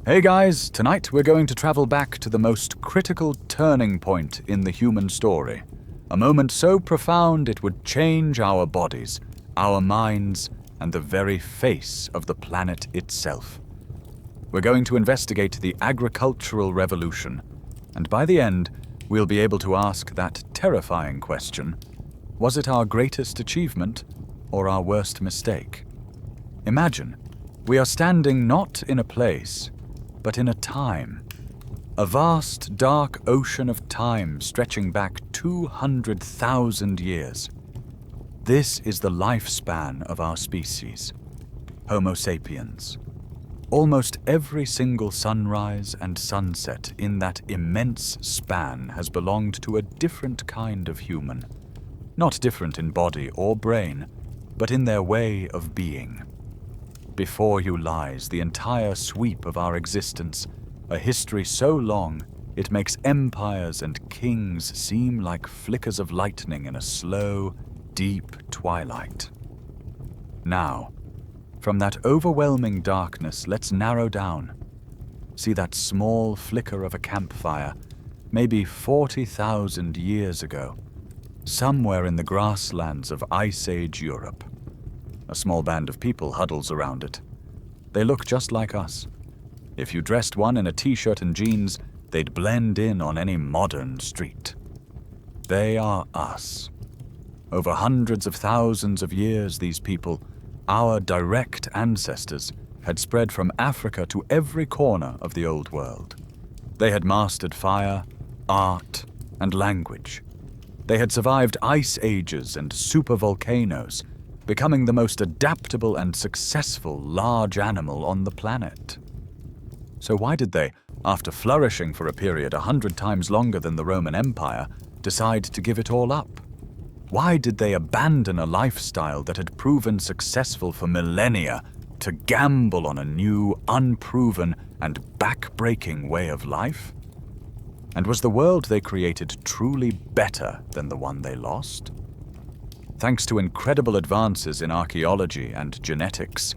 Hey guys, tonight we're going to travel back to the most critical turning point in the human story. A moment so profound it would change our bodies, our minds, and the very face of the planet itself. We're going to investigate the agricultural revolution, and by the end, we'll be able to ask that terrifying question: was it our greatest achievement or our worst mistake? Imagine, we are standing not in a place, but in a time. A vast, dark ocean of time stretching back 200,000 years. This is the lifespan of our species, Homo sapiens. Almost every single sunrise and sunset in that immense span has belonged to a different kind of human. Not different in body or brain, but in their way of being. Before you lies the entire sweep of our existence, a history so long it makes empires and kings seem like flickers of lightning in a slow, deep twilight. Now, from that overwhelming darkness, let's narrow down. See that small flicker of a campfire, maybe 40,000 years ago, somewhere in the grasslands of Ice Age Europe. A small band of people huddles around it. They look just like us. If you dressed one in a t-shirt and jeans, they'd blend in on any modern street. They are us. Over hundreds of thousands of years, these people, our direct ancestors, had spread from Africa to every corner of the old world. They had mastered fire, art, and language. They had survived ice ages and supervolcanoes, becoming the most adaptable and successful large animal on the planet. So why did they, after flourishing for a period 100 times longer than the Roman Empire, decide to give it all up? Why did they abandon a lifestyle that had proven successful for millennia to gamble on a new, unproven, and back-breaking way of life? And was the world they created truly better than the one they lost? Thanks to incredible advances in archaeology and genetics,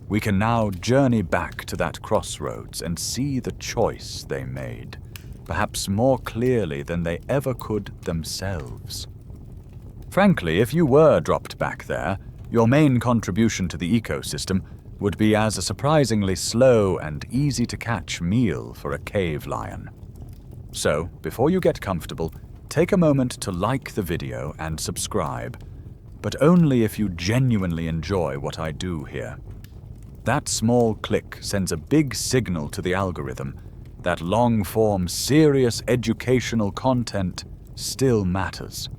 we can now journey back to that crossroads and see the choice they made, perhaps more clearly than they ever could themselves. Frankly, if you were dropped back there, your main contribution to the ecosystem would be as a surprisingly slow and easy-to-catch meal for a cave lion. So, before you get comfortable, take a moment to like the video and subscribe, but only if you genuinely enjoy what I do here. That small click sends a big signal to the algorithm that long-form, serious educational content still matters.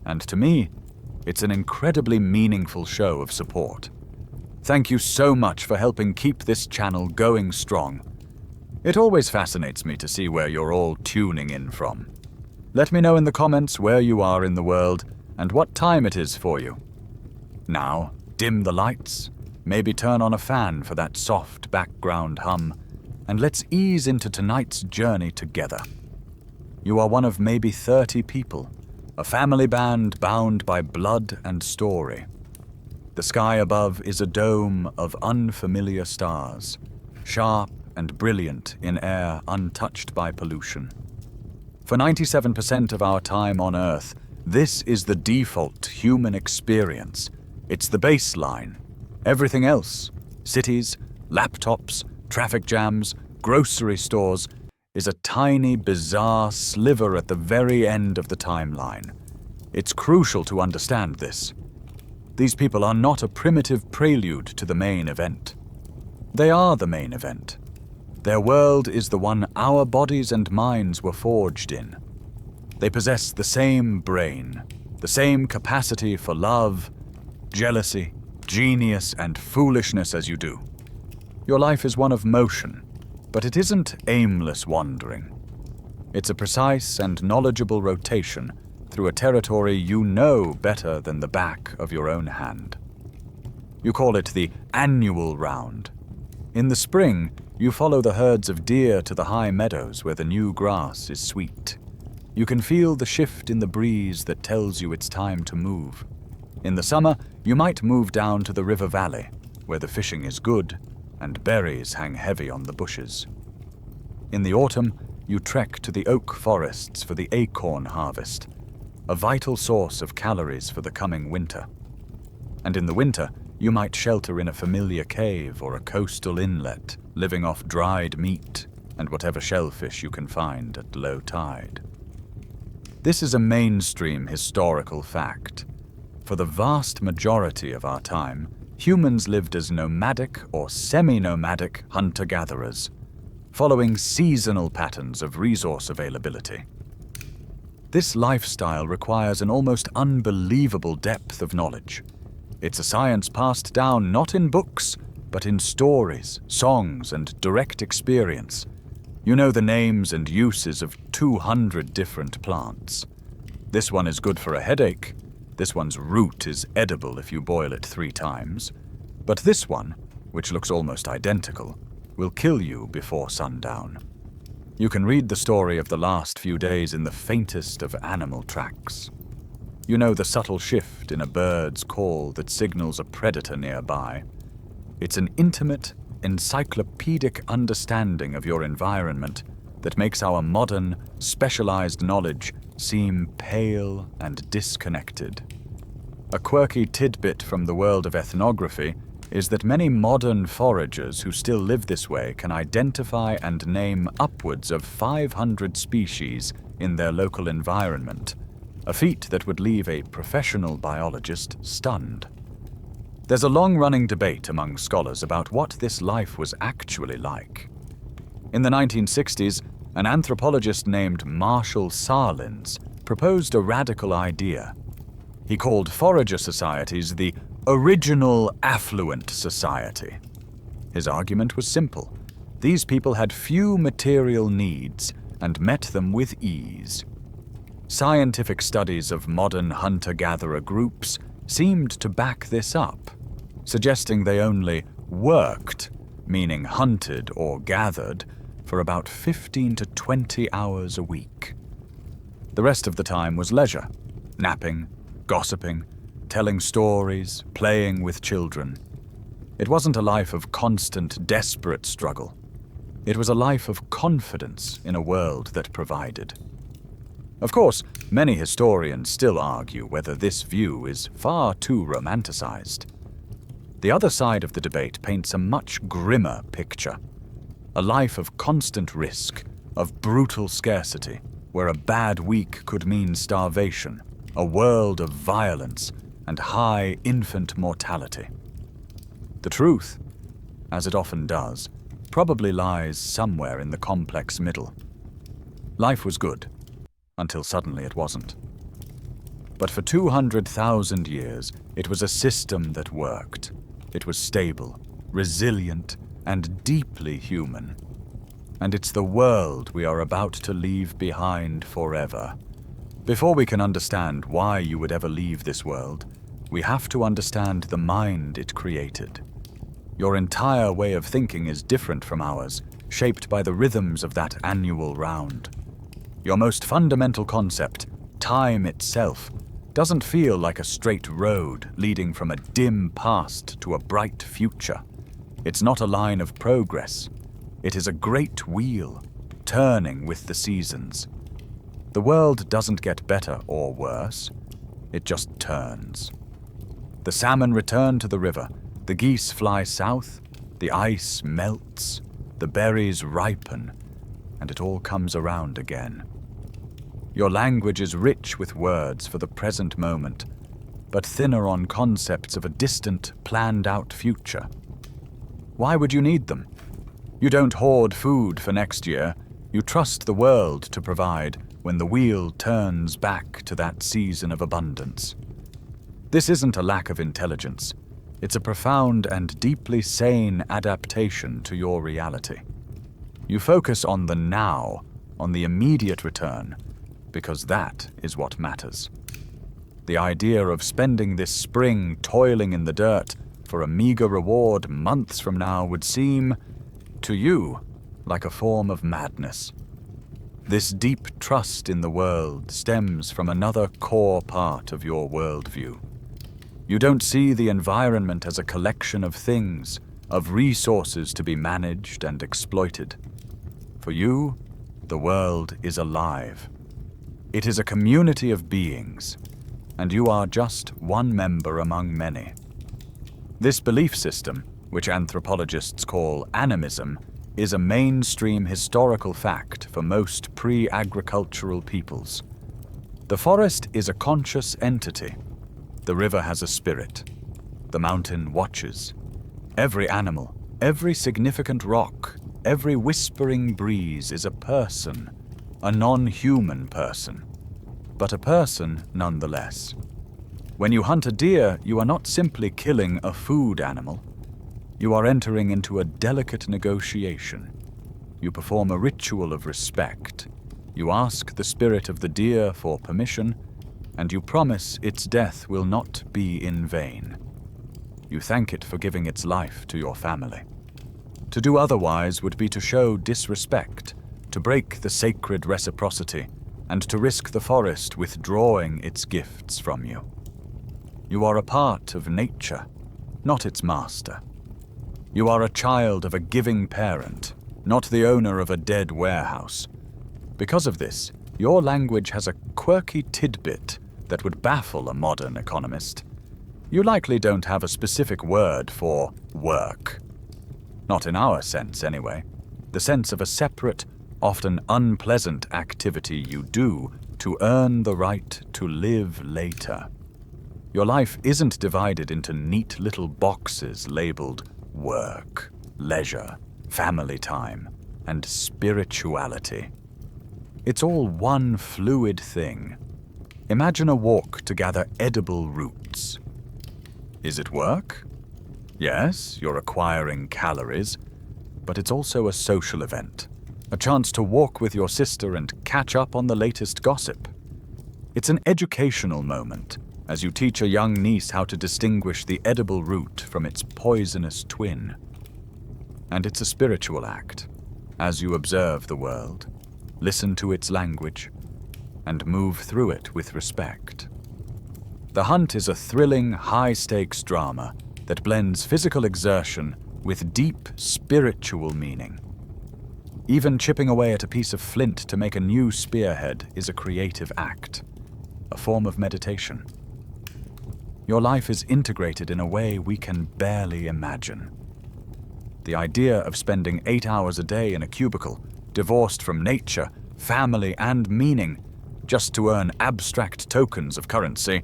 And to me, it's an incredibly meaningful show of support. Thank you so much for helping keep this channel going strong. It always fascinates me to see where you're all tuning in from. Let me know in the comments where you are in the world and what time it is for you. Now, dim the lights, maybe turn on a fan for that soft background hum, and let's ease into tonight's journey together. You are one of maybe 30 people, a family band bound by blood and story. The sky above is a dome of unfamiliar stars, sharp and brilliant in air untouched by pollution. For 97% of our time on Earth, this is the default human experience. It's the baseline. Everything else, cities, laptops, traffic jams, grocery stores, is a tiny, bizarre sliver at the very end of the timeline. It's crucial to understand this. These people are not a primitive prelude to the main event. They are the main event. Their world is the one our bodies and minds were forged in. They possess the same brain, the same capacity for love, jealousy, genius, and foolishness as you do. Your life is one of motion, but it isn't aimless wandering. It's a precise and knowledgeable rotation through a territory you know better than the back of your own hand. You call it the annual round. In the spring, you follow the herds of deer to the high meadows where the new grass is sweet. You can feel the shift in the breeze that tells you it's time to move. In the summer, you might move down to the river valley, where the fishing is good and berries hang heavy on the bushes. In the autumn, you trek to the oak forests for the acorn harvest, a vital source of calories for the coming winter. And in the winter, you might shelter in a familiar cave or a coastal inlet, living off dried meat and whatever shellfish you can find at low tide. This is a mainstream historical fact. For the vast majority of our time, humans lived as nomadic or semi-nomadic hunter-gatherers, following seasonal patterns of resource availability. This lifestyle requires an almost unbelievable depth of knowledge. It's a science passed down not in books, but in stories, songs, and direct experience. You know the names and uses of 200 different plants. This one is good for a headache. This one's root is edible if you boil it 3 times. But this one, which looks almost identical, will kill you before sundown. You can read the story of the last few days in the faintest of animal tracks. You know the subtle shift in a bird's call that signals a predator nearby. It's an intimate, encyclopedic understanding of your environment that makes our modern, specialized knowledge seem pale and disconnected. A quirky tidbit from the world of ethnography is that many modern foragers who still live this way can identify and name upwards of 500 species in their local environment, a feat that would leave a professional biologist stunned. There's a long-running debate among scholars about what this life was actually like. In the 1960s, an anthropologist named Marshall Sahlins proposed a radical idea. He called forager societies the original affluent society. His argument was simple. These people had few material needs and met them with ease. Scientific studies of modern hunter-gatherer groups seemed to back this up, suggesting they only worked, meaning hunted or gathered, for about 15 to 20 hours a week. The rest of the time was leisure, napping, gossiping, telling stories, playing with children. It wasn't a life of constant, desperate struggle. It was a life of confidence in a world that provided. Of course, many historians still argue whether this view is far too romanticized. The other side of the debate paints a much grimmer picture. A life of constant risk, of brutal scarcity, where a bad week could mean starvation, a world of violence, and high infant mortality. The truth, as it often does, probably lies somewhere in the complex middle. Life was good, until suddenly it wasn't. But for 200,000 years, it was a system that worked. It was stable, resilient, and deeply human. And it's the world we are about to leave behind forever. Before we can understand why you would ever leave this world, we have to understand the mind it created. Your entire way of thinking is different from ours, shaped by the rhythms of that annual round. Your most fundamental concept, time itself, doesn't feel like a straight road leading from a dim past to a bright future. It's not a line of progress. It is a great wheel, turning with the seasons. The world doesn't get better or worse. It just turns. The salmon return to the river, the geese fly south, the ice melts, the berries ripen, and it all comes around again. Your language is rich with words for the present moment, but thinner on concepts of a distant, planned-out future. Why would you need them? You don't hoard food for next year. You trust the world to provide when the wheel turns back to that season of abundance. This isn't a lack of intelligence. It's a profound and deeply sane adaptation to your reality. You focus on the now, on the immediate return, because that is what matters. The idea of spending this spring toiling in the dirt for a meager reward months from now would seem, to you, like a form of madness. This deep trust in the world stems from another core part of your worldview. You don't see the environment as a collection of things, of resources to be managed and exploited. For you, the world is alive. It is a community of beings, and you are just one member among many. This belief system, which anthropologists call animism, is a mainstream historical fact for most pre-agricultural peoples. The forest is a conscious entity. The river has a spirit. The mountain watches. Every animal, every significant rock, every whispering breeze is a person, a non-human person, but a person nonetheless. When you hunt a deer, you are not simply killing a food animal. You are entering into a delicate negotiation. You perform a ritual of respect. You ask the spirit of the deer for permission, and you promise its death will not be in vain. You thank it for giving its life to your family. To do otherwise would be to show disrespect, to break the sacred reciprocity, and to risk the forest withdrawing its gifts from you. You are a part of nature, not its master. You are a child of a giving parent, not the owner of a dead warehouse. Because of this, your language has a quirky tidbit that would baffle a modern economist. You likely don't have a specific word for work. Not in our sense, anyway. The sense of a separate, often unpleasant activity you do to earn the right to live later. Your life isn't divided into neat little boxes labeled work, leisure, family time, and spirituality. It's all one fluid thing. Imagine a walk to gather edible roots. Is it work? Yes, you're acquiring calories, but it's also a social event, a chance to walk with your sister and catch up on the latest gossip. It's an educational moment, as you teach a young niece how to distinguish the edible root from its poisonous twin. And it's a spiritual act, as you observe the world, listen to its language, and move through it with respect. The hunt is a thrilling, high-stakes drama that blends physical exertion with deep spiritual meaning. Even chipping away at a piece of flint to make a new spearhead is a creative act, a form of meditation. Your life is integrated in a way we can barely imagine. The idea of spending 8 hours a day in a cubicle, divorced from nature, family, and meaning, just to earn abstract tokens of currency,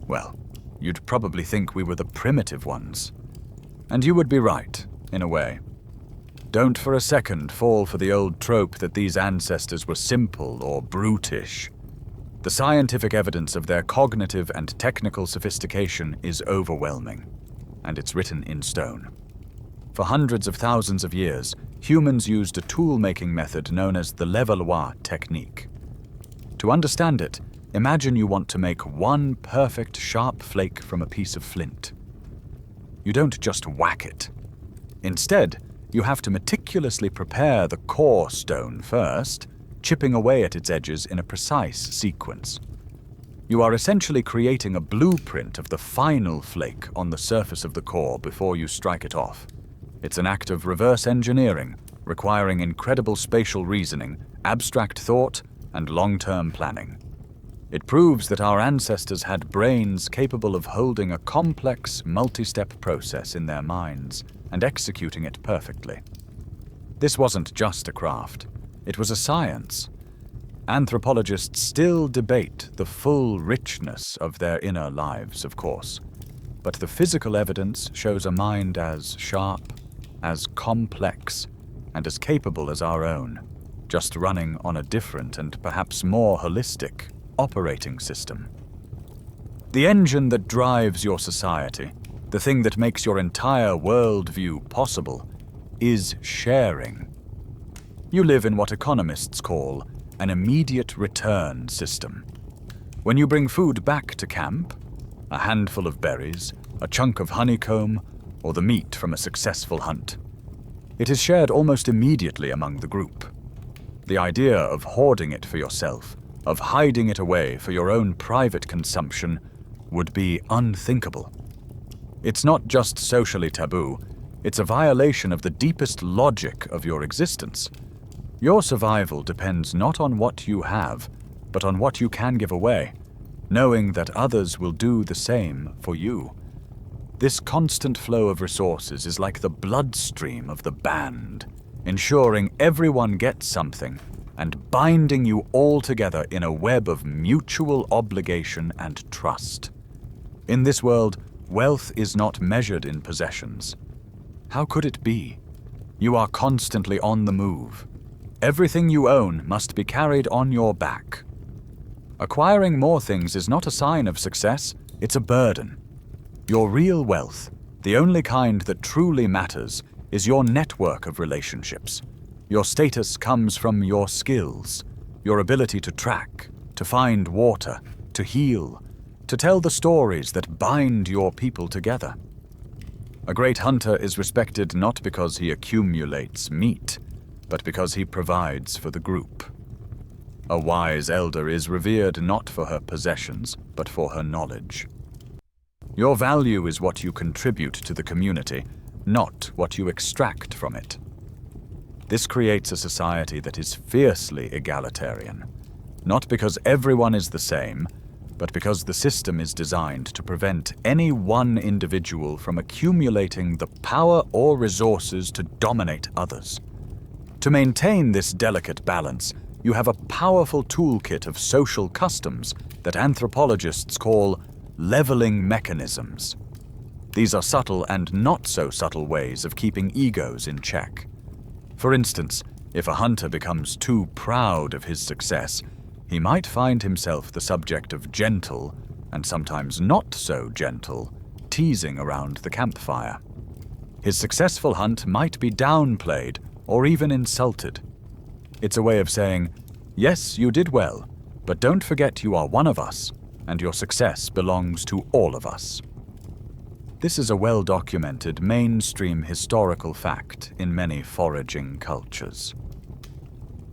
well, you'd probably think we were the primitive ones. And you would be right, in a way. Don't for a second fall for the old trope that these ancestors were simple or brutish. The scientific evidence of their cognitive and technical sophistication is overwhelming, and it's written in stone. For hundreds of thousands of years, humans used a tool-making method known as the Levallois technique. To understand it, imagine you want to make one perfect sharp flake from a piece of flint. You don't just whack it. Instead, you have to meticulously prepare the core stone first, chipping away at its edges in a precise sequence. You are essentially creating a blueprint of the final flake on the surface of the core before you strike it off. It's an act of reverse engineering, requiring incredible spatial reasoning, abstract thought, and long-term planning. It proves that our ancestors had brains capable of holding a complex, multi-step process in their minds and executing it perfectly. This wasn't just a craft. It was a science. Anthropologists still debate the full richness of their inner lives, of course, but the physical evidence shows a mind as sharp, as complex, and as capable as our own, just running on a different and perhaps more holistic operating system. The engine that drives your society, the thing that makes your entire worldview possible, is sharing. You live in what economists call an immediate return system. When you bring food back to camp, a handful of berries, a chunk of honeycomb, or the meat from a successful hunt, it is shared almost immediately among the group. The idea of hoarding it for yourself, of hiding it away for your own private consumption, would be unthinkable. It's not just socially taboo, It's a violation of the deepest logic of your existence. Your survival depends not on what you have, but on what you can give away, knowing that others will do the same for you. This constant flow of resources is like the bloodstream of the band, ensuring everyone gets something and binding you all together in a web of mutual obligation and trust. In this world, wealth is not measured in possessions. How could it be? You are constantly on the move. Everything you own must be carried on your back. Acquiring more things is not a sign of success, it's a burden. Your real wealth, the only kind that truly matters, is your network of relationships. Your status comes from your skills, your ability to track, to find water, to heal, to tell the stories that bind your people together. A great hunter is respected not because he accumulates meat, but because he provides for the group. A wise elder is revered not for her possessions, but for her knowledge. Your value is what you contribute to the community, not what you extract from it. This creates a society that is fiercely egalitarian, not because everyone is the same, but because the system is designed to prevent any one individual from accumulating the power or resources to dominate others. To maintain this delicate balance, you have a powerful toolkit of social customs that anthropologists call leveling mechanisms. These are subtle and not so subtle ways of keeping egos in check. For instance, if a hunter becomes too proud of his success, he might find himself the subject of gentle, and sometimes not so gentle, teasing around the campfire. His successful hunt might be downplayed or even insulted. It's a way of saying, yes, you did well, but don't forget you are one of us, and your success belongs to all of us. This is a well-documented mainstream historical fact in many foraging cultures.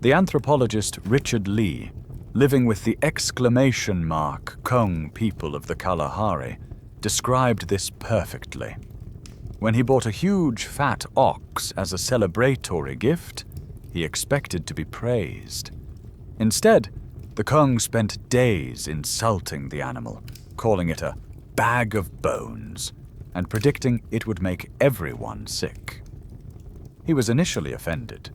The anthropologist Richard Lee, living with the exclamation mark Kung people of the Kalahari, described this perfectly. When he bought a huge fat ox as a celebratory gift, he expected to be praised. Instead, the Kung spent days insulting the animal, calling it a bag of bones, and predicting it would make everyone sick. He was initially offended,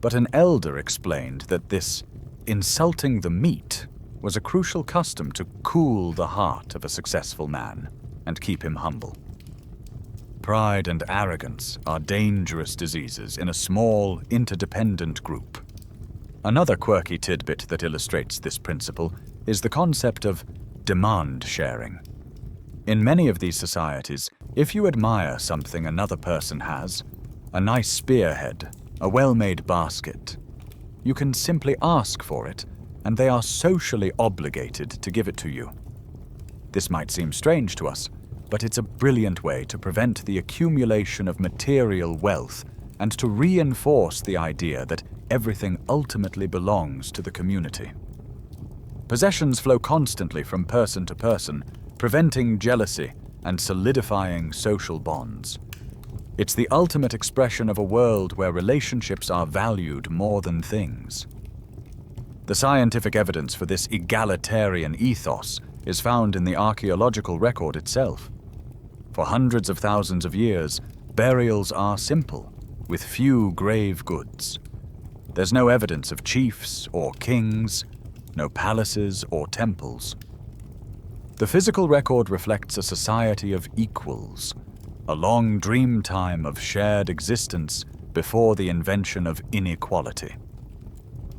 but an elder explained that this insulting the meat was a crucial custom to cool the heart of a successful man and keep him humble. Pride and arrogance are dangerous diseases in a small, interdependent group. Another quirky tidbit that illustrates this principle is the concept of demand sharing. In many of these societies, if you admire something another person has, a nice spearhead, a well-made basket, you can simply ask for it, and they are socially obligated to give it to you. This might seem strange to us, but it's a brilliant way to prevent the accumulation of material wealth and to reinforce the idea that everything ultimately belongs to the community. Possessions flow constantly from person to person, preventing jealousy and solidifying social bonds. It's the ultimate expression of a world where relationships are valued more than things. The scientific evidence for this egalitarian ethos is found in the archaeological record itself. For hundreds of thousands of years, burials are simple, with few grave goods. There's no evidence of chiefs or kings, no palaces or temples. The physical record reflects a society of equals, a long dream time of shared existence before the invention of inequality.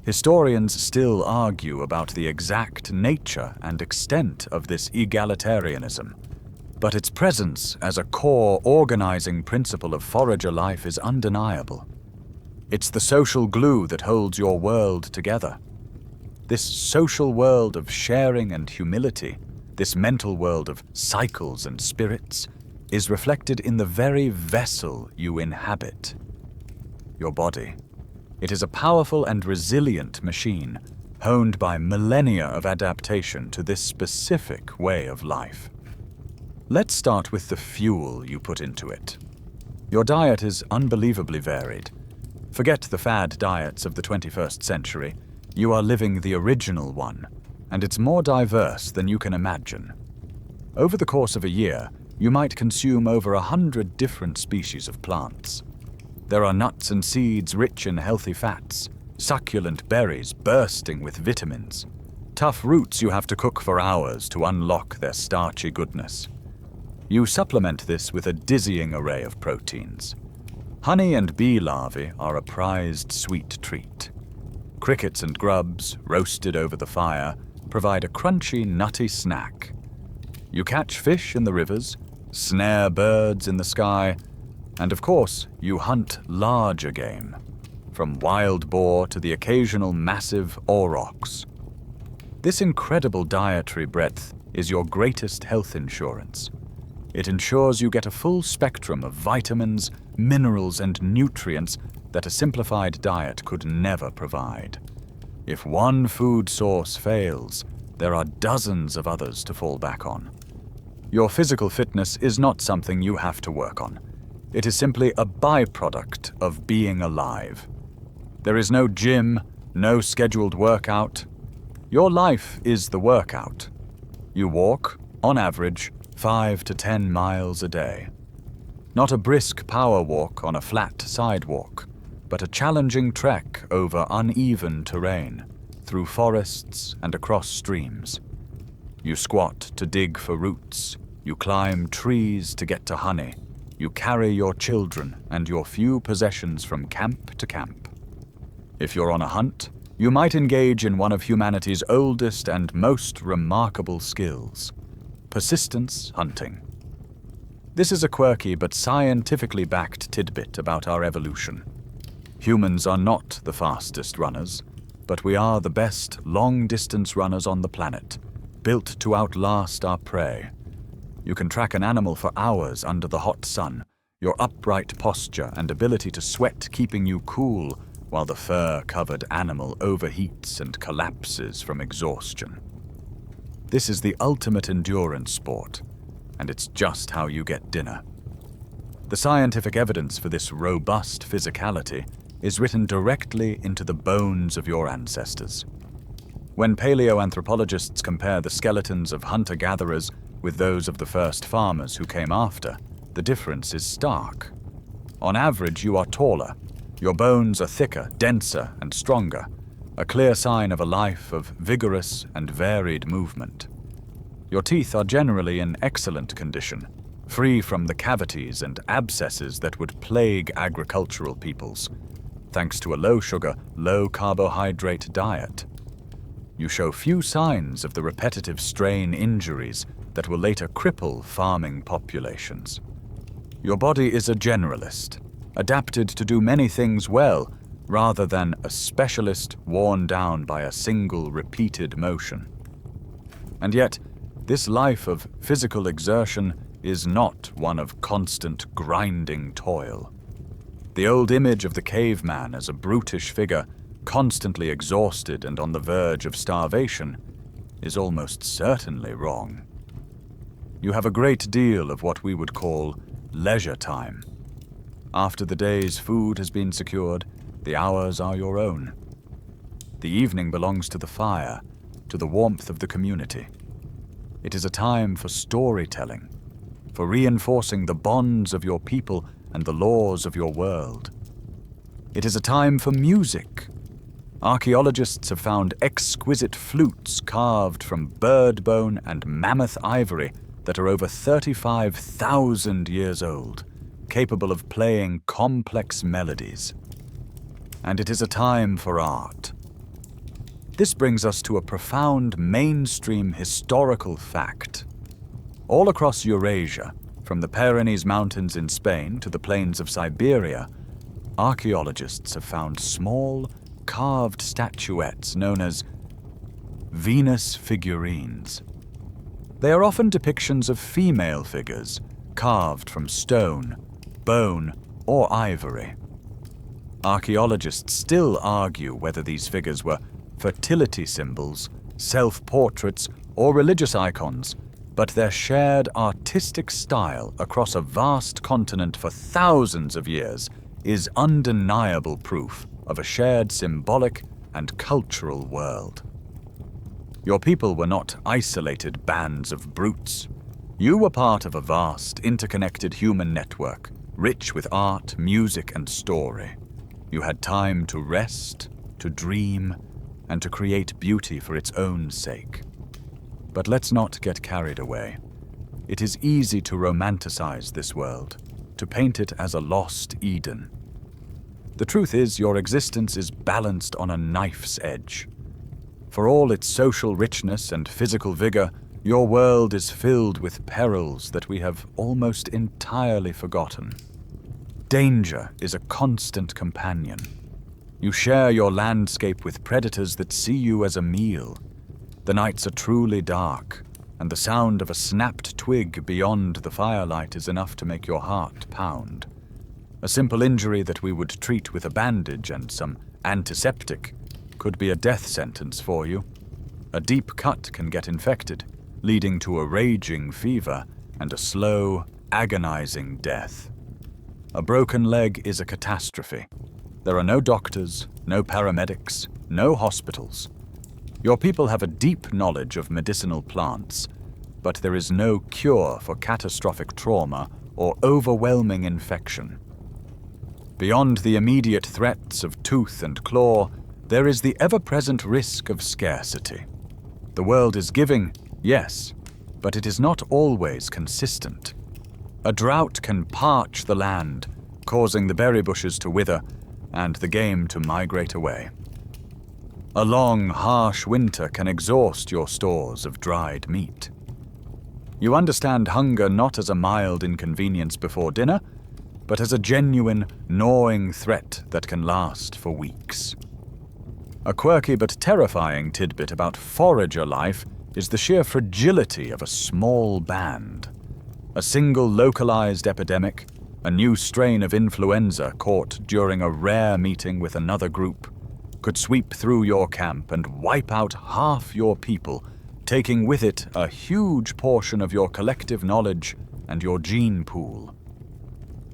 Historians still argue about the exact nature and extent of this egalitarianism, but its presence as a core organizing principle of forager life is undeniable. It's the social glue that holds your world together. This social world of sharing and humility, this mental world of cycles and spirits, is reflected in the very vessel you inhabit, your body. It is a powerful and resilient machine, honed by millennia of adaptation to this specific way of life. Let's start with the fuel you put into it. Your diet is unbelievably varied. Forget the fad diets of the 21st century. You are living the original one, and it's more diverse than you can imagine. Over the course of a year, you might consume over 100 different species of plants. There are nuts and seeds rich in healthy fats, succulent berries bursting with vitamins, tough roots you have to cook for hours to unlock their starchy goodness. You supplement this with a dizzying array of proteins. Honey and bee larvae are a prized sweet treat. Crickets and grubs, roasted over the fire, provide a crunchy, nutty snack. You catch fish in the rivers, snare birds in the sky, and of course, you hunt larger game, from wild boar to the occasional massive aurochs. This incredible dietary breadth is your greatest health insurance. It ensures you get a full spectrum of vitamins, minerals, and nutrients that a simplified diet could never provide. If one food source fails, there are dozens of others to fall back on. Your physical fitness is not something you have to work on. It is simply a byproduct of being alive. There is no gym, no scheduled workout. Your life is the workout. You walk, on average, 5 to 10 miles a day. Not a brisk power walk on a flat sidewalk, but a challenging trek over uneven terrain, through forests and across streams. You squat to dig for roots. You climb trees to get to honey. You carry your children and your few possessions from camp to camp. If you're on a hunt, you might engage in one of humanity's oldest and most remarkable skills: persistence hunting. This is a quirky but scientifically backed tidbit about our evolution. Humans are not the fastest runners, but we are the best long-distance runners on the planet, built to outlast our prey. You can track an animal for hours under the hot sun, your upright posture and ability to sweat keeping you cool while the fur-covered animal overheats and collapses from exhaustion. This is the ultimate endurance sport, and it's just how you get dinner. The scientific evidence for this robust physicality is written directly into the bones of your ancestors. When paleoanthropologists compare the skeletons of hunter-gatherers with those of the first farmers who came after, the difference is stark. On average, you are taller. Your bones are thicker, denser, and stronger, a clear sign of a life of vigorous and varied movement. Your teeth are generally in excellent condition, free from the cavities and abscesses that would plague agricultural peoples, thanks to a low-sugar, low-carbohydrate diet. You show few signs of the repetitive strain injuries that will later cripple farming populations. Your body is a generalist, adapted to do many things well, rather than a specialist worn down by a single repeated motion. And yet, this life of physical exertion is not one of constant grinding toil. The old image of the caveman as a brutish figure, constantly exhausted and on the verge of starvation, is almost certainly wrong. You have a great deal of what we would call leisure time. After the day's food has been secured, the hours are your own. The evening belongs to the fire, to the warmth of the community. It is a time for storytelling, for reinforcing the bonds of your people and the laws of your world. It is a time for music. Archaeologists have found exquisite flutes carved from bird bone and mammoth ivory that are over 35,000 years old, capable of playing complex melodies. And it is a time for art. This brings us to a profound mainstream historical fact. All across Eurasia, from the Pyrenees Mountains in Spain to the plains of Siberia, archaeologists have found small, carved statuettes known as Venus figurines. They are often depictions of female figures, carved from stone, bone, or ivory. Archaeologists still argue whether these figures were fertility symbols, self-portraits, or religious icons, but their shared artistic style across a vast continent for thousands of years is undeniable proof of a shared symbolic and cultural world. Your people were not isolated bands of brutes. You were part of a vast, interconnected human network, rich with art, music, and story. You had time to rest, to dream, and to create beauty for its own sake. But let's not get carried away. It is easy to romanticize this world, to paint it as a lost Eden. The truth is, your existence is balanced on a knife's edge. For all its social richness and physical vigor, your world is filled with perils that we have almost entirely forgotten. Danger is a constant companion. You share your landscape with predators that see you as a meal. The nights are truly dark, and the sound of a snapped twig beyond the firelight is enough to make your heart pound. A simple injury that we would treat with a bandage and some antiseptic could be a death sentence for you. A deep cut can get infected, leading to a raging fever and a slow, agonizing death. A broken leg is a catastrophe. There are no doctors, no paramedics, no hospitals. Your people have a deep knowledge of medicinal plants, but there is no cure for catastrophic trauma or overwhelming infection. Beyond the immediate threats of tooth and claw, there is the ever-present risk of scarcity. The world is giving, yes, but it is not always consistent. A drought can parch the land, causing the berry bushes to wither and the game to migrate away. A long, harsh winter can exhaust your stores of dried meat. You understand hunger not as a mild inconvenience before dinner, but as a genuine, gnawing threat that can last for weeks. A quirky but terrifying tidbit about forager life is the sheer fragility of a small band. A single localized epidemic, a new strain of influenza caught during a rare meeting with another group, could sweep through your camp and wipe out half your people, taking with it a huge portion of your collective knowledge and your gene pool.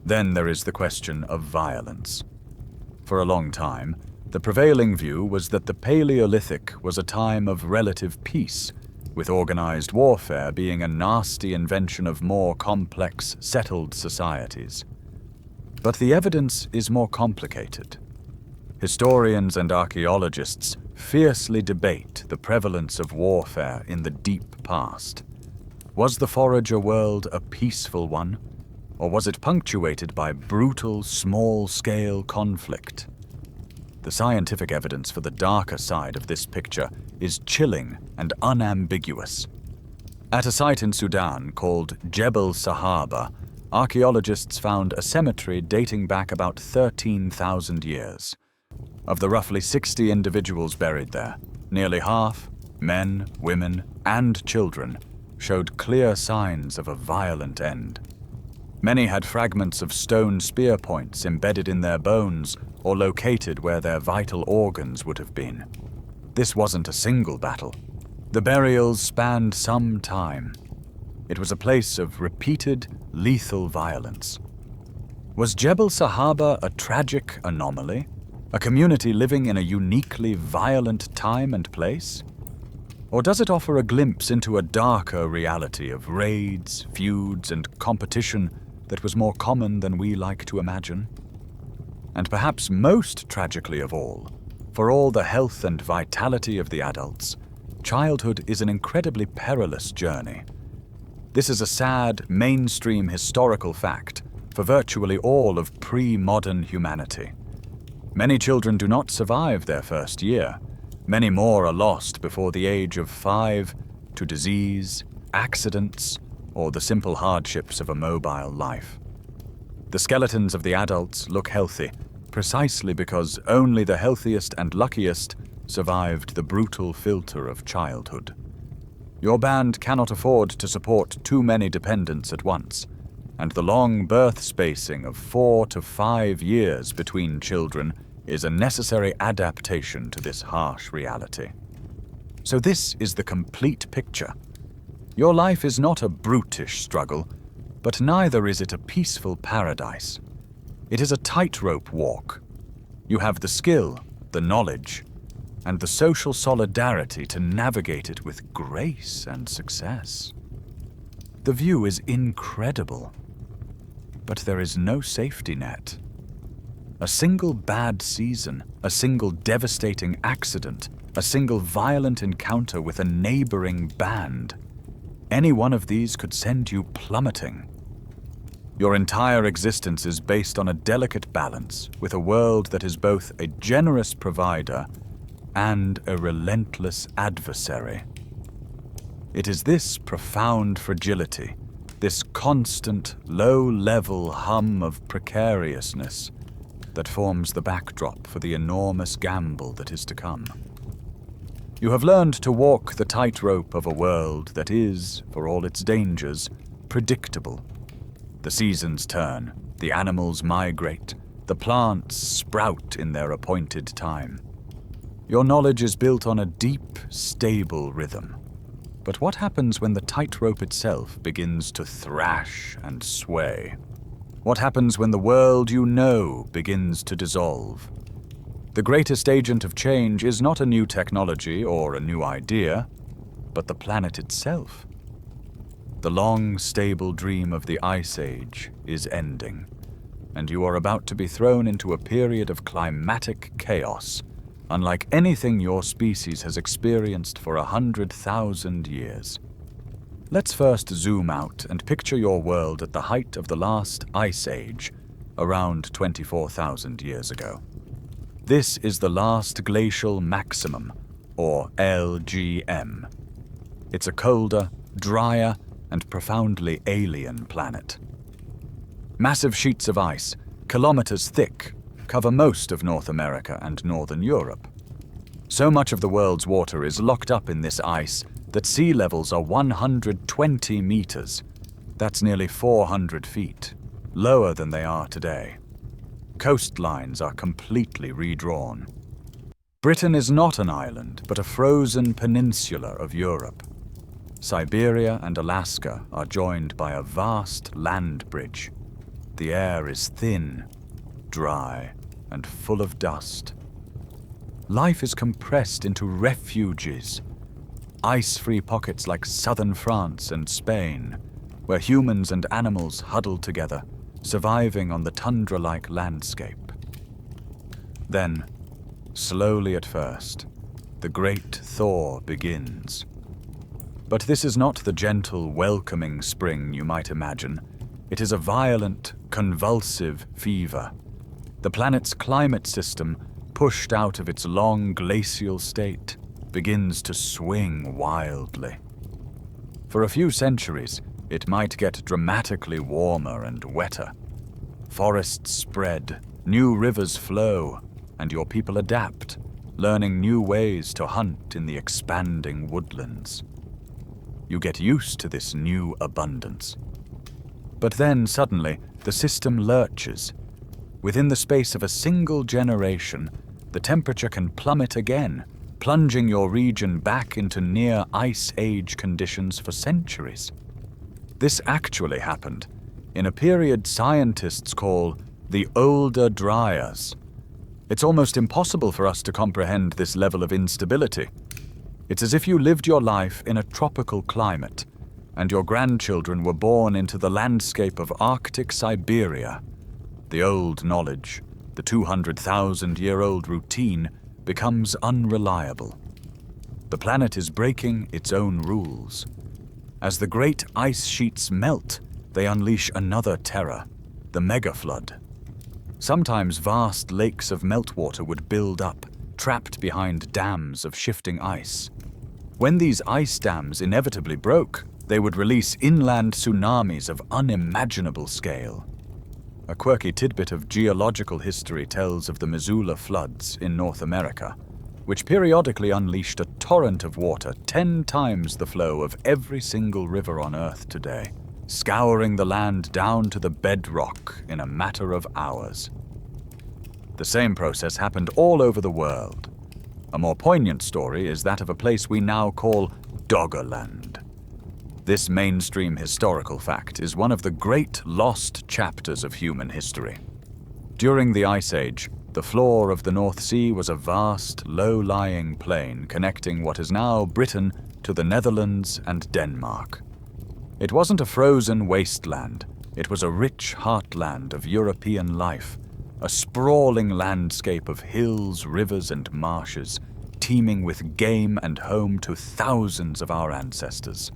Then there is the question of violence. For a long time, the prevailing view was that the Paleolithic was a time of relative peace, with organized warfare being a nasty invention of more complex, settled societies. But the evidence is more complicated. Historians and archaeologists fiercely debate the prevalence of warfare in the deep past. Was the forager world a peaceful one, or was it punctuated by brutal, small-scale conflict? The scientific evidence for the darker side of this picture is chilling and unambiguous. At a site in Sudan called Jebel Sahaba, archaeologists found a cemetery dating back about 13,000 years. Of the roughly 60 individuals buried there, nearly half, men, women, and children, showed clear signs of a violent end. Many had fragments of stone spear points embedded in their bones or located where their vital organs would have been. This wasn't a single battle. The burials spanned some time. It was a place of repeated, lethal violence. Was Jebel Sahaba a tragic anomaly? A community living in a uniquely violent time and place? Or does it offer a glimpse into a darker reality of raids, feuds, and competition that was more common than we like to imagine? And perhaps most tragically of all, for all the health and vitality of the adults, childhood is an incredibly perilous journey. This is a sad, mainstream historical fact for virtually all of pre-modern humanity. Many children do not survive their first year. Many more are lost before the age of 5 to disease, accidents, or the simple hardships of a mobile life. The skeletons of the adults look healthy, precisely because only the healthiest and luckiest survived the brutal filter of childhood. Your band cannot afford to support too many dependents at once, and the long birth spacing of 4 to 5 years between children is a necessary adaptation to this harsh reality. So this is the complete picture. Your life is not a brutish struggle, but neither is it a peaceful paradise. It is a tightrope walk. You have the skill, the knowledge, and the social solidarity to navigate it with grace and success. The view is incredible, but there is no safety net. A single bad season, a single devastating accident, a single violent encounter with a neighboring band, any one of these could send you plummeting. Your entire existence is based on a delicate balance with a world that is both a generous provider and a relentless adversary. It is this profound fragility, this constant, low-level hum of precariousness that forms the backdrop for the enormous gamble that is to come. You have learned to walk the tightrope of a world that is, for all its dangers, predictable. The seasons turn, the animals migrate, the plants sprout in their appointed time. Your knowledge is built on a deep, stable rhythm. But what happens when the tightrope itself begins to thrash and sway? What happens when the world you know begins to dissolve? The greatest agent of change is not a new technology or a new idea, but the planet itself. The long, stable dream of the Ice Age is ending, and you are about to be thrown into a period of climatic chaos, unlike anything your species has experienced for 100,000 years. Let's first zoom out and picture your world at the height of the last Ice Age, around 24,000 years ago. This is the last glacial maximum, or LGM. It's a colder, drier, and profoundly alien planet. Massive sheets of ice, kilometers thick, cover most of North America and northern Europe. So much of the world's water is locked up in this ice that sea levels are 120 meters. That's nearly 400 feet, lower than they are today. Coastlines are completely redrawn. Britain is not an island, but a frozen peninsula of Europe. Siberia and Alaska are joined by a vast land bridge. The air is thin, dry, and full of dust. Life is compressed into refuges, ice-free pockets like southern France and Spain, where humans and animals huddle together, surviving on the tundra-like landscape. Then, slowly at first, the great thaw begins. But this is not the gentle, welcoming spring you might imagine. It is a violent, convulsive fever. The planet's climate system, pushed out of its long glacial state, begins to swing wildly. For a few centuries, it might get dramatically warmer and wetter. Forests spread, new rivers flow, and your people adapt, learning new ways to hunt in the expanding woodlands. You get used to this new abundance. But then, suddenly, the system lurches. Within the space of a single generation, the temperature can plummet again, plunging your region back into near Ice Age conditions for centuries. This actually happened in a period scientists call the Older Dryas. It's almost impossible for us to comprehend this level of instability. It's as if you lived your life in a tropical climate, and your grandchildren were born into the landscape of Arctic Siberia. The old knowledge, the 200,000-year-old routine, becomes unreliable. The planet is breaking its own rules. As the great ice sheets melt, they unleash another terror, the megaflood. Sometimes vast lakes of meltwater would build up, trapped behind dams of shifting ice. When these ice dams inevitably broke, they would release inland tsunamis of unimaginable scale. A quirky tidbit of geological history tells of the Missoula floods in North America, which periodically unleashed a torrent of water 10 times the flow of every single river on Earth today, scouring the land down to the bedrock in a matter of hours. The same process happened all over the world. A more poignant story is that of a place we now call Doggerland. This mainstream historical fact is one of the great lost chapters of human history. During the Ice Age, the floor of the North Sea was a vast, low-lying plain connecting what is now Britain to the Netherlands and Denmark. It wasn't a frozen wasteland, it was a rich heartland of European life, a sprawling landscape of hills, rivers, and marshes, teeming with game and home to thousands of our ancestors.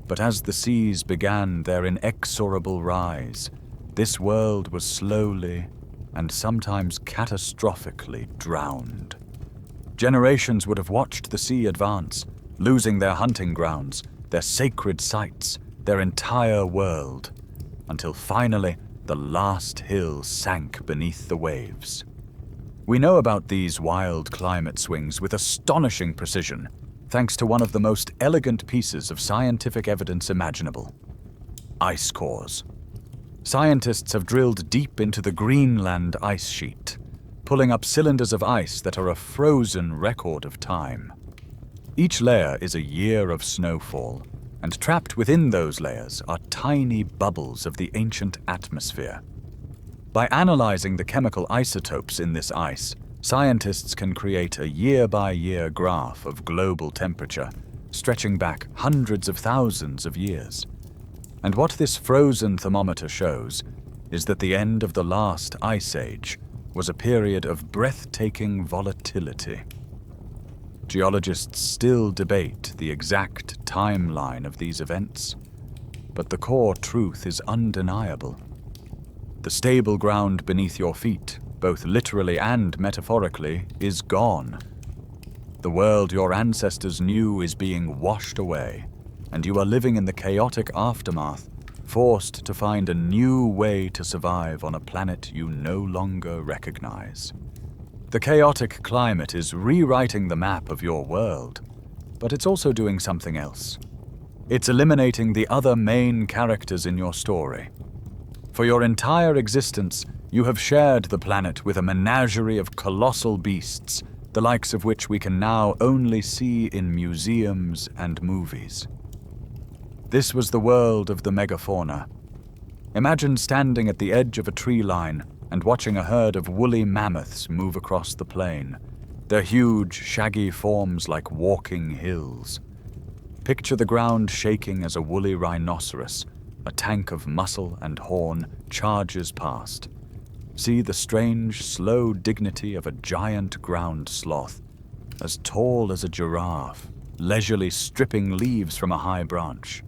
But as the seas began their inexorable rise, this world was slowly and sometimes catastrophically drowned. Generations would have watched the sea advance, losing their hunting grounds, their sacred sites, their entire world, until finally the last hill sank beneath the waves. We know about these wild climate swings with astonishing precision, thanks to one of the most elegant pieces of scientific evidence imaginable: ice cores. Scientists have drilled deep into the Greenland ice sheet, pulling up cylinders of ice that are a frozen record of time. Each layer is a year of snowfall, and trapped within those layers are tiny bubbles of the ancient atmosphere. By analyzing the chemical isotopes in this ice, scientists can create a year-by-year graph of global temperature, stretching back hundreds of thousands of years. And what this frozen thermometer shows is that the end of the last ice age was a period of breathtaking volatility. Geologists still debate the exact timeline of these events, but the core truth is undeniable. The stable ground beneath your feet, both literally and metaphorically, is gone. The world your ancestors knew is being washed away, and you are living in the chaotic aftermath, forced to find a new way to survive on a planet you no longer recognize. The chaotic climate is rewriting the map of your world, but it's also doing something else. It's eliminating the other main characters in your story. For your entire existence, you have shared the planet with a menagerie of colossal beasts, the likes of which we can now only see in museums and movies. This was the world of the Megafauna. Imagine standing at the edge of a tree line and watching a herd of woolly mammoths move across the plain, their huge, shaggy forms like walking hills. Picture the ground shaking as a woolly rhinoceros, a tank of muscle and horn, charges past. See the strange, slow dignity of a giant ground sloth, as tall as a giraffe, leisurely stripping leaves from a high branch.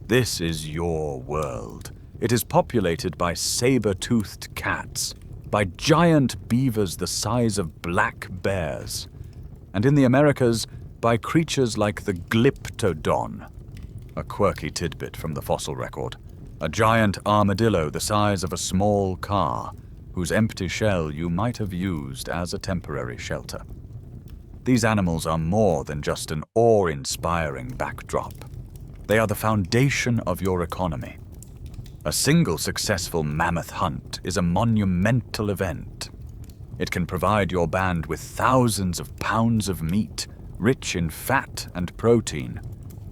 This is your world. It is populated by saber-toothed cats, by giant beavers the size of black bears, and in the Americas, by creatures like the glyptodon, a quirky tidbit from the fossil record, a giant armadillo the size of a small car, whose empty shell you might have used as a temporary shelter. These animals are more than just an awe-inspiring backdrop. They are the foundation of your economy. A single successful mammoth hunt is a monumental event. It can provide your band with thousands of pounds of meat, rich in fat and protein.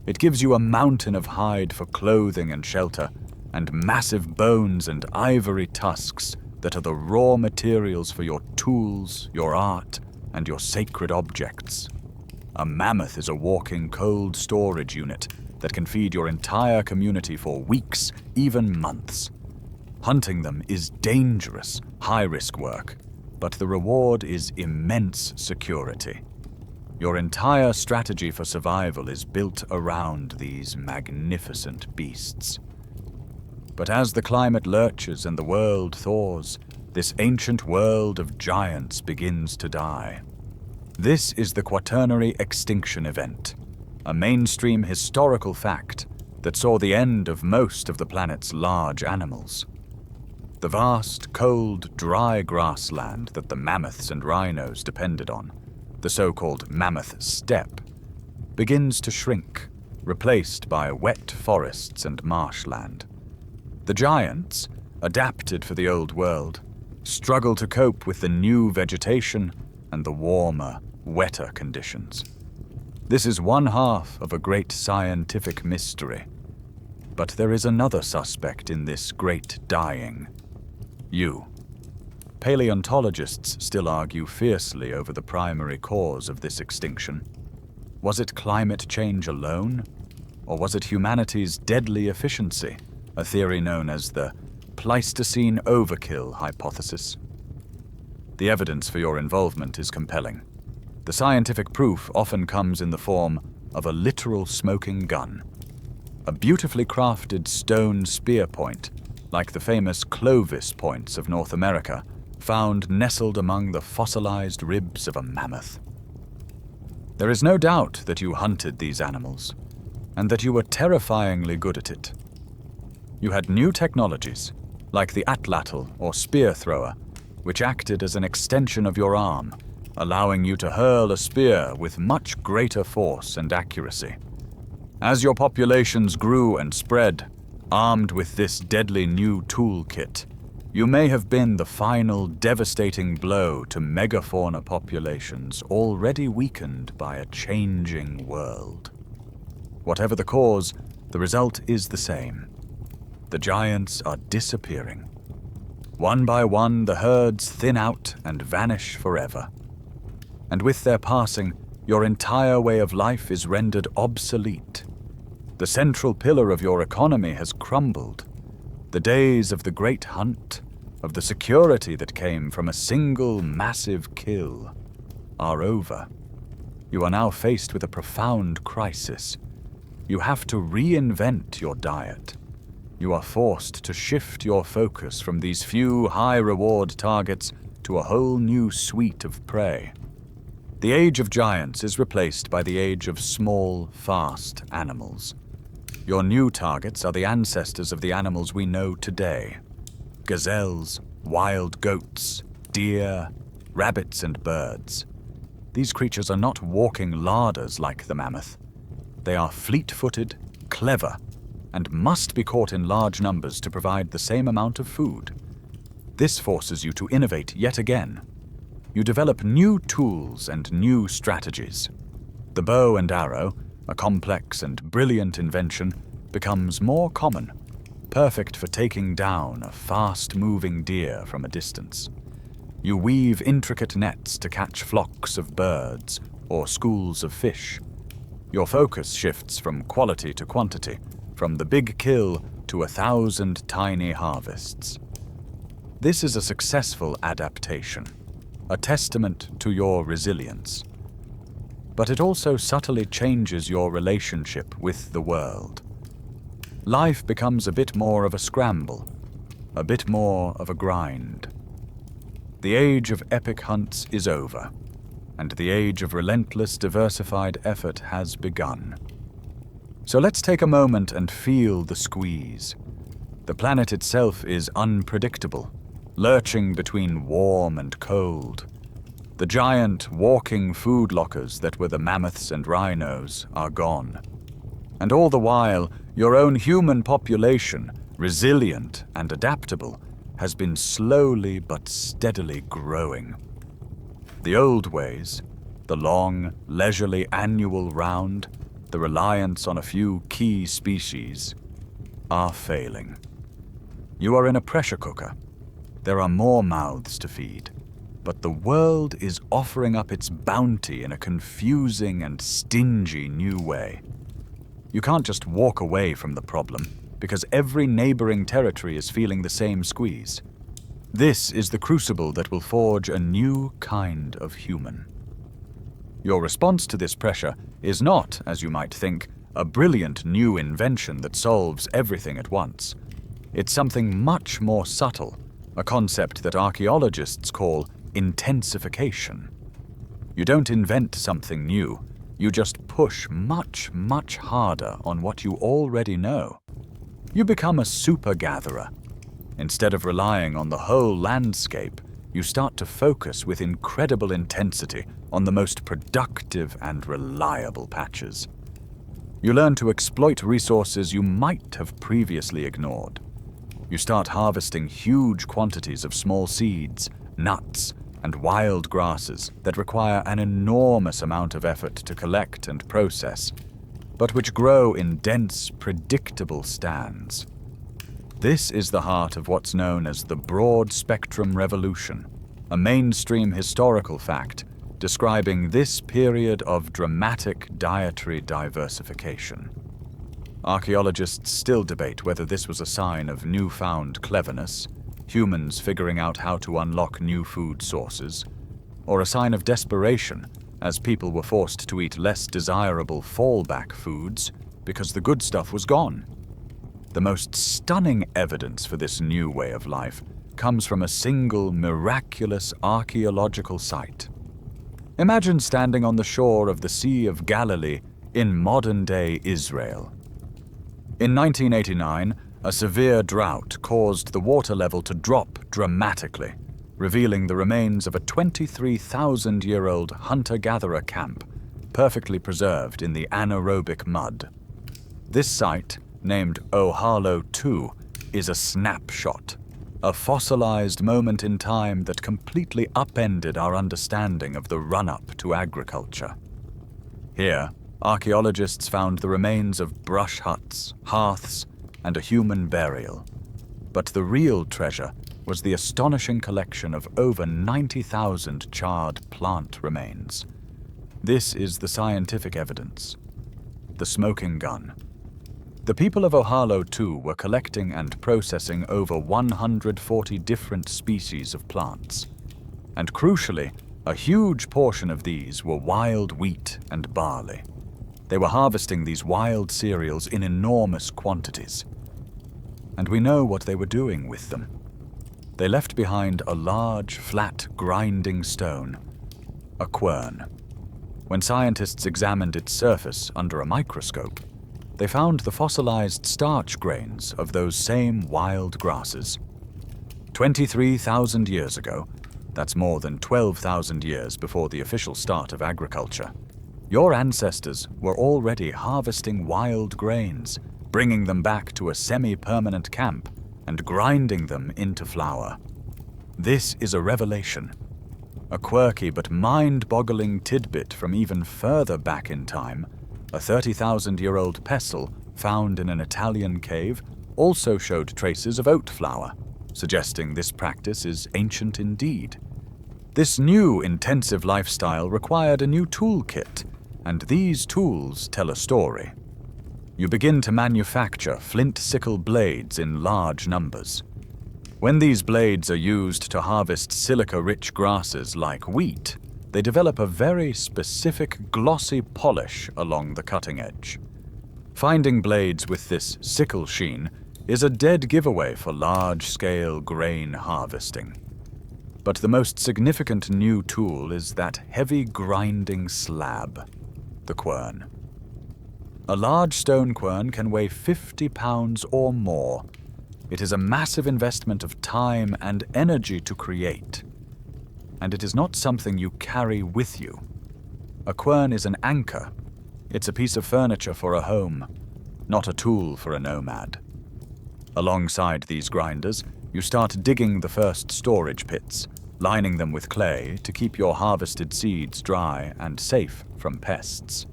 It gives you a mountain of hide for clothing and shelter, and massive bones and ivory tusks that are the raw materials for your tools, your art, and your sacred objects. A mammoth is a walking cold storage unit that can feed your entire community for weeks, even months. Hunting them is dangerous, high-risk work, but the reward is immense security. Your entire strategy for survival is built around these magnificent beasts. But as the climate lurches and the world thaws, this ancient world of giants begins to die. This is the Quaternary Extinction event, a mainstream historical fact that saw the end of most of the planet's large animals. The vast, cold, dry grassland that the mammoths and rhinos depended on, the so-called mammoth steppe, begins to shrink, replaced by wet forests and marshland. The giants, adapted for the old world, struggle to cope with the new vegetation and the warmer, wetter conditions. This is one half of a great scientific mystery. But there is another suspect in this great dying. You. Paleontologists still argue fiercely over the primary cause of this extinction. Was it climate change alone? Or was it humanity's deadly efficiency, a theory known as the Pleistocene overkill hypothesis? The evidence for your involvement is compelling. The scientific proof often comes in the form of a literal smoking gun. A beautifully crafted stone spear point, like the famous Clovis points of North America, found nestled among the fossilized ribs of a mammoth. There is no doubt that you hunted these animals, and that you were terrifyingly good at it. You had new technologies, like the atlatl or spear thrower, which acted as an extension of your arm, allowing you to hurl a spear with much greater force and accuracy. As your populations grew and spread, armed with this deadly new toolkit, you may have been the final devastating blow to megafauna populations already weakened by a changing world. Whatever the cause, the result is the same. The giants are disappearing. One by one, the herds thin out and vanish forever. And with their passing, your entire way of life is rendered obsolete. The central pillar of your economy has crumbled. The days of the great hunt, of the security that came from a single massive kill, are over. You are now faced with a profound crisis. You have to reinvent your diet. You are forced to shift your focus from these few high-reward targets to a whole new suite of prey. The age of giants is replaced by the age of small, fast animals. Your new targets are the ancestors of the animals we know today. Gazelles, wild goats, deer, rabbits, and birds. These creatures are not walking larders like the mammoth. They are fleet-footed, clever, and must be caught in large numbers to provide the same amount of food. This forces you to innovate yet again. You develop new tools and new strategies. The bow and arrow, a complex and brilliant invention, becomes more common, perfect for taking down a fast-moving deer from a distance. You weave intricate nets to catch flocks of birds or schools of fish. Your focus shifts from quality to quantity, from the big kill to 1,000 tiny harvests. This is a successful adaptation, a testament to your resilience. But it also subtly changes your relationship with the world. Life becomes a bit more of a scramble, a bit more of a grind. The age of epic hunts is over, and the age of relentless, diversified effort has begun. So let's take a moment and feel the squeeze. The planet itself is unpredictable, lurching between warm and cold. The giant, walking food lockers that were the mammoths and rhinos are gone. And all the while, your own human population, resilient and adaptable, has been slowly but steadily growing. The old ways, the long, leisurely annual round, the reliance on a few key species, are failing. You are in a pressure cooker. There are more mouths to feed, but the world is offering up its bounty in a confusing and stingy new way. You can't just walk away from the problem, because every neighboring territory is feeling the same squeeze. This is the crucible that will forge a new kind of human. Your response to this pressure is not, as you might think, a brilliant new invention that solves everything at once. It's something much more subtle, a concept that archaeologists call intensification. You don't invent something new, you just push much, much harder on what you already know. You become a super-gatherer. Instead of relying on the whole landscape, you start to focus with incredible intensity on the most productive and reliable patches. You learn to exploit resources you might have previously ignored. You start harvesting huge quantities of small seeds, nuts, and wild grasses that require an enormous amount of effort to collect and process, but which grow in dense, predictable stands. This is the heart of what's known as the broad-spectrum revolution, a mainstream historical fact describing this period of dramatic dietary diversification. Archaeologists still debate whether this was a sign of newfound cleverness, humans figuring out how to unlock new food sources, or a sign of desperation as people were forced to eat less desirable fallback foods because the good stuff was gone. The most stunning evidence for this new way of life comes from a single miraculous archaeological site. Imagine standing on the shore of the Sea of Galilee in modern-day Israel. In 1989, a severe drought caused the water level to drop dramatically, revealing the remains of a 23,000-year-old hunter-gatherer camp, perfectly preserved in the anaerobic mud. This site, named Ohalo II, is a snapshot, a fossilized moment in time that completely upended our understanding of the run-up to agriculture. Here, archaeologists found the remains of brush huts, hearths, and a human burial. But the real treasure was the astonishing collection of over 90,000 charred plant remains. This is the scientific evidence. The smoking gun. The people of Ohalo II were collecting and processing over 140 different species of plants. And crucially, a huge portion of these were wild wheat and barley. They were harvesting these wild cereals in enormous quantities. And we know what they were doing with them. They left behind a large, flat, grinding stone, a quern. When scientists examined its surface under a microscope, they found the fossilized starch grains of those same wild grasses. 23,000 years ago, that's more than 12,000 years before the official start of agriculture, your ancestors were already harvesting wild grains, bringing them back to a semi-permanent camp and grinding them into flour. This is a revelation, a quirky but mind-boggling tidbit from even further back in time. A 30,000-year-old pestle found in an Italian cave also showed traces of oat flour, suggesting this practice is ancient indeed. This new intensive lifestyle required a new toolkit, and these tools tell a story. You begin to manufacture flint sickle blades in large numbers. When these blades are used to harvest silica-rich grasses like wheat, they develop a very specific glossy polish along the cutting edge. Finding blades with this sickle sheen is a dead giveaway for large-scale grain harvesting. But the most significant new tool is that heavy grinding slab, the quern. A large stone quern can weigh 50 pounds or more. It is a massive investment of time and energy to create. And it is not something you carry with you. A quern is an anchor. It's a piece of furniture for a home, not a tool for a nomad. Alongside these grinders, you start digging the first storage pits, lining them with clay to keep your harvested seeds dry and safe from pests.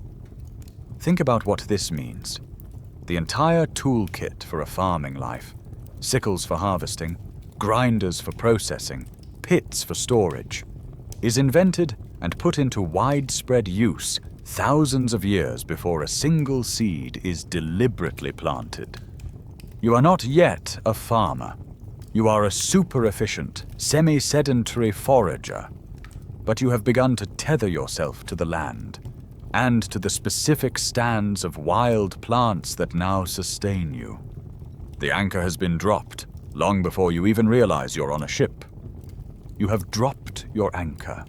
Think about what this means. The entire toolkit for a farming life, sickles for harvesting, grinders for processing, pits for storage, is invented and put into widespread use thousands of years before a single seed is deliberately planted. You are not yet a farmer. You are a super-efficient, semi-sedentary forager. But you have begun to tether yourself to the land and to the specific stands of wild plants that now sustain you. The anchor has been dropped long before you even realize you're on a ship. You have dropped your anchor.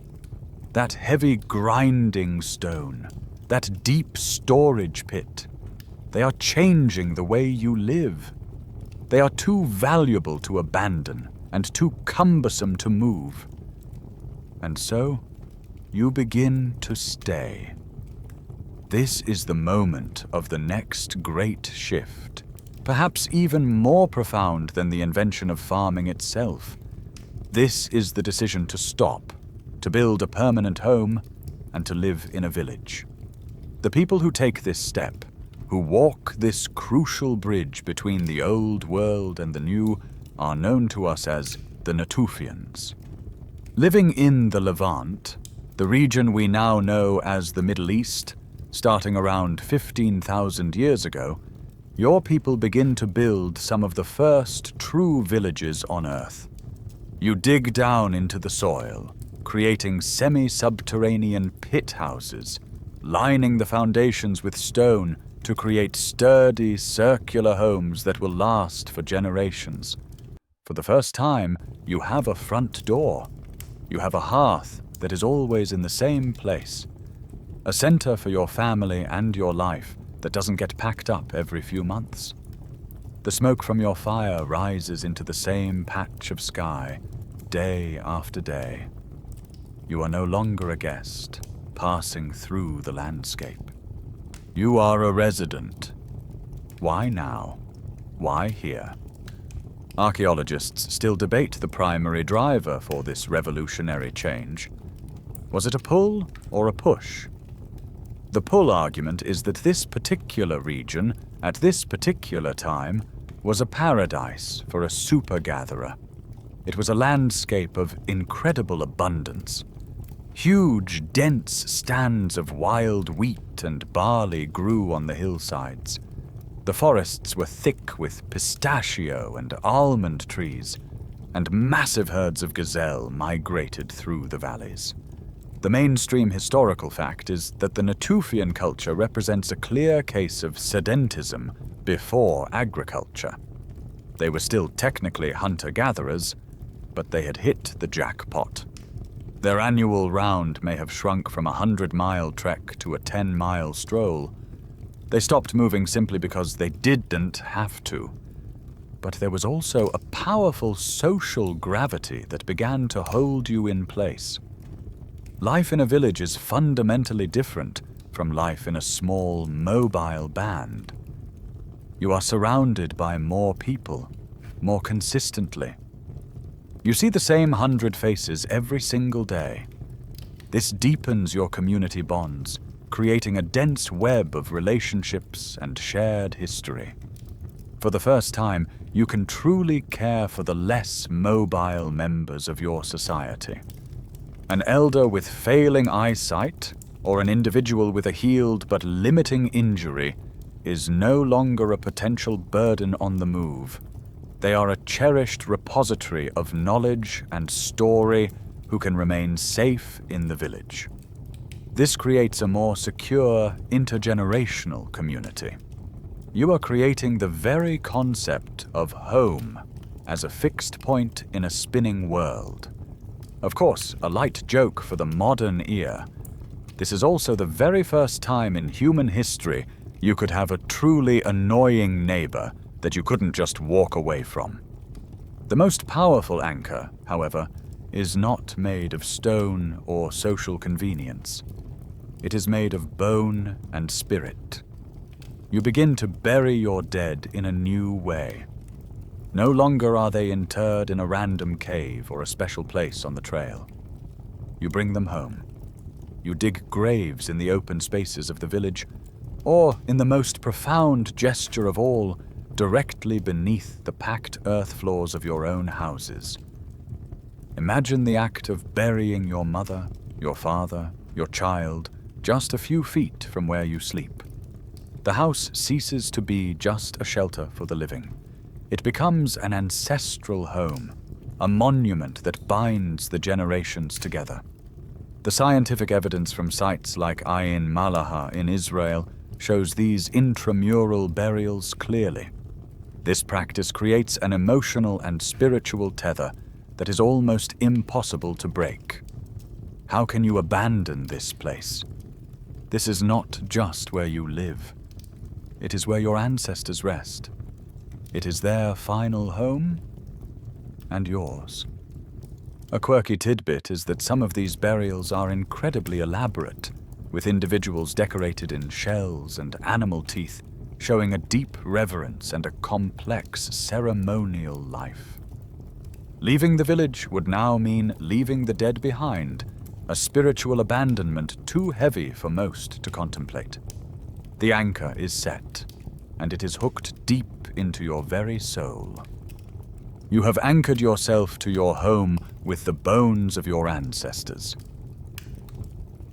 That heavy grinding stone, that deep storage pit, they are changing the way you live. They are too valuable to abandon and too cumbersome to move. And so, you begin to stay. This is the moment of the next great shift, perhaps even more profound than the invention of farming itself. This is the decision to stop, to build a permanent home, and to live in a village. The people who take this step, who walk this crucial bridge between the old world and the new, are known to us as the Natufians. Living in the Levant, the region we now know as the Middle East, starting around 15,000 years ago, your people begin to build some of the first true villages on Earth. You dig down into the soil, creating semi-subterranean pit houses, lining the foundations with stone to create sturdy, circular homes that will last for generations. For the first time, you have a front door. You have a hearth that is always in the same place. A center for your family and your life that doesn't get packed up every few months. The smoke from your fire rises into the same patch of sky, day after day. You are no longer a guest, passing through the landscape. You are a resident. Why now? Why here? Archaeologists still debate the primary driver for this revolutionary change. Was it a pull or a push? The pull argument is that this particular region, at this particular time, was a paradise for a super-gatherer. It was a landscape of incredible abundance. Huge, dense stands of wild wheat and barley grew on the hillsides. The forests were thick with pistachio and almond trees, and massive herds of gazelle migrated through the valleys. The mainstream historical fact is that the Natufian culture represents a clear case of sedentism before agriculture. They were still technically hunter-gatherers, but they had hit the jackpot. Their annual round may have shrunk from a 100-mile trek to a 10-mile stroll. They stopped moving simply because they didn't have to. But there was also a powerful social gravity that began to hold you in place. Life in a village is fundamentally different from life in a small, mobile band. You are surrounded by more people, more consistently. You see the same 100 faces every single day. This deepens your community bonds, creating a dense web of relationships and shared history. For the first time, you can truly care for the less mobile members of your society. An elder with failing eyesight, or an individual with a healed but limiting injury, is no longer a potential burden on the move. They are a cherished repository of knowledge and story who can remain safe in the village. This creates a more secure, intergenerational community. You are creating the very concept of home as a fixed point in a spinning world. Of course, a light joke for the modern ear. This is also the very first time in human history you could have a truly annoying neighbor that you couldn't just walk away from. The most powerful anchor, however, is not made of stone or social convenience. It is made of bone and spirit. You begin to bury your dead in a new way. No longer are they interred in a random cave or a special place on the trail. You bring them home. You dig graves in the open spaces of the village, or, in the most profound gesture of all, directly beneath the packed earth floors of your own houses. Imagine the act of burying your mother, your father, your child, just a few feet from where you sleep. The house ceases to be just a shelter for the living. It becomes an ancestral home, a monument that binds the generations together. The scientific evidence from sites like Ain Malaha in Israel shows these intramural burials clearly. This practice creates an emotional and spiritual tether that is almost impossible to break. How can you abandon this place? This is not just where you live. It is where your ancestors rest. It is their final home and yours. A quirky tidbit is that some of these burials are incredibly elaborate, with individuals decorated in shells and animal teeth, showing a deep reverence and a complex ceremonial life. Leaving the village would now mean leaving the dead behind, a spiritual abandonment too heavy for most to contemplate. The anchor is set, and it is hooked deep into your very soul. You have anchored yourself to your home with the bones of your ancestors.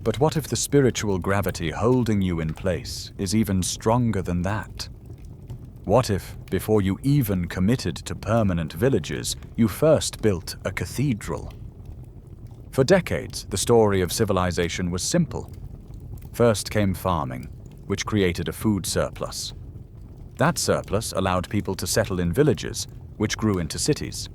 But what if the spiritual gravity holding you in place is even stronger than that? What if, before you even committed to permanent villages, you first built a cathedral? For decades, the story of civilization was simple. First came farming, which created a food surplus. That surplus allowed people to settle in villages, which grew into cities.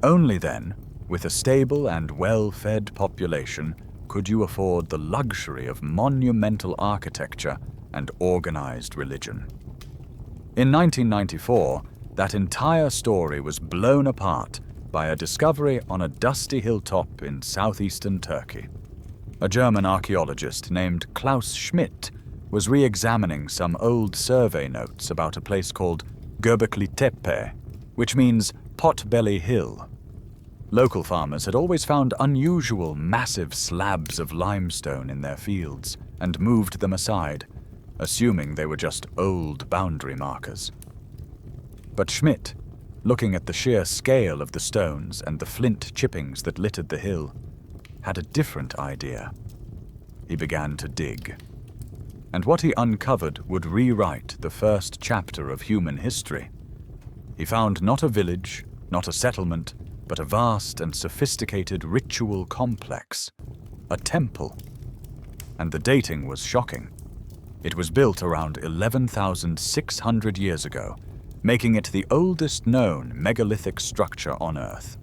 Only then, with a stable and well-fed population, could you afford the luxury of monumental architecture and organized religion. In 1994, that entire story was blown apart by a discovery on a dusty hilltop in southeastern Turkey. A German archaeologist named Klaus Schmidt was re-examining some old survey notes about a place called Göbekli Tepe, which means Potbelly Hill. Local farmers had always found unusual, massive slabs of limestone in their fields and moved them aside, assuming they were just old boundary markers. But Schmidt, looking at the sheer scale of the stones and the flint chippings that littered the hill, had a different idea. He began to dig. And what he uncovered would rewrite the first chapter of human history. He found not a village, not a settlement, but a vast and sophisticated ritual complex, a temple. And the dating was shocking. It was built around 11,600 years ago, making it the oldest known megalithic structure on Earth.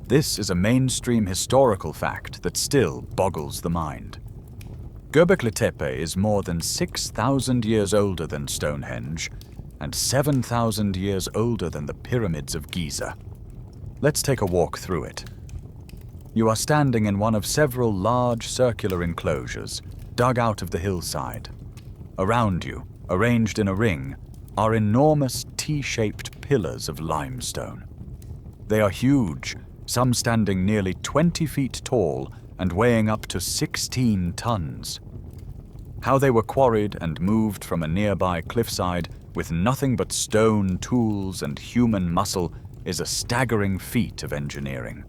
This is a mainstream historical fact that still boggles the mind. Göbekli Tepe is more than 6,000 years older than Stonehenge and 7,000 years older than the pyramids of Giza. Let's take a walk through it. You are standing in one of several large circular enclosures dug out of the hillside. Around you, arranged in a ring, are enormous T-shaped pillars of limestone. They are huge, some standing nearly 20 feet tall and weighing up to 16 tons. How they were quarried and moved from a nearby cliffside with nothing but stone, tools, and human muscle is a staggering feat of engineering.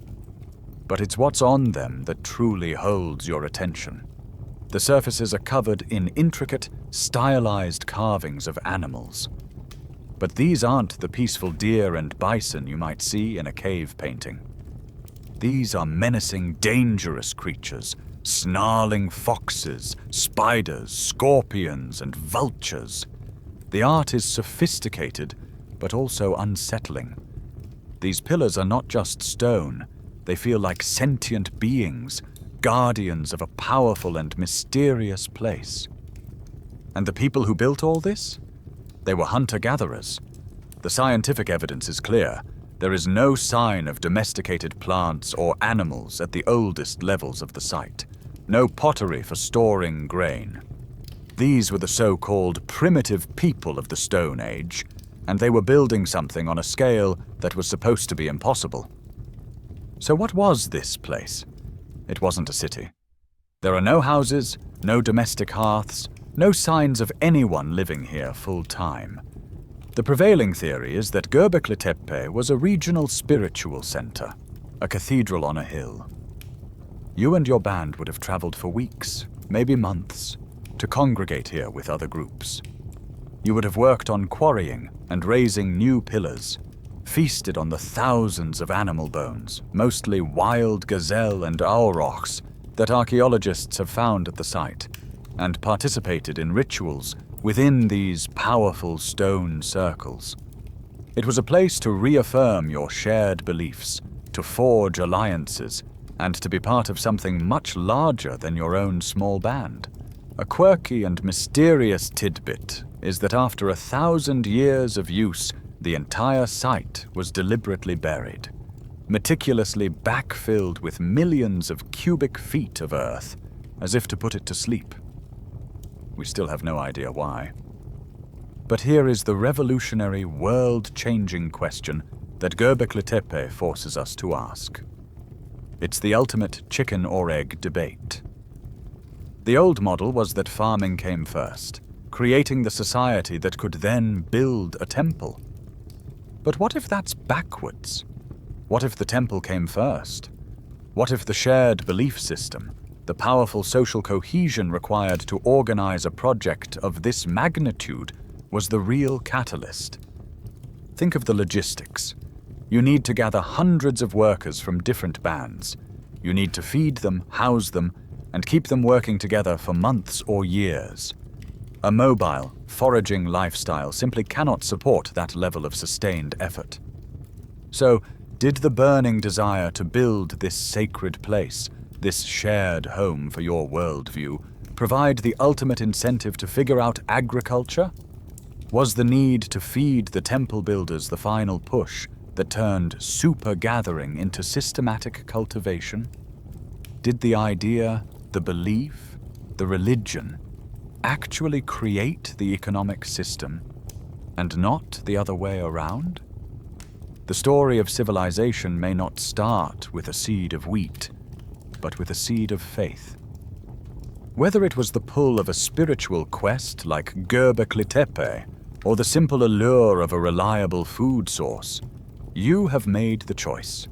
But it's what's on them that truly holds your attention. The surfaces are covered in intricate, stylized carvings of animals. But these aren't the peaceful deer and bison you might see in a cave painting. These are menacing, dangerous creatures, snarling foxes, spiders, scorpions, and vultures. The art is sophisticated, but also unsettling. These pillars are not just stone, they feel like sentient beings, guardians of a powerful and mysterious place. And the people who built all this? They were hunter-gatherers. The scientific evidence is clear. There is no sign of domesticated plants or animals at the oldest levels of the site. No pottery for storing grain. These were the so-called primitive people of the Stone Age, and they were building something on a scale that was supposed to be impossible. So what was this place? It wasn't a city. There are no houses, no domestic hearths, no signs of anyone living here full-time. The prevailing theory is that Göbekli Tepe was a regional spiritual center, a cathedral on a hill. You and your band would have traveled for weeks, maybe months, to congregate here with other groups. You would have worked on quarrying and raising new pillars, feasted on the thousands of animal bones, mostly wild gazelle and aurochs, that archaeologists have found at the site, and participated in rituals within these powerful stone circles. It was a place to reaffirm your shared beliefs, to forge alliances, and to be part of something much larger than your own small band. A quirky and mysterious tidbit is that after 1,000 years of use, the entire site was deliberately buried, meticulously backfilled with millions of cubic feet of earth, as if to put it to sleep. We still have no idea why. But here is the revolutionary, world-changing question that Göbekli Tepe forces us to ask. It's the ultimate chicken or egg debate. The old model was that farming came first, creating the society that could then build a temple. But what if that's backwards? What if the temple came first? What if the shared belief system, the powerful social cohesion required to organize a project of this magnitude, was the real catalyst? Think of the logistics. You need to gather hundreds of workers from different bands. You need to feed them, house them, and keep them working together for months or years. A mobile, foraging lifestyle simply cannot support that level of sustained effort. So, did the burning desire to build this sacred place, this shared home for your worldview, provide the ultimate incentive to figure out agriculture? Was the need to feed the temple builders the final push that turned super gathering into systematic cultivation? Did the idea, the belief, the religion actually create the economic system, and not the other way around? The story of civilization may not start with a seed of wheat, but with a seed of faith. Whether it was the pull of a spiritual quest like Göbekli Tepe, or the simple allure of a reliable food source, you have made the choice.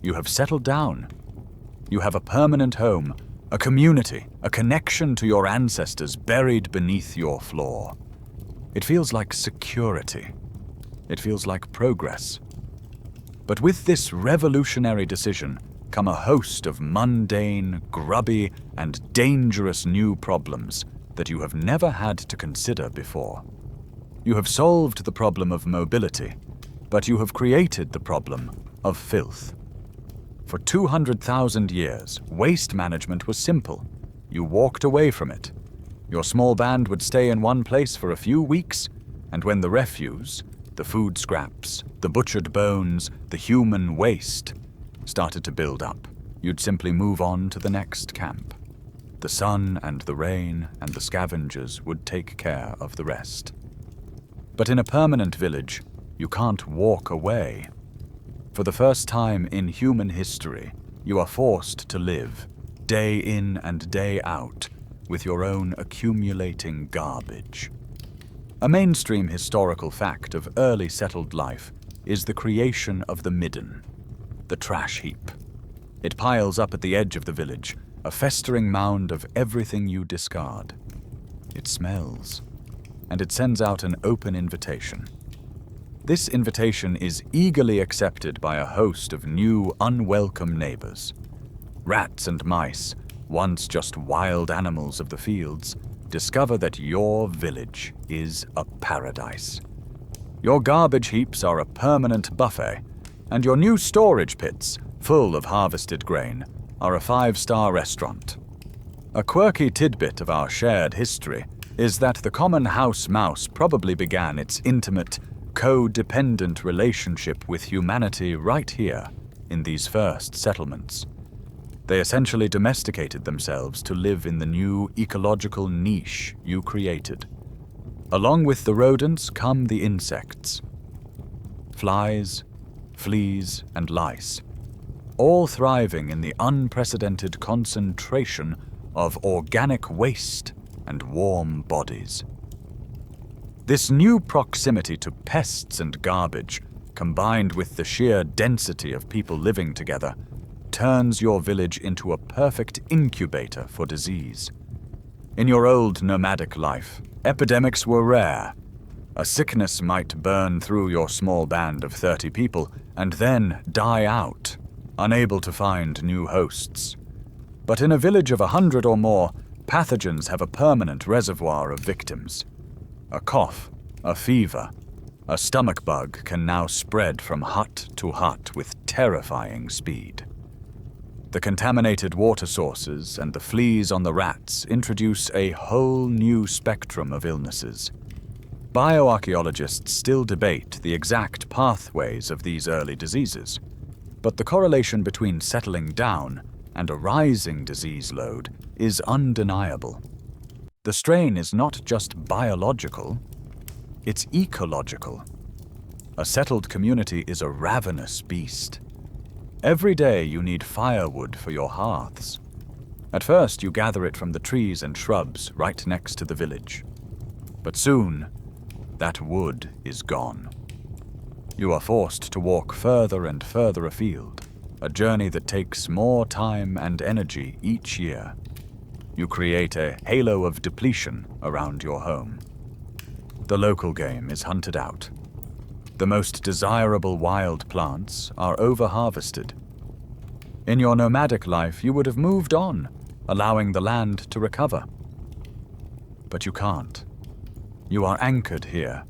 You have settled down. You have a permanent home, a community, a connection to your ancestors buried beneath your floor. It feels like security. It feels like progress. But with this revolutionary decision come a host of mundane, grubby, and dangerous new problems that you have never had to consider before. You have solved the problem of mobility, but you have created the problem of filth. For 200,000 years, waste management was simple. You walked away from it. Your small band would stay in one place for a few weeks, and when the refuse, the food scraps, the butchered bones, the human waste started to build up, you'd simply move on to the next camp. The sun and the rain and the scavengers would take care of the rest. But in a permanent village, you can't walk away. For the first time in human history, you are forced to live, day in and day out, with your own accumulating garbage. A mainstream historical fact of early settled life is the creation of the midden, the trash heap. It piles up at the edge of the village, a festering mound of everything you discard. It smells, and it sends out an open invitation. This invitation is eagerly accepted by a host of new, unwelcome neighbors. Rats and mice, once just wild animals of the fields, discover that your village is a paradise. Your garbage heaps are a permanent buffet, and your new storage pits, full of harvested grain, are a 5-star restaurant. A quirky tidbit of our shared history is that the common house mouse probably began its intimate, codependent relationship with humanity right here in these first settlements. They essentially domesticated themselves to live in the new ecological niche you created. Along with the rodents come the insects. Flies, fleas, and lice, all thriving in the unprecedented concentration of organic waste and warm bodies. This new proximity to pests and garbage, combined with the sheer density of people living together, turns your village into a perfect incubator for disease. In your old nomadic life, epidemics were rare. A sickness might burn through your small band of 30 people and then die out, unable to find new hosts. But in a village of 100 or more, pathogens have a permanent reservoir of victims. A cough, a fever, a stomach bug can now spread from hut to hut with terrifying speed. The contaminated water sources and the fleas on the rats introduce a whole new spectrum of illnesses. Bioarchaeologists still debate the exact pathways of these early diseases, but the correlation between settling down and a rising disease load is undeniable. The strain is not just biological, it's ecological. A settled community is a ravenous beast. Every day you need firewood for your hearths. At first you gather it from the trees and shrubs right next to the village. But soon, that wood is gone. You are forced to walk further and further afield, a journey that takes more time and energy each year. You create a halo of depletion around your home. The local game is hunted out. The most desirable wild plants are over-harvested. In your nomadic life, you would have moved on, allowing the land to recover. But you can't. You are anchored here.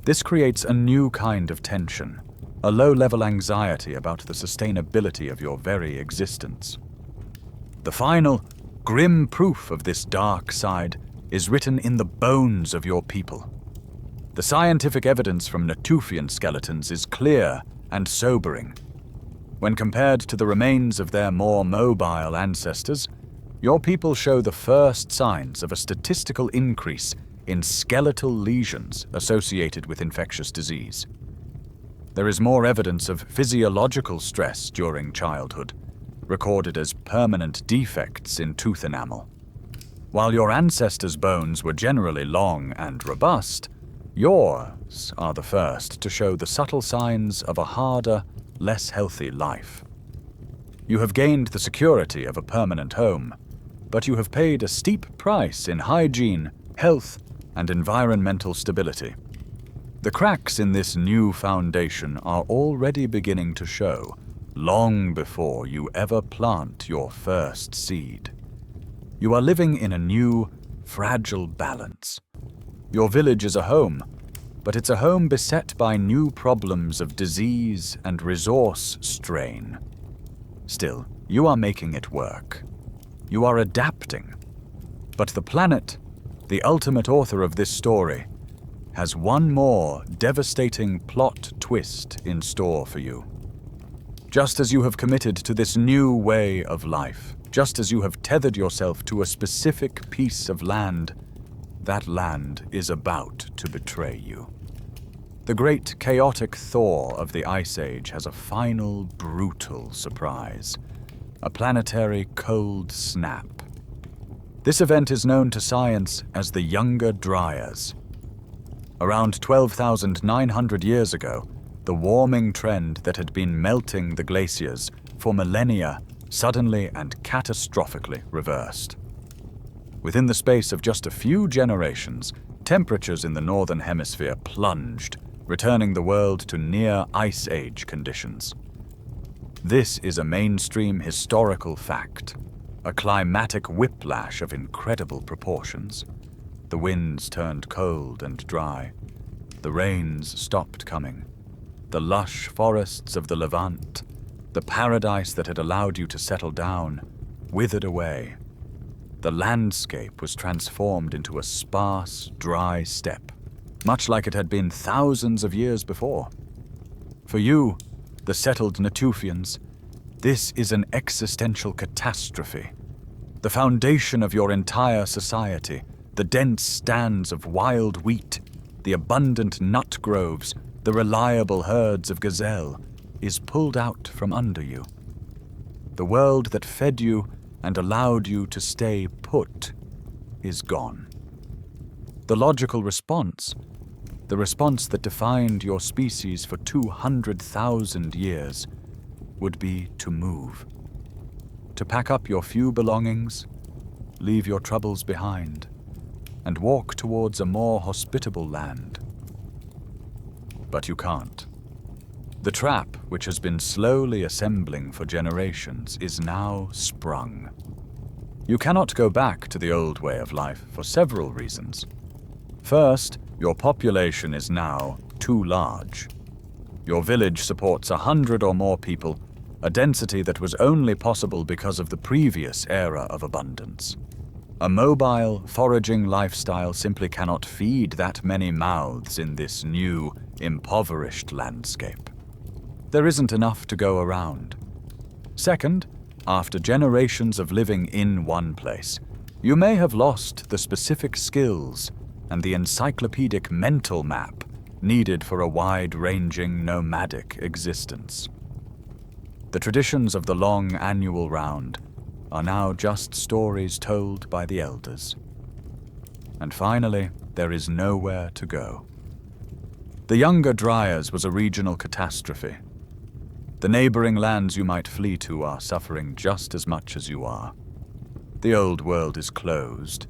This creates a new kind of tension, a low-level anxiety about the sustainability of your very existence. The final, grim proof of this dark side is written in the bones of your people. The scientific evidence from Natufian skeletons is clear and sobering. When compared to the remains of their more mobile ancestors, your people show the first signs of a statistical increase in skeletal lesions associated with infectious disease. There is more evidence of physiological stress during childhood, recorded as permanent defects in tooth enamel. While your ancestors' bones were generally long and robust, yours are the first to show the subtle signs of a harder, less healthy life. You have gained the security of a permanent home, but you have paid a steep price in hygiene, health, and environmental stability. The cracks in this new foundation are already beginning to show, long before you ever plant your first seed. You are living in a new, fragile balance. Your village is a home, but it's a home beset by new problems of disease and resource strain. Still, you are making it work. You are adapting. But the planet, the ultimate author of this story, has one more devastating plot twist in store for you. Just as you have committed to this new way of life, just as you have tethered yourself to a specific piece of land, that land is about to betray you. The great chaotic thaw of the Ice Age has a final, brutal surprise. A planetary cold snap. This event is known to science as the Younger Dryas. Around 12,900 years ago, the warming trend that had been melting the glaciers for millennia suddenly and catastrophically reversed. Within the space of just a few generations, temperatures in the northern hemisphere plunged, returning the world to near Ice Age conditions. This is a mainstream historical fact, a climatic whiplash of incredible proportions. The winds turned cold and dry. The rains stopped coming. The lush forests of the Levant, the paradise that had allowed you to settle down, withered away. The landscape was transformed into a sparse, dry steppe, much like it had been thousands of years before. For you, the settled Natufians, this is an existential catastrophe. The foundation of your entire society, the dense stands of wild wheat, the abundant nut groves, the reliable herds of gazelle, is pulled out from under you. The world that fed you and allowed you to stay put is gone. The logical response, the response that defined your species for 200,000 years, would be to move. To pack up your few belongings, leave your troubles behind, and walk towards a more hospitable land. But you can't. The trap, which has been slowly assembling for generations, is now sprung. You cannot go back to the old way of life for several reasons. First, your population is now too large. Your village supports 100 or more people, a density that was only possible because of the previous era of abundance. A mobile, foraging lifestyle simply cannot feed that many mouths in this new, impoverished landscape. There isn't enough to go around. Second, after generations of living in one place, you may have lost the specific skills and the encyclopedic mental map needed for a wide-ranging nomadic existence. The traditions of the long annual round are now just stories told by the elders. And finally, there is nowhere to go. The younger Dryas was a regional catastrophe. The neighboring lands you might flee to are suffering just as much as you are. The old world is closed.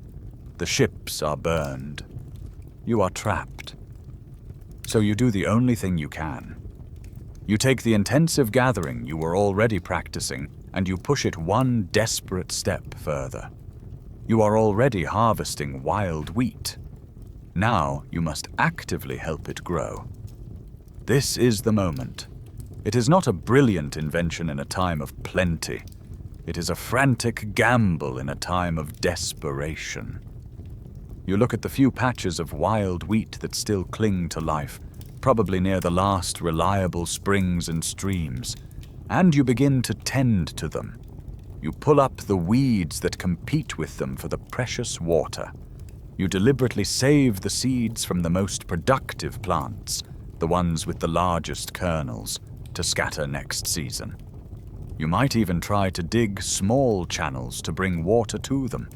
The ships are burned. You are trapped. So you do the only thing you can. You take the intensive gathering you were already practicing and you push it one desperate step further. You are already harvesting wild wheat. Now you must actively help it grow. This is the moment. It is not a brilliant invention in a time of plenty. It is a frantic gamble in a time of desperation. You look at the few patches of wild wheat that still cling to life, probably near the last reliable springs and streams, and you begin to tend to them. You pull up the weeds that compete with them for the precious water. You deliberately save the seeds from the most productive plants, the ones with the largest kernels, to scatter next season. You might even try to dig small channels to bring water to them.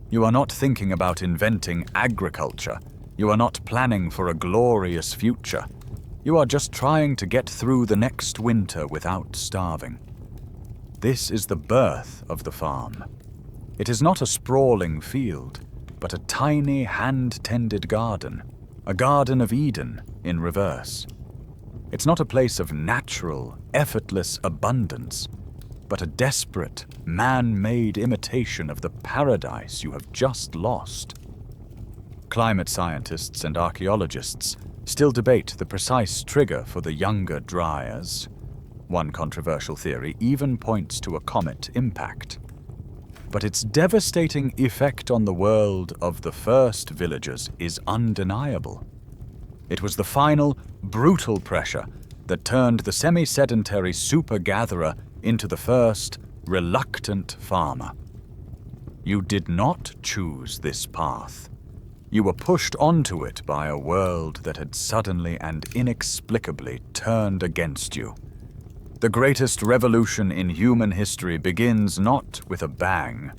You are not thinking about inventing agriculture. You are not planning for a glorious future. You are just trying to get through the next winter without starving. This is the birth of the farm. It is not a sprawling field, but a tiny hand-tended garden, a Garden of Eden in reverse. It's not a place of natural, effortless abundance, but a desperate, man-made imitation of the paradise you have just lost. Climate scientists and archaeologists still debate the precise trigger for the younger Dryas. One controversial theory even points to a comet impact. But its devastating effect on the world of the first villagers is undeniable. It was the final, brutal pressure that turned the semi-sedentary super-gatherer into the first, reluctant farmer. You did not choose this path. You were pushed onto it by a world that had suddenly and inexplicably turned against you. The greatest revolution in human history begins not with a bang,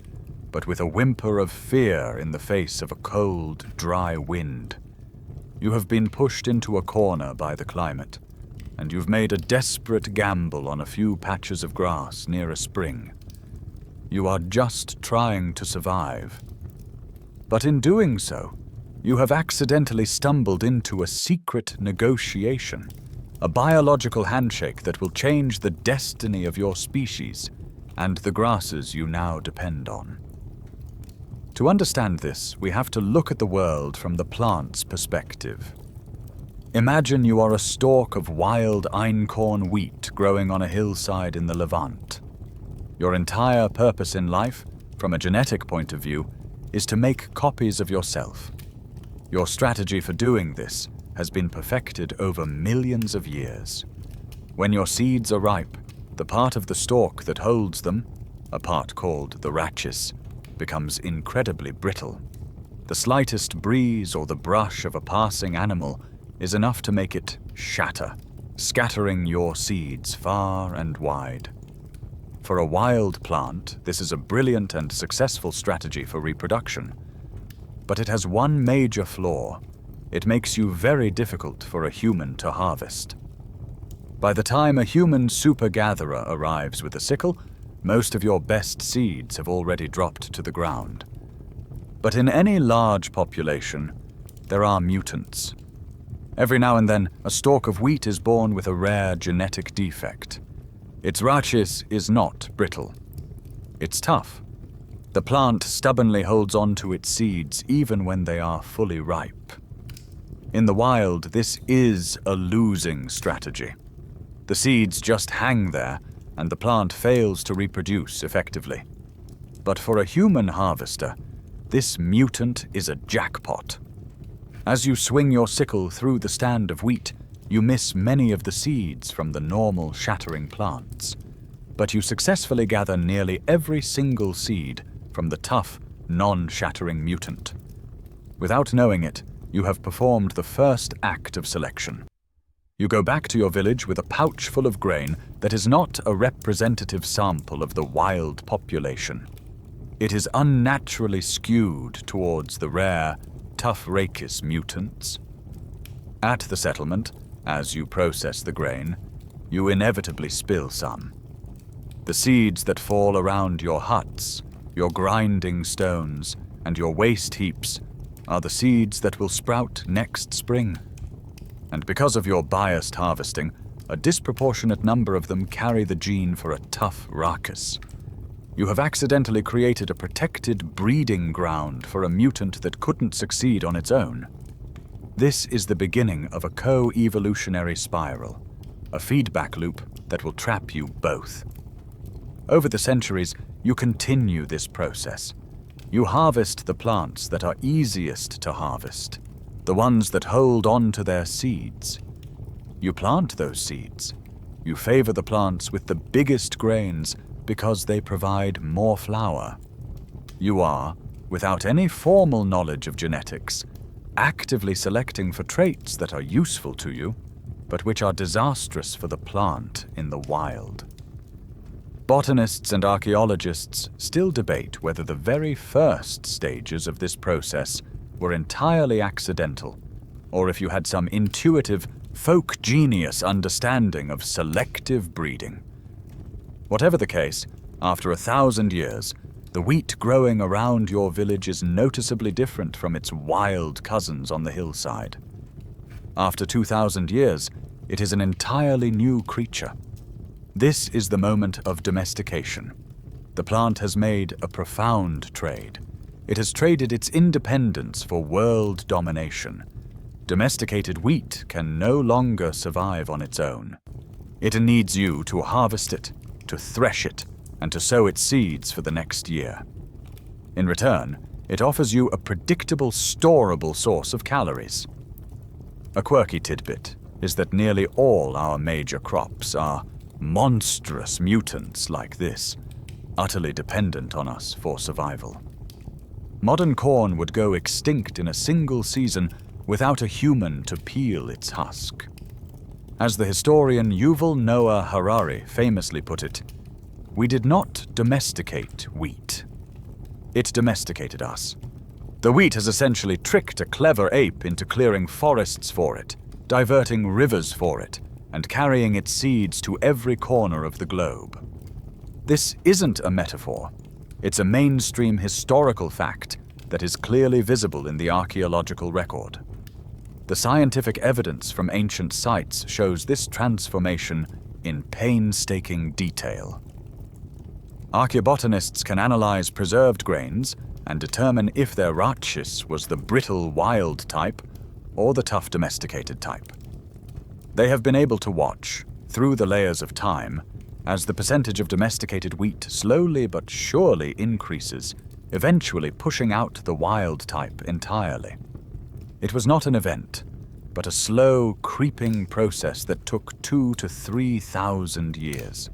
but with a whimper of fear in the face of a cold, dry wind. You have been pushed into a corner by the climate, and you've made a desperate gamble on a few patches of grass near a spring. You are just trying to survive. But in doing so, you have accidentally stumbled into a secret negotiation, a biological handshake that will change the destiny of your species and the grasses you now depend on. To understand this, we have to look at the world from the plant's perspective. Imagine you are a stalk of wild einkorn wheat growing on a hillside in the Levant. Your entire purpose in life, from a genetic point of view, is to make copies of yourself. Your strategy for doing this has been perfected over millions of years. When your seeds are ripe, the part of the stalk that holds them, a part called the rachis, becomes incredibly brittle. The slightest breeze or the brush of a passing animal is enough to make it shatter, scattering your seeds far and wide. For a wild plant, this is a brilliant and successful strategy for reproduction. But it has one major flaw. It makes you very difficult for a human to harvest. By the time a human super-gatherer arrives with a sickle, most of your best seeds have already dropped to the ground. But in any large population, there are mutants. Every now and then, a stalk of wheat is born with a rare genetic defect. Its rachis is not brittle. It's tough. The plant stubbornly holds on to its seeds even when they are fully ripe. In the wild, this is a losing strategy. The seeds just hang there, and the plant fails to reproduce effectively. But for a human harvester, this mutant is a jackpot. As you swing your sickle through the stand of wheat, you miss many of the seeds from the normal shattering plants. But you successfully gather nearly every single seed from the tough, non-shattering mutant. Without knowing it, you have performed the first act of selection. You go back to your village with a pouch full of grain that is not a representative sample of the wild population. It is unnaturally skewed towards the rare Tufrakis mutants. At the settlement, as you process the grain, you inevitably spill some. The seeds that fall around your huts, your grinding stones, and your waste heaps are the seeds that will sprout next spring. And because of your biased harvesting, a disproportionate number of them carry the gene for a tough Rakis. You have accidentally created a protected breeding ground for a mutant that couldn't succeed on its own. This is the beginning of a co-evolutionary spiral, a feedback loop that will trap you both. Over the centuries, you continue this process. You harvest the plants that are easiest to harvest, the ones that hold on to their seeds. You plant those seeds. You favor the plants with the biggest grains because they provide more flour. You are, without any formal knowledge of genetics, actively selecting for traits that are useful to you, but which are disastrous for the plant in the wild. Botanists and archaeologists still debate whether the very first stages of this process were entirely accidental, or if you had some intuitive, folk genius understanding of selective breeding. Whatever the case, after 1,000 years, the wheat growing around your village is noticeably different from its wild cousins on the hillside. After 2,000 years, it is an entirely new creature. This is the moment of domestication. The plant has made a profound trade. It has traded its independence for world domination. Domesticated wheat can no longer survive on its own. It needs you to harvest it, to thresh it, and to sow its seeds for the next year. In return, it offers you a predictable, storable source of calories. A quirky tidbit is that nearly all our major crops are monstrous mutants like this, utterly dependent on us for survival. Modern corn would go extinct in a single season without a human to peel its husk. As the historian Yuval Noah Harari famously put it, "We did not domesticate wheat. It domesticated us." The wheat has essentially tricked a clever ape into clearing forests for it, diverting rivers for it, and carrying its seeds to every corner of the globe. This isn't a metaphor. It's a mainstream historical fact that is clearly visible in the archaeological record. The scientific evidence from ancient sites shows this transformation in painstaking detail. Archaeobotanists can analyze preserved grains and determine if their rachis was the brittle wild type or the tough domesticated type. They have been able to watch, through the layers of time, as the percentage of domesticated wheat slowly but surely increases, eventually pushing out the wild type entirely. It was not an event, but a slow, creeping process that took 2,000 to 3,000 years.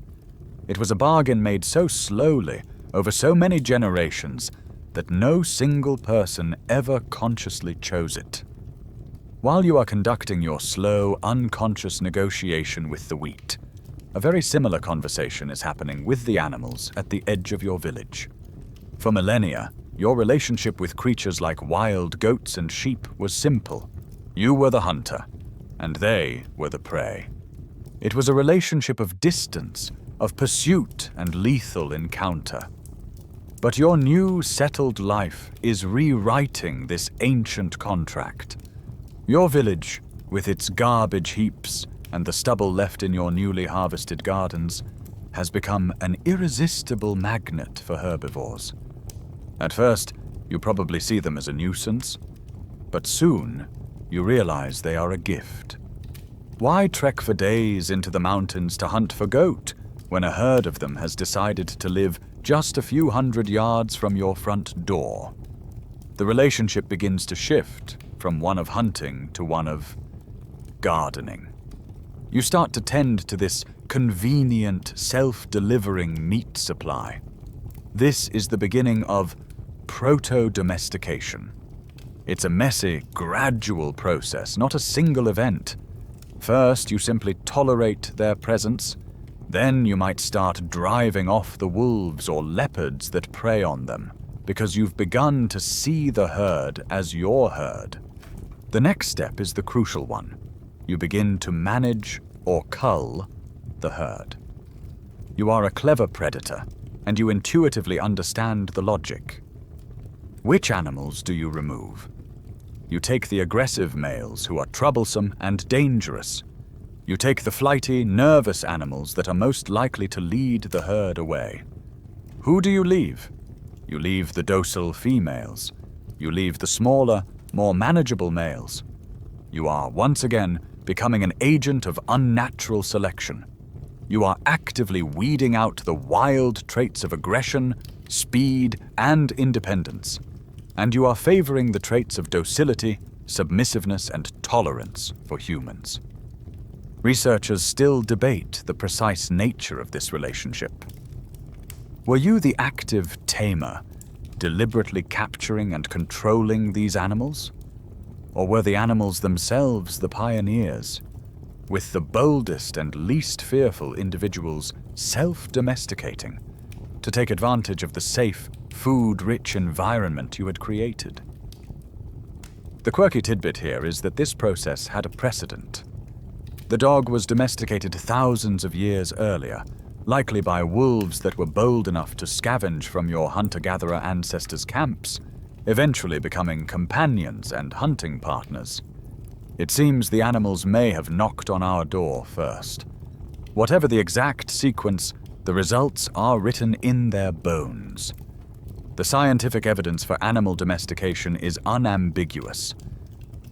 It was a bargain made so slowly, over so many generations, that no single person ever consciously chose it. While you are conducting your slow, unconscious negotiation with the wheat, a very similar conversation is happening with the animals at the edge of your village. For millennia, your relationship with creatures like wild goats and sheep was simple. You were the hunter, and they were the prey. It was a relationship of distance, of pursuit and lethal encounter. But your new, settled life is rewriting this ancient contract. Your village, with its garbage heaps and the stubble left in your newly harvested gardens, has become an irresistible magnet for herbivores. At first, you probably see them as a nuisance, but soon you realize they are a gift. Why trek for days into the mountains to hunt for goat when a herd of them has decided to live just a few hundred yards from your front door? The relationship begins to shift from one of hunting to one of gardening. You start to tend to this convenient, self-delivering meat supply. This is the beginning of proto-domestication. It's a messy, gradual process, not a single event. First, you simply tolerate their presence. Then you might start driving off the wolves or leopards that prey on them, because you've begun to see the herd as your herd. The next step is the crucial one. You begin to manage or cull the herd. You are a clever predator, and you intuitively understand the logic. Which animals do you remove? You take the aggressive males who are troublesome and dangerous. You take the flighty, nervous animals that are most likely to lead the herd away. Who do you leave? You leave the docile females. You leave the smaller, more manageable males. You are, once again, becoming an agent of unnatural selection. You are actively weeding out the wild traits of aggression, speed, and independence. And you are favoring the traits of docility, submissiveness, and tolerance for humans. Researchers still debate the precise nature of this relationship. Were you the active tamer, deliberately capturing and controlling these animals? Or were the animals themselves the pioneers, with the boldest and least fearful individuals self-domesticating to take advantage of the safe, food-rich environment you had created? The quirky tidbit here is that this process had a precedent. The dog was domesticated thousands of years earlier, likely by wolves that were bold enough to scavenge from your hunter-gatherer ancestors' camps, eventually becoming companions and hunting partners. It seems the animals may have knocked on our door first. Whatever the exact sequence, the results are written in their bones. The scientific evidence for animal domestication is unambiguous.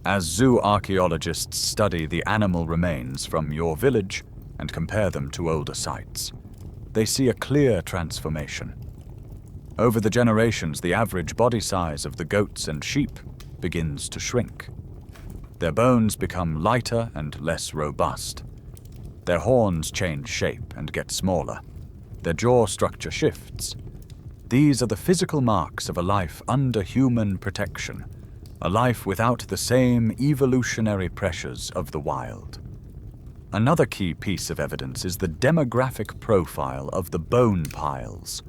As zoo archaeologists study the animal remains from your village and compare them to older sites, they see a clear transformation. Over the generations, the average body size of the goats and sheep begins to shrink. Their bones become lighter and less robust. Their horns change shape and get smaller. Their jaw structure shifts. These are the physical marks of a life under human protection, a life without the same evolutionary pressures of the wild. Another key piece of evidence is the demographic profile of the bone piles.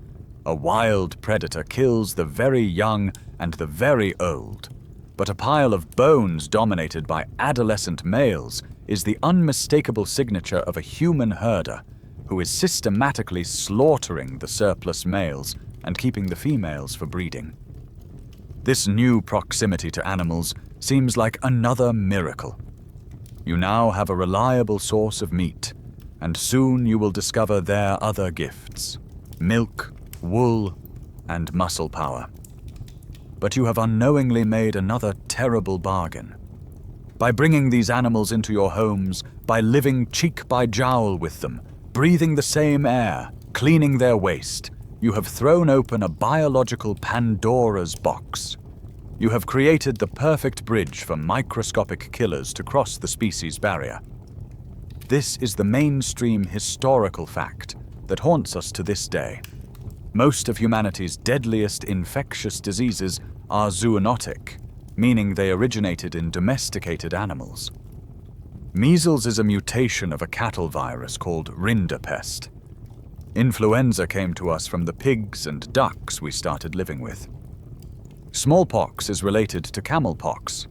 A wild predator kills the very young and the very old, but a pile of bones dominated by adolescent males is the unmistakable signature of a human herder who is systematically slaughtering the surplus males and keeping the females for breeding. This new proximity to animals seems like another miracle. You now have a reliable source of meat, and soon you will discover their other gifts: milk, wool, and muscle power. But you have unknowingly made another terrible bargain. By bringing these animals into your homes, by living cheek by jowl with them, breathing the same air, cleaning their waste, you have thrown open a biological Pandora's box. You have created the perfect bridge for microscopic killers to cross the species barrier. This is the mainstream historical fact that haunts us to this day. Most of humanity's deadliest infectious diseases are zoonotic, meaning they originated in domesticated animals. Measles is a mutation of a cattle virus called rinderpest. Influenza came to us from the pigs and ducks we started living with. Smallpox is related to camelpox.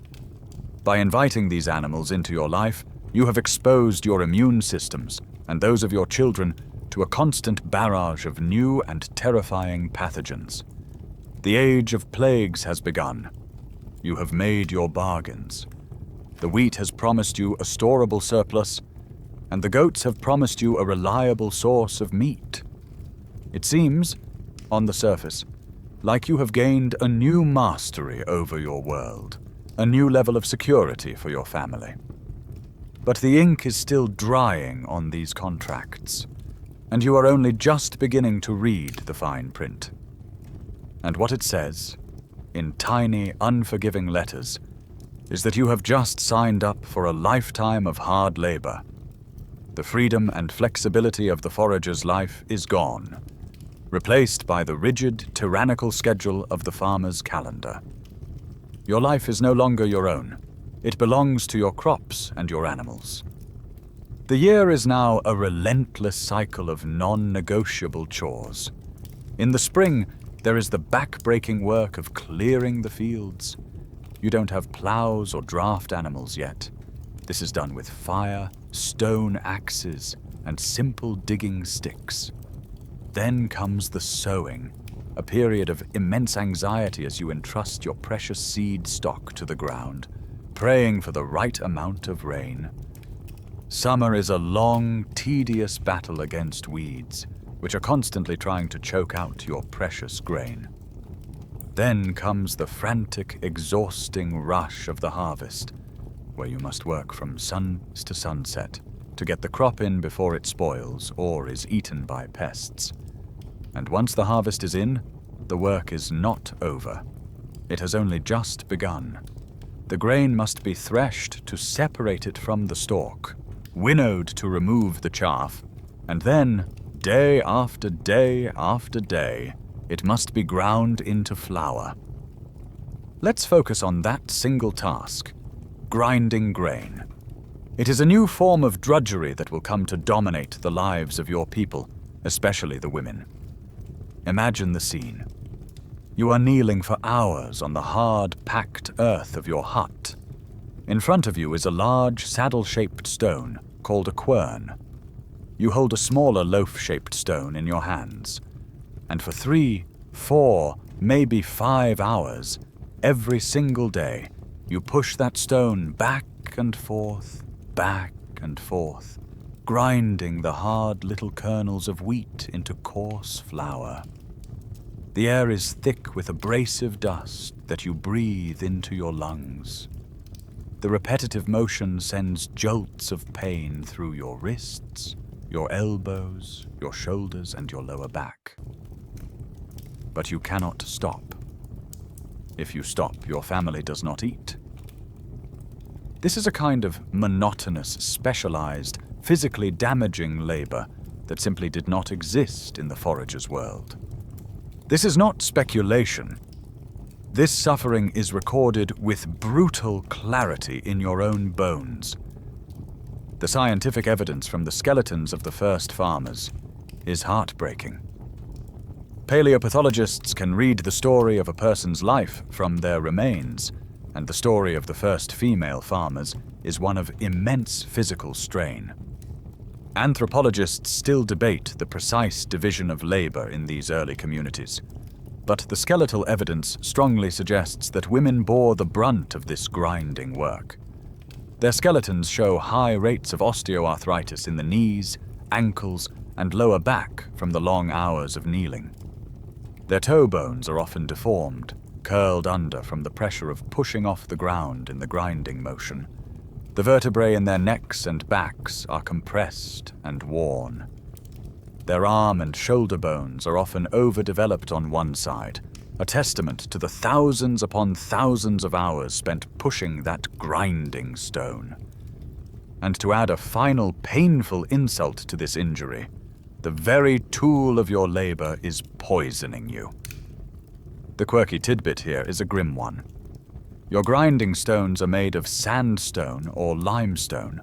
By inviting these animals into your life, you have exposed your immune systems and those of your children to a constant barrage of new and terrifying pathogens. The age of plagues has begun. You have made your bargains. The wheat has promised you a storable surplus, and the goats have promised you a reliable source of meat. It seems, on the surface, like you have gained a new mastery over your world, a new level of security for your family. But the ink is still drying on these contracts, and you are only just beginning to read the fine print. And what it says, in tiny, unforgiving letters, is that you have just signed up for a lifetime of hard labor. The freedom and flexibility of the forager's life is gone, replaced by the rigid, tyrannical schedule of the farmer's calendar. Your life is no longer your own. It belongs to your crops and your animals. The year is now a relentless cycle of non-negotiable chores. In the spring, there is the back-breaking work of clearing the fields. You don't have plows or draft animals yet. This is done with fire, stone axes, and simple digging sticks. Then comes the sowing, a period of immense anxiety as you entrust your precious seed stock to the ground, praying for the right amount of rain. Summer is a long, tedious battle against weeds, which are constantly trying to choke out your precious grain. Then comes the frantic, exhausting rush of the harvest, where you must work from sun to sunset to get the crop in before it spoils or is eaten by pests. And once the harvest is in, the work is not over. It has only just begun. The grain must be threshed to separate it from the stalk, winnowed to remove the chaff, and then, day after day after day, it must be ground into flour. Let's focus on that single task, grinding grain. It is a new form of drudgery that will come to dominate the lives of your people, especially the women. Imagine the scene. You are kneeling for hours on the hard, packed earth of your hut. In front of you is a large, saddle-shaped stone called a quern. You hold a smaller loaf-shaped stone in your hands. And for 3, 4, maybe 5 hours, every single day, you push that stone back and forth, grinding the hard little kernels of wheat into coarse flour. The air is thick with abrasive dust that you breathe into your lungs. The repetitive motion sends jolts of pain through your wrists, your elbows, your shoulders, and your lower back. But you cannot stop. If you stop, your family does not eat. This is a kind of monotonous, specialized, physically damaging labor that simply did not exist in the forager's world. This is not speculation. This suffering is recorded with brutal clarity in your own bones. The scientific evidence from the skeletons of the first farmers is heartbreaking. Paleopathologists can read the story of a person's life from their remains, and the story of the first female farmers is one of immense physical strain. Anthropologists still debate the precise division of labor in these early communities, but the skeletal evidence strongly suggests that women bore the brunt of this grinding work. Their skeletons show high rates of osteoarthritis in the knees, ankles, and lower back from the long hours of kneeling. Their toe bones are often deformed, curled under from the pressure of pushing off the ground in the grinding motion. The vertebrae in their necks and backs are compressed and worn. Their arm and shoulder bones are often overdeveloped on one side, a testament to the thousands upon thousands of hours spent pushing that grinding stone. And to add a final painful insult to this injury, the very tool of your labor is poisoning you. The quirky tidbit here is a grim one. Your grinding stones are made of sandstone or limestone,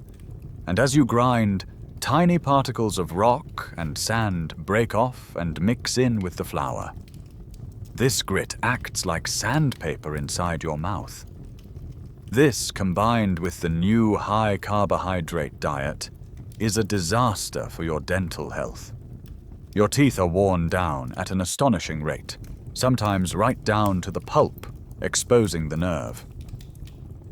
and as you grind, tiny particles of rock and sand break off and mix in with the flour. This grit acts like sandpaper inside your mouth. This, combined with the new high-carbohydrate diet, is a disaster for your dental health. Your teeth are worn down at an astonishing rate, sometimes right down to the pulp, exposing the nerve.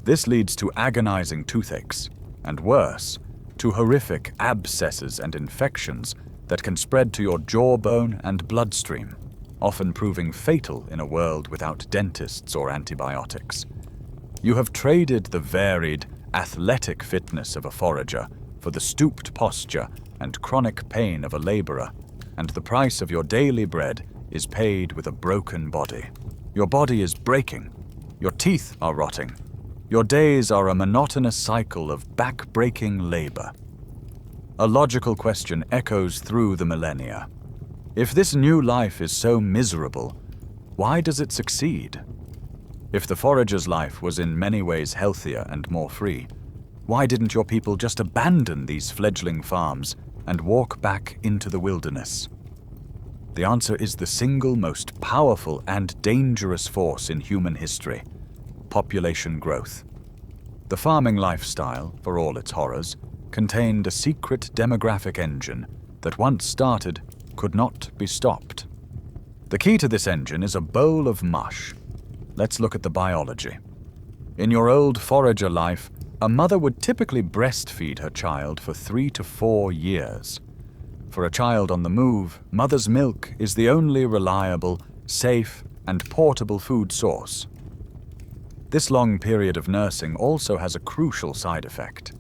This leads to agonizing toothaches, and worse, to horrific abscesses and infections that can spread to your jawbone and bloodstream, often proving fatal in a world without dentists or antibiotics. You have traded the varied, athletic fitness of a forager for the stooped posture and chronic pain of a laborer, and the price of your daily bread is paid with a broken body. Your body is breaking. Your teeth are rotting. Your days are a monotonous cycle of back-breaking labor. A logical question echoes through the millennia. If this new life is so miserable, why does it succeed? If the forager's life was in many ways healthier and more free, Why didn't your people just abandon these fledgling farms and walk back into the wilderness? The answer is the single most powerful and dangerous force in human history: population growth. The farming lifestyle, for all its horrors, contained a secret demographic engine that once started could not be stopped. The key to this engine is a bowl of mush. Let's look at the biology. In your old forager life, a mother would typically breastfeed her child for 3 to 4 years. For a child on the move, mother's milk is the only reliable, safe, and portable food source. This long period of nursing also has a crucial side effect.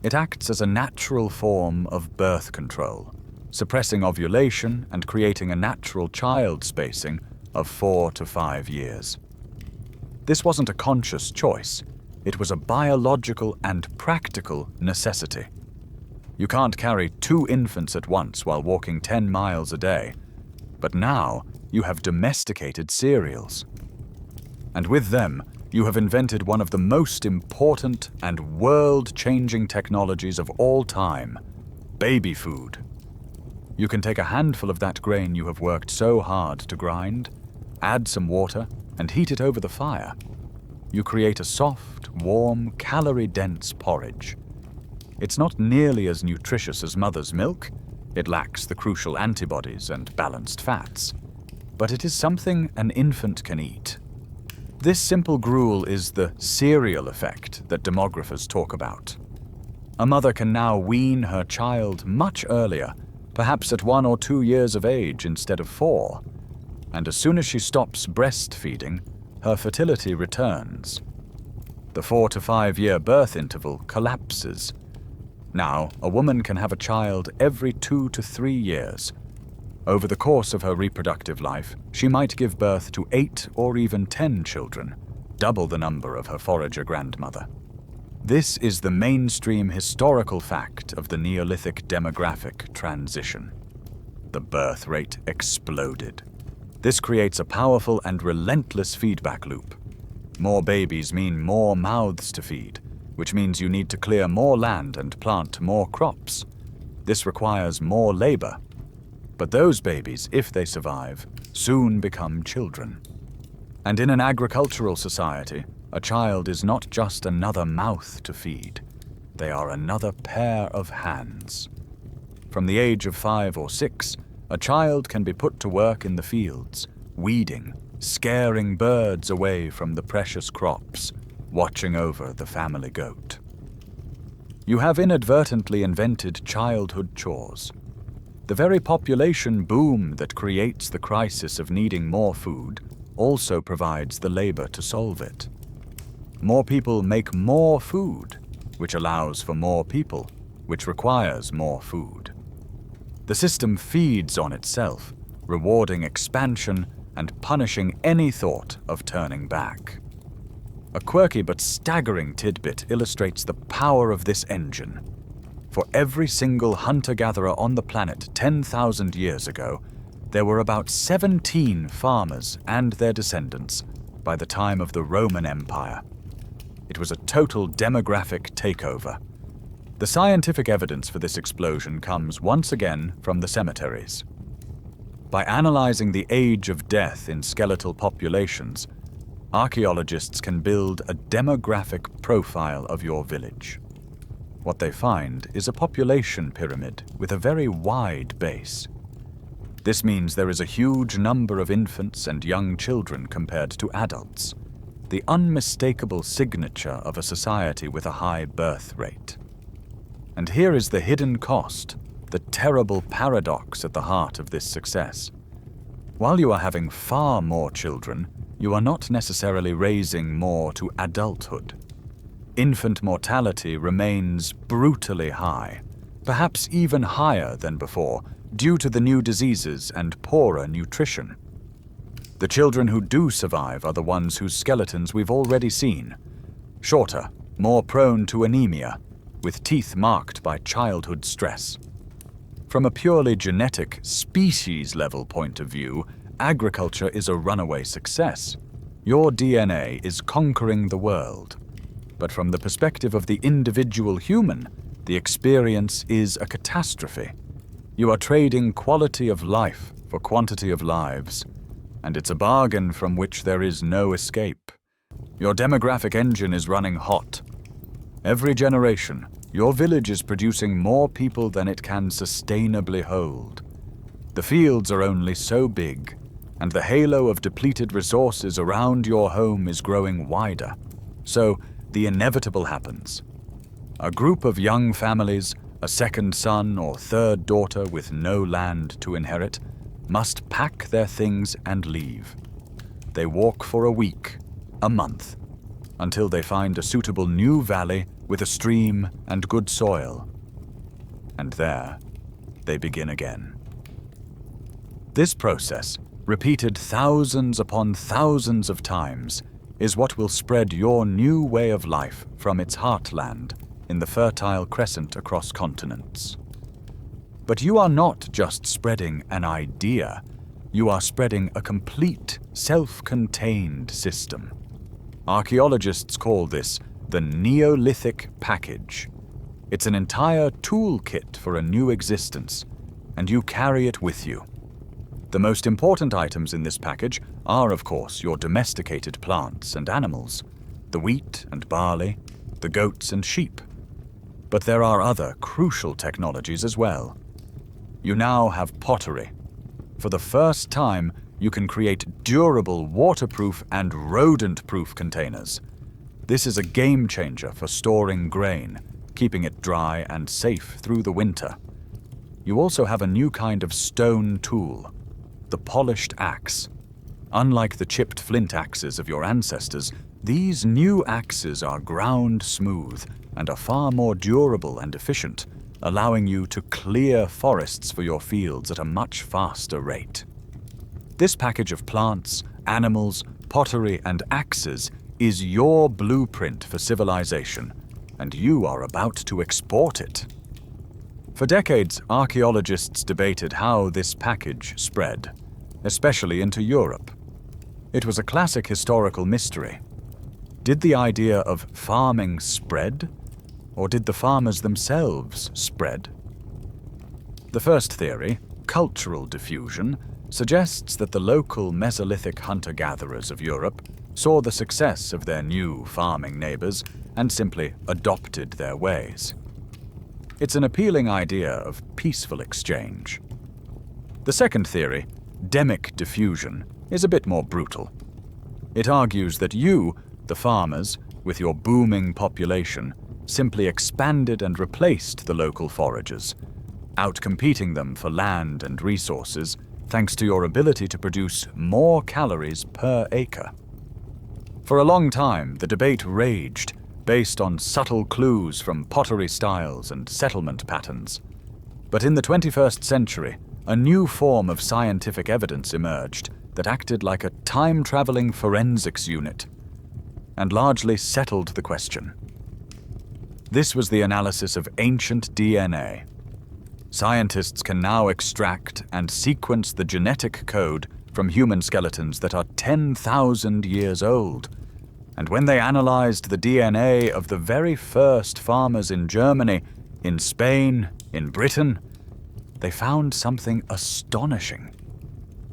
It acts as a natural form of birth control, suppressing ovulation and creating a natural child spacing of 4 to 5 years. This wasn't a conscious choice. It was a biological and practical necessity. You can't carry 2 infants at once while walking 10 miles a day, but now you have domesticated cereals. And with them, you have invented one of the most important and world-changing technologies of all time: baby food. You can take a handful of that grain you have worked so hard to grind, add some water, and heat it over the fire. You create a soft, warm, calorie-dense porridge. It's not nearly as nutritious as mother's milk. It lacks the crucial antibodies and balanced fats. But it is something an infant can eat. This simple gruel is the cereal effect that demographers talk about. A mother can now wean her child much earlier, perhaps at 1 or 2 years of age instead of 4. And as soon as she stops breastfeeding, her fertility returns. The 4 to 5 year birth interval collapses. Now, a woman can have a child every 2 to 3 years. Over the course of her reproductive life, she might give birth to 8 or even 10 children, double the number of her forager grandmother. This is the mainstream historical fact of the Neolithic demographic transition. The birth rate exploded. This creates a powerful and relentless feedback loop. More babies mean more mouths to feed, which means you need to clear more land and plant more crops. This requires more labor. But those babies, if they survive, soon become children. And in an agricultural society, a child is not just another mouth to feed. They are another pair of hands. From the age of 5 or 6, a child can be put to work in the fields, weeding, scaring birds away from the precious crops, watching over the family goat. You have inadvertently invented childhood chores. The very population boom that creates the crisis of needing more food also provides the labor to solve it. More people make more food, which allows for more people, which requires more food. The system feeds on itself, rewarding expansion and punishing any thought of turning back. A quirky but staggering tidbit illustrates the power of this engine. For every single hunter-gatherer on the planet 10,000 years ago, there were about 17 farmers and their descendants by the time of the Roman Empire. It was a total demographic takeover. The scientific evidence for this explosion comes once again from the cemeteries. By analyzing the age of death in skeletal populations, archaeologists can build a demographic profile of your village. What they find is a population pyramid with a very wide base. This means there is a huge number of infants and young children compared to adults, the unmistakable signature of a society with a high birth rate. And here is the hidden cost, the terrible paradox at the heart of this success. While you are having far more children, you are not necessarily raising more to adulthood. Infant mortality remains brutally high, perhaps even higher than before, due to the new diseases and poorer nutrition. The children who do survive are the ones whose skeletons we've already seen: shorter, more prone to anemia, with teeth marked by childhood stress. From a purely genetic, species-level point of view, agriculture is a runaway success. Your DNA is conquering the world. But from the perspective of the individual human, the experience is a catastrophe. You are trading quality of life for quantity of lives, and it's a bargain from which there is no escape. Your demographic engine is running hot. Every generation, your village is producing more people than it can sustainably hold. The fields are only so big, and the halo of depleted resources around your home is growing wider. So, the inevitable happens. A group of young families, a second son or third daughter with no land to inherit, must pack their things and leave. They walk for a week, a month, until they find a suitable new valley with a stream and good soil. And there, they begin again. This process, repeated thousands upon thousands of times, is what will spread your new way of life from its heartland in the fertile crescent across continents. But you are not just spreading an idea, you are spreading a complete, self-contained system. Archaeologists call this the Neolithic package. It's an entire toolkit for a new existence, and you carry it with you. The most important items in this package are, of course, your domesticated plants and animals, the wheat and barley, the goats and sheep. But there are other crucial technologies as well. You now have pottery. For the first time, you can create durable, waterproof and rodent-proof containers. This is a game changer for storing grain, keeping it dry and safe through the winter. You also have a new kind of stone tool, the polished axe. Unlike the chipped flint axes of your ancestors, these new axes are ground smooth and are far more durable and efficient, allowing you to clear forests for your fields at a much faster rate. This package of plants, animals, pottery, and axes is your blueprint for civilization, and you are about to export it. For decades, archaeologists debated how this package spread, especially into Europe. It was a classic historical mystery. Did the idea of farming spread, or did the farmers themselves spread? The first theory, cultural diffusion, suggests that the local Mesolithic hunter-gatherers of Europe saw the success of their new farming neighbors and simply adopted their ways. It's an appealing idea of peaceful exchange. The second theory, demic diffusion, is a bit more brutal. It argues that you, the farmers, with your booming population, simply expanded and replaced the local foragers, outcompeting them for land and resources thanks to your ability to produce more calories per acre. For a long time, the debate raged based on subtle clues from pottery styles and settlement patterns. But in the 21st century, a new form of scientific evidence emerged that acted like a time-traveling forensics unit and largely settled the question. This was the analysis of ancient DNA. Scientists can now extract and sequence the genetic code from human skeletons that are 10,000 years old. And when they analyzed the DNA of the very first farmers in Germany, in Spain, in Britain, they found something astonishing.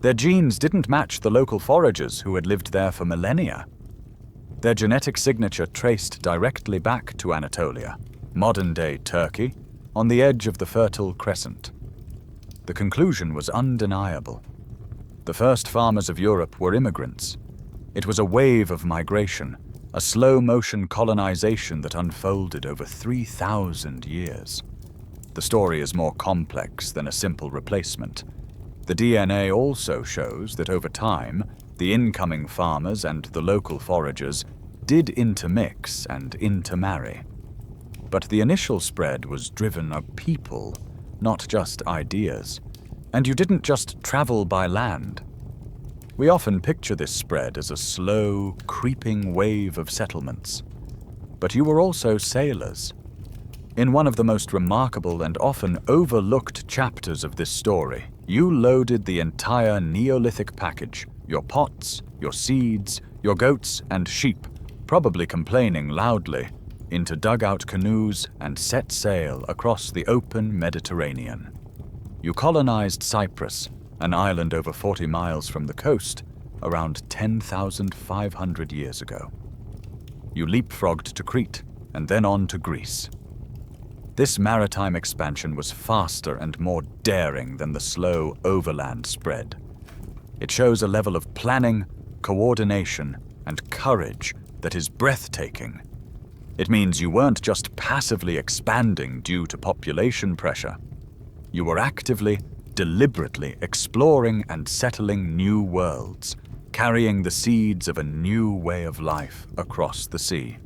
Their genes didn't match the local foragers who had lived there for millennia. Their genetic signature traced directly back to Anatolia, modern-day Turkey, on the edge of the Fertile Crescent. The conclusion was undeniable. The first farmers of Europe were immigrants. It was a wave of migration, a slow-motion colonization that unfolded over 3,000 years. The story is more complex than a simple replacement. The DNA also shows that over time, the incoming farmers and the local foragers did intermix and intermarry. But the initial spread was driven by people, not just ideas. And you didn't just travel by land. We often picture this spread as a slow, creeping wave of settlements. But you were also sailors. In one of the most remarkable and often overlooked chapters of this story, you loaded the entire Neolithic package, your pots, your seeds, your goats and sheep, probably complaining loudly, into dugout canoes and set sail across the open Mediterranean. You colonized Cyprus, an island over 40 miles from the coast, around 10,500 years ago. You leapfrogged to Crete, and then on to Greece. This maritime expansion was faster and more daring than the slow overland spread. It shows a level of planning, coordination, and courage that is breathtaking. It means you weren't just passively expanding due to population pressure. You were actively, deliberately exploring and settling new worlds, carrying the seeds of a new way of life across the sea.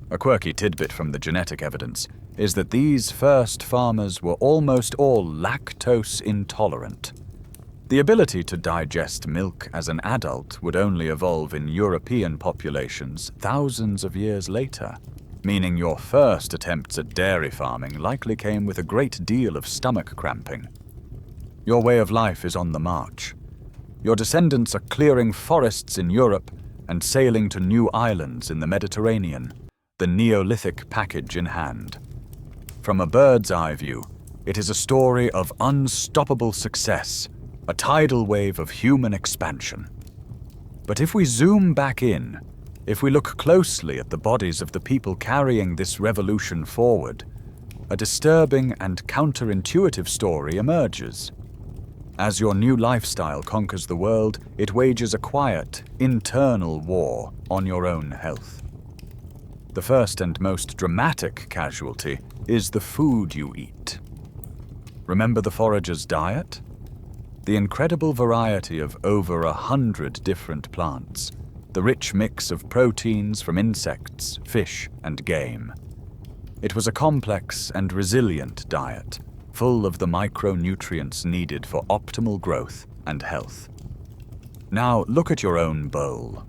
A quirky tidbit from the genetic evidence is that these first farmers were almost all lactose intolerant. The ability to digest milk as an adult would only evolve in European populations thousands of years later, meaning your first attempts at dairy farming likely came with a great deal of stomach cramping. Your way of life is on the march. Your descendants are clearing forests in Europe and sailing to new islands in the Mediterranean, the Neolithic package in hand. From a bird's eye view, it is a story of unstoppable success, a tidal wave of human expansion. But if we zoom back in, if we look closely at the bodies of the people carrying this revolution forward, a disturbing and counterintuitive story emerges. As your new lifestyle conquers the world, it wages a quiet, internal war on your own health. The first and most dramatic casualty is the food you eat. Remember the forager's diet? The incredible variety of over 100 different plants, the rich mix of proteins from insects, fish, and game. It was a complex and resilient diet, full of the micronutrients needed for optimal growth and health. Now look at your own bowl.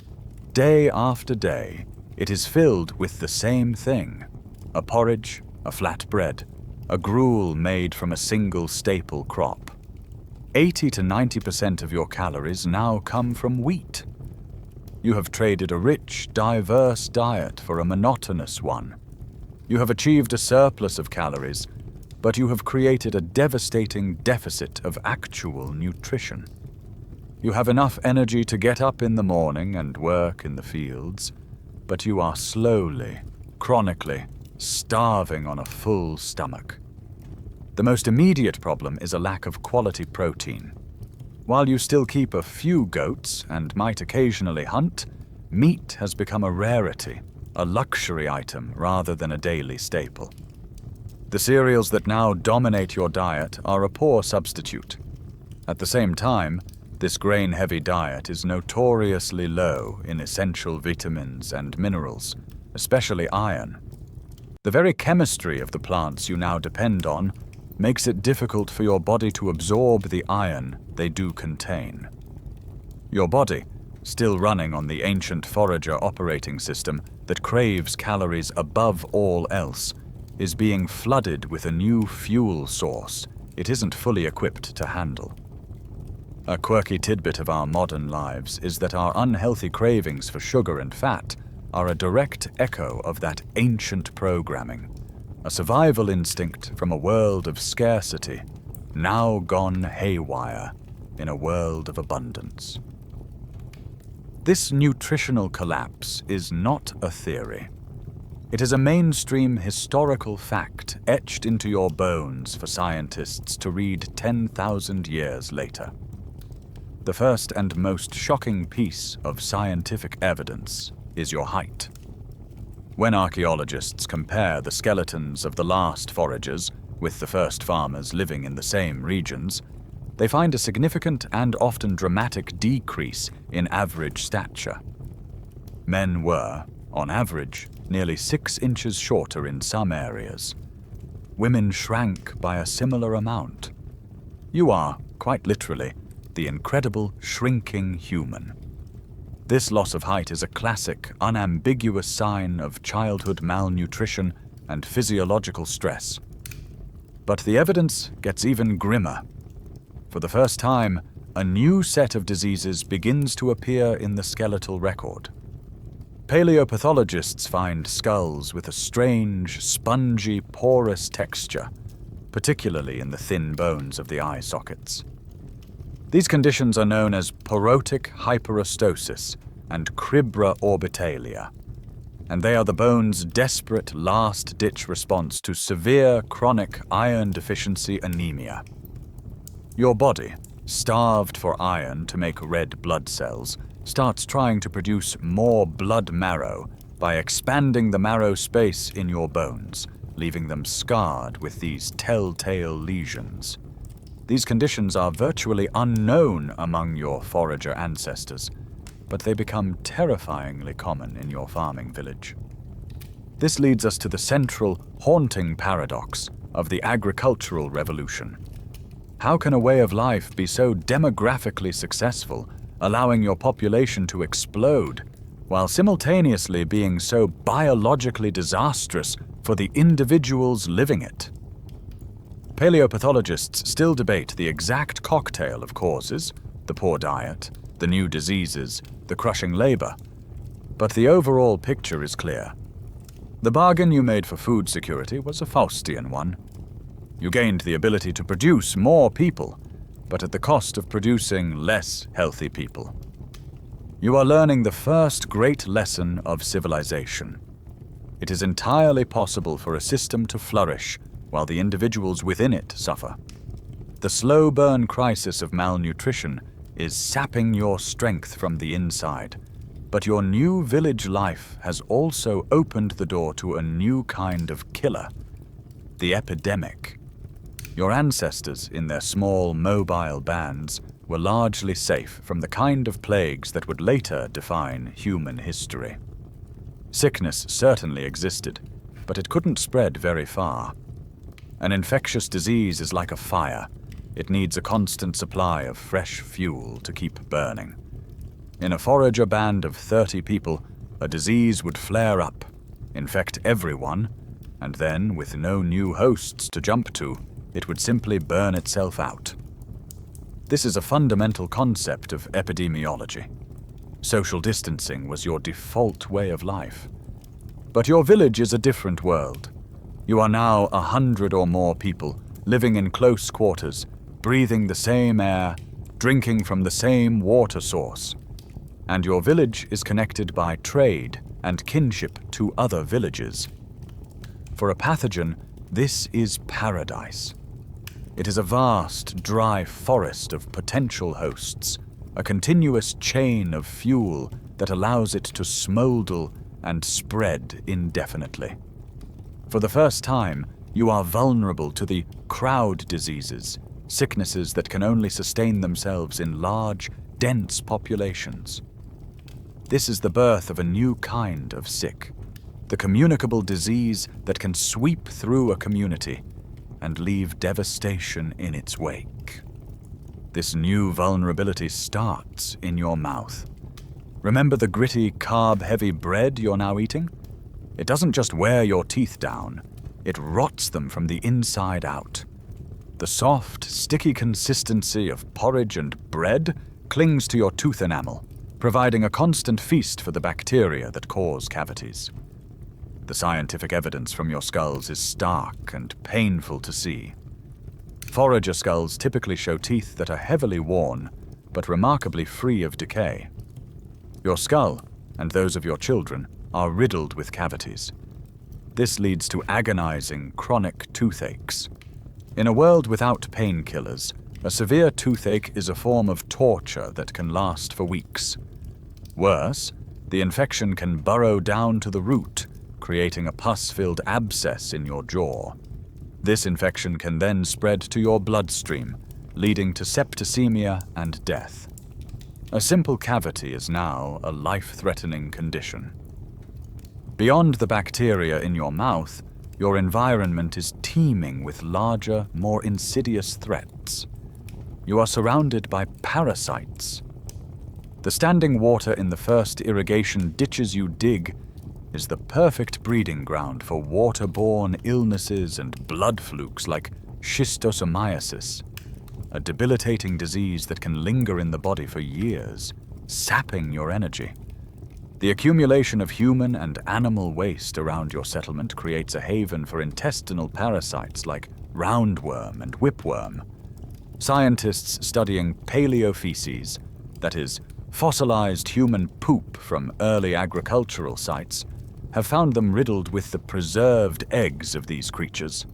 Day after day, it is filled with the same thing: a porridge, a flat bread, a gruel made from a single staple crop. 80 to 90% of your calories now come from wheat. You have traded a rich, diverse diet for a monotonous one. You have achieved a surplus of calories, but you have created a devastating deficit of actual nutrition. You have enough energy to get up in the morning and work in the fields, but you are slowly, chronically, starving on a full stomach. The most immediate problem is a lack of quality protein. While you still keep a few goats and might occasionally hunt, meat has become a rarity, a luxury item rather than a daily staple. The cereals that now dominate your diet are a poor substitute. At the same time, this grain-heavy diet is notoriously low in essential vitamins and minerals, especially iron. The very chemistry of the plants you now depend on makes it difficult for your body to absorb the iron they do contain. Your body, still running on the ancient Forager operating system that craves calories above all else, is being flooded with a new fuel source it isn't fully equipped to handle. A quirky tidbit of our modern lives is that our unhealthy cravings for sugar and fat are a direct echo of that ancient programming, a survival instinct from a world of scarcity, now gone haywire in a world of abundance. This nutritional collapse is not a theory. It is a mainstream historical fact etched into your bones for scientists to read 10,000 years later. The first and most shocking piece of scientific evidence is your height. When archaeologists compare the skeletons of the last foragers with the first farmers living in the same regions, they find a significant and often dramatic decrease in average stature. Men were, on average, nearly 6 inches shorter in some areas. Women shrank by a similar amount. You are, quite literally, the incredible shrinking human. This loss of height is a classic, unambiguous sign of childhood malnutrition and physiological stress. But the evidence gets even grimmer. For the first time, a new set of diseases begins to appear in the skeletal record. Paleopathologists find skulls with a strange, spongy, porous texture, particularly in the thin bones of the eye sockets. These conditions are known as porotic hyperostosis and cribra orbitalia, and they are the bone's desperate last-ditch response to severe chronic iron deficiency anemia. Your body, starved for iron to make red blood cells, starts trying to produce more blood marrow by expanding the marrow space in your bones, leaving them scarred with these telltale lesions. These conditions are virtually unknown among your forager ancestors, but they become terrifyingly common in your farming village. This leads us to the central, haunting paradox of the agricultural revolution. How can a way of life be so demographically successful, allowing your population to explode, while simultaneously being so biologically disastrous for the individuals living it? Paleopathologists still debate the exact cocktail of causes, the poor diet, the new diseases, the crushing labor, but the overall picture is clear. The bargain you made for food security was a Faustian one. You gained the ability to produce more people, but at the cost of producing less healthy people. You are learning the first great lesson of civilization. It is entirely possible for a system to flourish while the individuals within it suffer. The slow burn crisis of malnutrition is sapping your strength from the inside, but your new village life has also opened the door to a new kind of killer, the epidemic. Your ancestors, in their small, mobile bands, were largely safe from the kind of plagues that would later define human history. Sickness certainly existed, but it couldn't spread very far. An infectious disease is like a fire. It needs a constant supply of fresh fuel to keep burning. In a forager band of 30 people, a disease would flare up, infect everyone, and then, with no new hosts to jump to, it would simply burn itself out. This is a fundamental concept of epidemiology. Social distancing was your default way of life. But your village is a different world. You are now 100 or more people, living in close quarters, breathing the same air, drinking from the same water source. And your village is connected by trade and kinship to other villages. For a pathogen, this is paradise. It is a vast, dry forest of potential hosts, a continuous chain of fuel that allows it to smolder and spread indefinitely. For the first time, you are vulnerable to the crowd diseases, sicknesses that can only sustain themselves in large, dense populations. This is the birth of a new kind of sick, the communicable disease that can sweep through a community and leave devastation in its wake. This new vulnerability starts in your mouth. Remember the gritty, carb-heavy bread you're now eating? It doesn't just wear your teeth down, it rots them from the inside out. The soft, sticky consistency of porridge and bread clings to your tooth enamel, providing a constant feast for the bacteria that cause cavities. The scientific evidence from your skulls is stark and painful to see. Forager skulls typically show teeth that are heavily worn, but remarkably free of decay. Your skull, and those of your children, are riddled with cavities. This leads to agonizing, chronic toothaches. In a world without painkillers, a severe toothache is a form of torture that can last for weeks. Worse, the infection can burrow down to the root, creating a pus-filled abscess in your jaw. This infection can then spread to your bloodstream, leading to septicemia and death. A simple cavity is now a life-threatening condition. Beyond the bacteria in your mouth, your environment is teeming with larger, more insidious threats. You are surrounded by parasites. The standing water in the first irrigation ditches you dig is the perfect breeding ground for waterborne illnesses and blood flukes like schistosomiasis, a debilitating disease that can linger in the body for years, sapping your energy. The accumulation of human and animal waste around your settlement creates a haven for intestinal parasites like roundworm and whipworm. Scientists studying paleofeces, that is, fossilized human poop from early agricultural sites, have found them riddled with the preserved eggs of these creatures.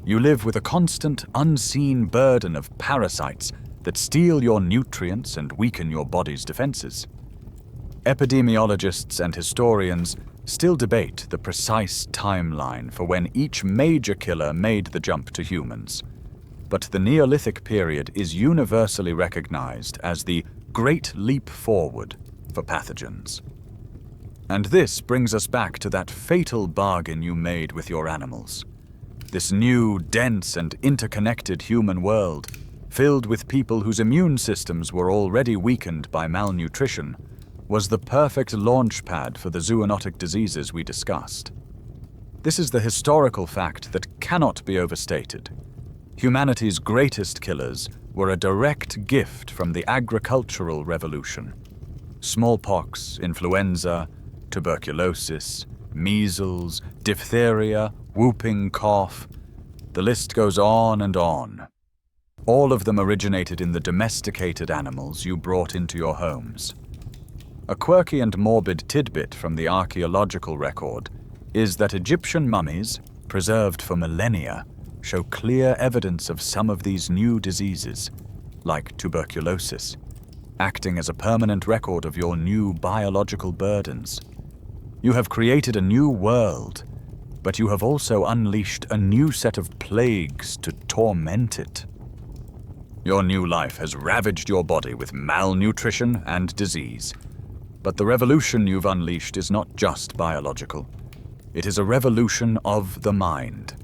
You live with a constant, unseen burden of parasites that steal your nutrients and weaken your body's defenses. Epidemiologists and historians still debate the precise timeline for when each major killer made the jump to humans, but the Neolithic period is universally recognized as the Great Leap Forward for pathogens. And this brings us back to that fatal bargain you made with your animals. This new, dense, and interconnected human world, filled with people whose immune systems were already weakened by malnutrition, was the perfect launch pad for the zoonotic diseases we discussed. This is the historical fact that cannot be overstated. Humanity's greatest killers were a direct gift from the agricultural revolution. Smallpox, influenza, tuberculosis, measles, diphtheria, whooping cough. The list goes on and on. All of them originated in the domesticated animals you brought into your homes. A quirky and morbid tidbit from the archaeological record is that Egyptian mummies, preserved for millennia, show clear evidence of some of these new diseases, like tuberculosis, acting as a permanent record of your new biological burdens. You have created a new world, but you have also unleashed a new set of plagues to torment it. Your new life has ravaged your body with malnutrition and disease. But the revolution you've unleashed is not just biological. It is a revolution of the mind.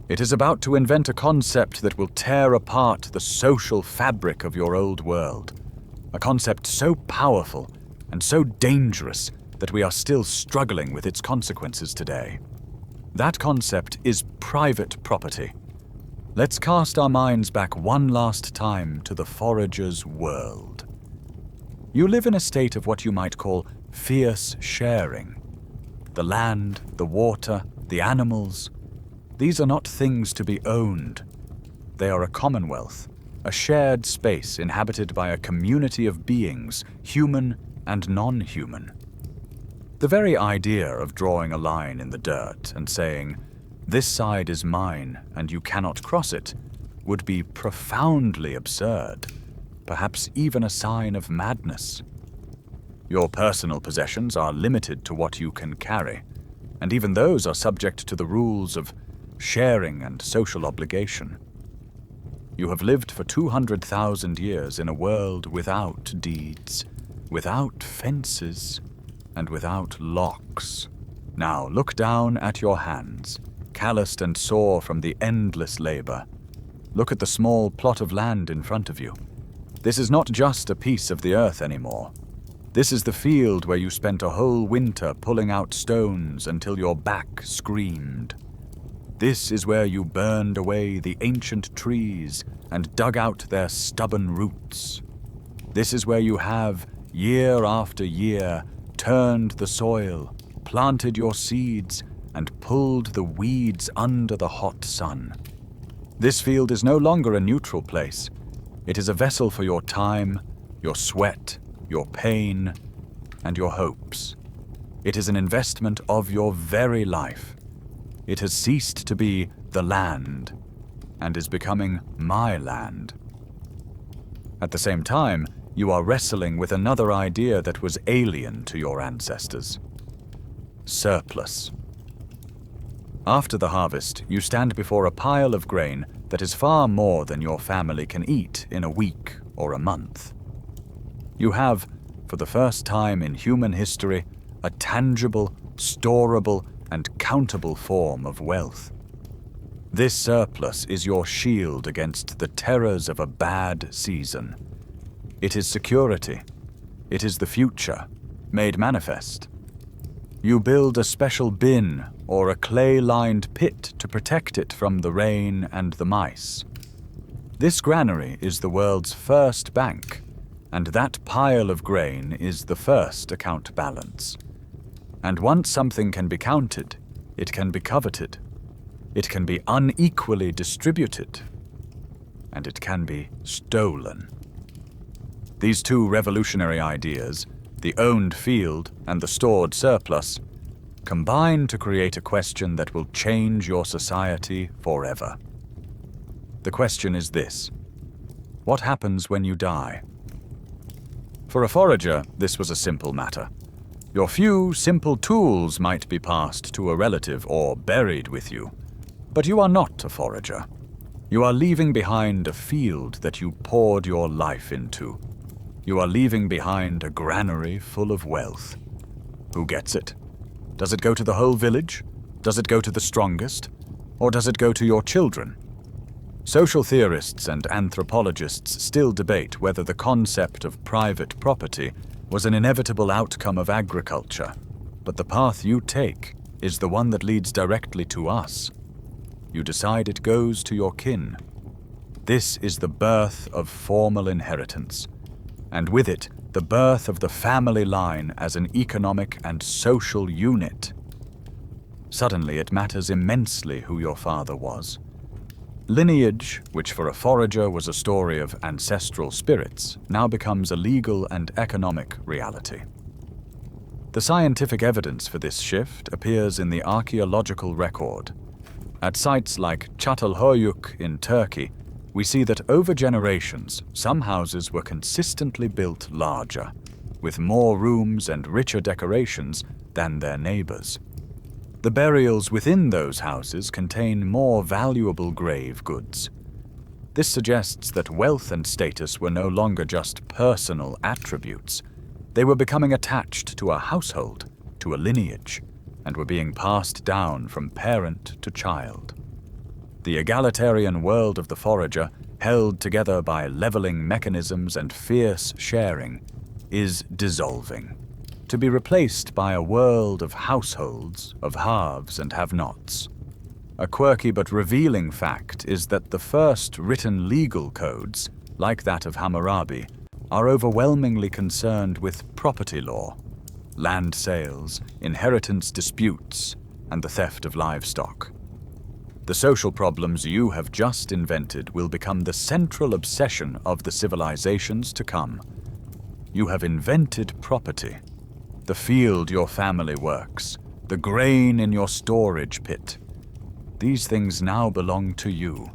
It is about to invent a concept that will tear apart the social fabric of your old world. A concept so powerful and so dangerous that we are still struggling with its consequences today. That concept is private property. Let's cast our minds back one last time to the forager's world. You live in a state of what you might call fierce sharing. The land, the water, the animals, these are not things to be owned. They are a commonwealth, a shared space inhabited by a community of beings, human and non-human. The very idea of drawing a line in the dirt and saying, "This side is mine and you cannot cross it," would be profoundly absurd. Perhaps even a sign of madness. Your personal possessions are limited to what you can carry, and even those are subject to the rules of sharing and social obligation. You have lived for 200,000 years in a world without deeds, without fences, and without locks. Now look down at your hands, calloused and sore from the endless labor. Look at the small plot of land in front of you. This is not just a piece of the earth anymore. This is the field where you spent a whole winter pulling out stones until your back screamed. This is where you burned away the ancient trees and dug out their stubborn roots. This is where you have, year after year, turned the soil, planted your seeds, and pulled the weeds under the hot sun. This field is no longer a neutral place. It is a vessel for your time, your sweat, your pain, and your hopes. It is an investment of your very life. It has ceased to be the land and is becoming my land. At the same time, you are wrestling with another idea that was alien to your ancestors: surplus. After the harvest, you stand before a pile of grain that is far more than your family can eat in a week or a month. You have, for the first time in human history, a tangible, storable, and countable form of wealth. This surplus is your shield against the terrors of a bad season. It is security. It is the future, made manifest. You build a special bin or a clay-lined pit to protect it from the rain and the mice. This granary is the world's first bank, And that pile of grain is the first account balance. And once something can be counted, it can be coveted. It can be unequally distributed. And it can be stolen. These two revolutionary ideas, the owned field and the stored surplus, combine to create a question that will change your society forever. The question is this: what happens when you die? For a forager, this was a simple matter. Your few simple tools might be passed to a relative or buried with you. But you are not a forager. You are leaving behind a field that you poured your life into. You are leaving behind a granary full of wealth. Who gets it? Does it go to the whole village? Does it go to the strongest? Or does it go to your children? Social theorists and anthropologists still debate whether the concept of private property was an inevitable outcome of agriculture, but the path you take is the one that leads directly to us. You decide it goes to your kin. This is the birth of formal inheritance, and with it, the birth of the family line as an economic and social unit. Suddenly, it matters immensely who your father was. Lineage, which for a forager was a story of ancestral spirits, now becomes a legal and economic reality. The scientific evidence for this shift appears in the archaeological record. At sites like Çatalhöyük in Turkey, we see that over generations, some houses were consistently built larger, with more rooms and richer decorations than their neighbors. The burials within those houses contain more valuable grave goods. This suggests that wealth and status were no longer just personal attributes. They were becoming attached to a household, to a lineage, and were being passed down from parent to child. The egalitarian world of the forager, held together by leveling mechanisms and fierce sharing, is dissolving, to be replaced by a world of households, of haves and have-nots. A quirky but revealing fact is that the first written legal codes, like that of Hammurabi, are overwhelmingly concerned with property law, land sales, inheritance disputes, and the theft of livestock. The social problems you have just invented will become the central obsession of the civilizations to come. You have invented property. The field your family works, the grain in your storage pit. These things now belong to you.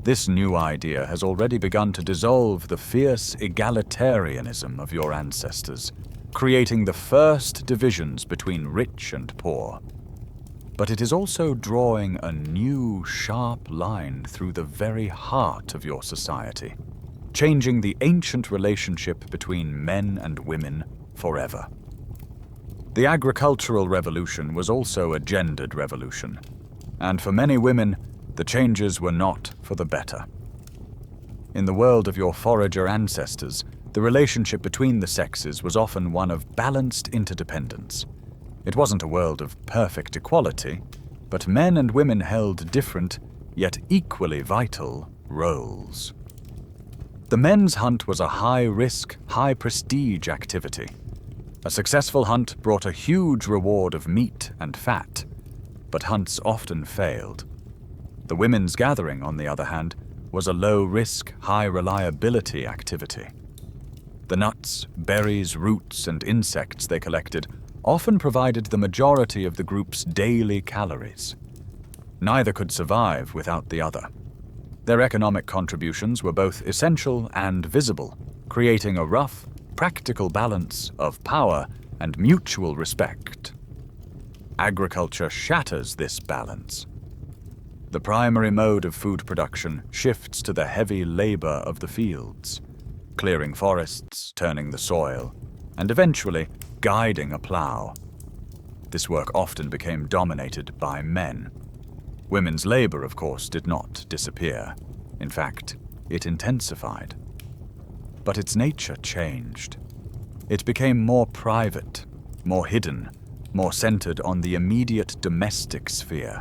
This new idea has already begun to dissolve the fierce egalitarianism of your ancestors, creating the first divisions between rich and poor. But it is also drawing a new, sharp line through the very heart of your society, changing the ancient relationship between men and women forever. The agricultural revolution was also a gendered revolution, and for many women, the changes were not for the better. In the world of your forager ancestors, the relationship between the sexes was often one of balanced interdependence. It wasn't a world of perfect equality, but men and women held different, yet equally vital, roles. The men's hunt was a high-risk, high-prestige activity. A successful hunt brought a huge reward of meat and fat, but hunts often failed. The women's gathering, on the other hand, was a low-risk, high-reliability activity. The nuts, berries, roots, and insects they collected often provided the majority of the group's daily calories. Neither could survive without the other. Their economic contributions were both essential and visible, creating a rough, practical balance of power and mutual respect. Agriculture shatters this balance. The primary mode of food production shifts to the heavy labor of the fields, clearing forests, turning the soil, and eventually guiding a plow. This work often became dominated by men. Women's labor, of course, did not disappear. In fact, it intensified. But its nature changed. It became more private, more hidden, more centered on the immediate domestic sphere.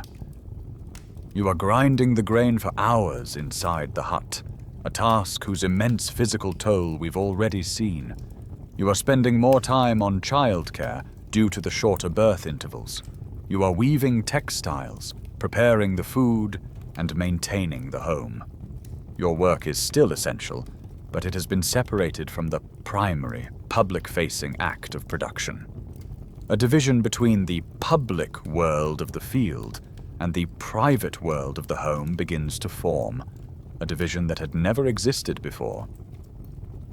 You are grinding the grain for hours inside the hut, a task whose immense physical toll we've already seen. You are spending more time on childcare due to the shorter birth intervals. You are weaving textiles, preparing the food, and maintaining the home. Your work is still essential, but it has been separated from the primary, public-facing act of production. A division between the public world of the field and the private world of the home begins to form, a division that had never existed before.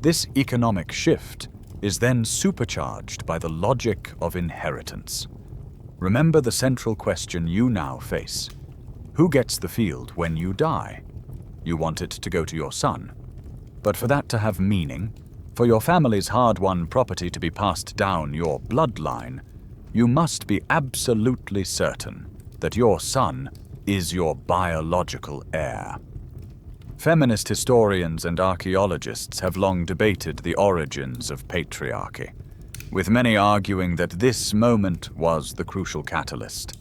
This economic shift is then supercharged by the logic of inheritance. Remember the central question you now face. Who gets the field when you die? You want it to go to your son. But for that to have meaning, for your family's hard-won property to be passed down your bloodline, you must be absolutely certain that your son is your biological heir. Feminist historians and archaeologists have long debated the origins of patriarchy, with many arguing that this moment was the crucial catalyst.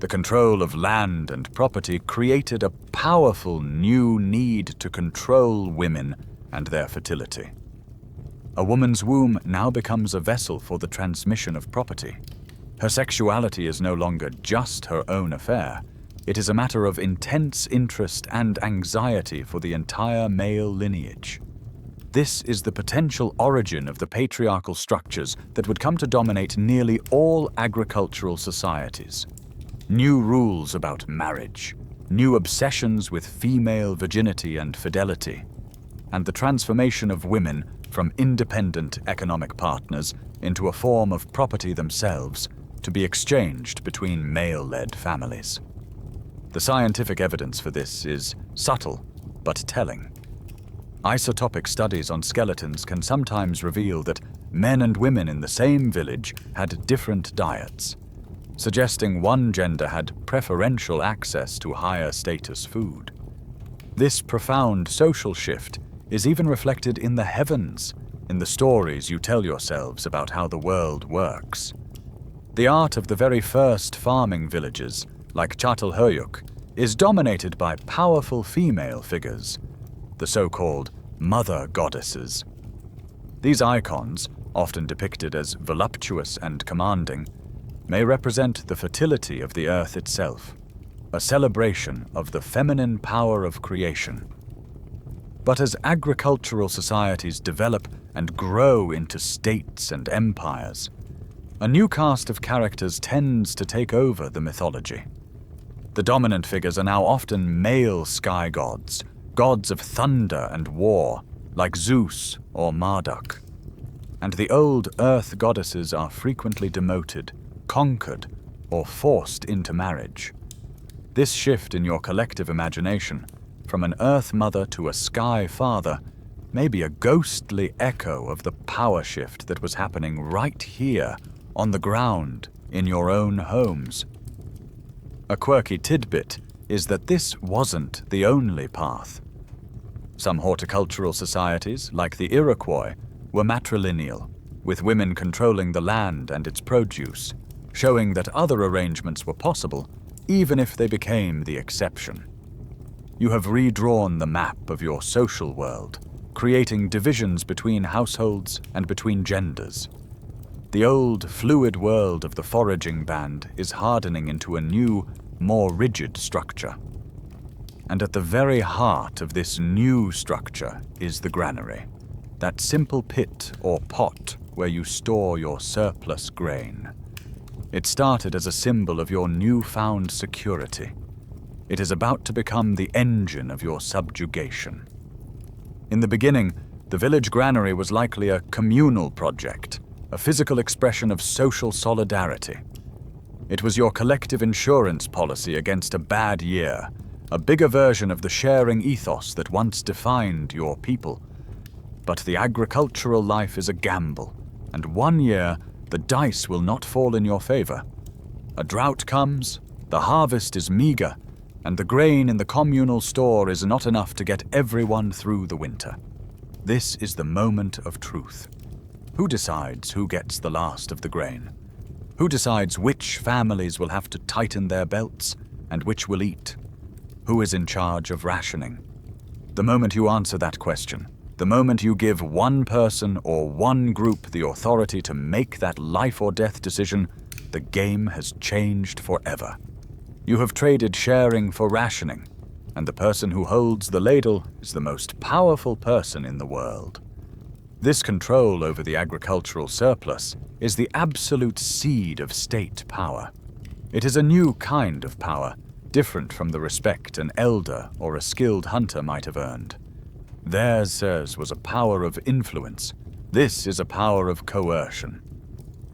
The control of land and property created a powerful new need to control women and their fertility. A woman's womb now becomes a vessel for the transmission of property. Her sexuality is no longer just her own affair. It is a matter of intense interest and anxiety for the entire male lineage. This is the potential origin of the patriarchal structures that would come to dominate nearly all agricultural societies. New rules about marriage, new obsessions with female virginity and fidelity, and the transformation of women from independent economic partners into a form of property themselves to be exchanged between male-led families. The scientific evidence for this is subtle but telling. Isotopic studies on skeletons can sometimes reveal that men and women in the same village had different diets, suggesting one gender had preferential access to higher status food. This profound social shift is even reflected in the heavens, in the stories you tell yourselves about how the world works. The art of the very first farming villages, like Çatalhöyük, is dominated by powerful female figures, the so-called mother goddesses. These icons, often depicted as voluptuous and commanding, may represent the fertility of the earth itself, a celebration of the feminine power of creation. But as agricultural societies develop and grow into states and empires, a new cast of characters tends to take over the mythology. The dominant figures are now often male sky gods, gods of thunder and war, like Zeus or Marduk. And the old earth goddesses are frequently demoted, conquered, or forced into marriage. This shift in your collective imagination, from an earth mother to a sky father, may be a ghostly echo of the power shift that was happening right here, on the ground, in your own homes. A quirky tidbit is that this wasn't the only path. Some horticultural societies, like the Iroquois, were matrilineal, with women controlling the land and its produce, showing that other arrangements were possible, even if they became the exception. You have redrawn the map of your social world, creating divisions between households and between genders. The old, fluid world of the foraging band is hardening into a new, more rigid structure. And at the very heart of this new structure is the granary, that simple pit or pot where you store your surplus grain. It started as a symbol of your newfound security. It is about to become the engine of your subjugation. In the beginning, the village granary was likely a communal project, a physical expression of social solidarity. It was your collective insurance policy against a bad year, a bigger version of the sharing ethos that once defined your people. But the agricultural life is a gamble, and one year the dice will not fall in your favor. A drought comes, the harvest is meager, and the grain in the communal store is not enough to get everyone through the winter. This is the moment of truth. Who decides who gets the last of the grain? Who decides which families will have to tighten their belts and which will eat? Who is in charge of rationing? The moment you answer that question, the moment you give one person or one group the authority to make that life or death decision, the game has changed forever. You have traded sharing for rationing, and the person who holds the ladle is the most powerful person in the world. This control over the agricultural surplus is the absolute seed of state power. It is a new kind of power, different from the respect an elder or a skilled hunter might have earned. Theirs, sirs, was a power of influence. This is a power of coercion.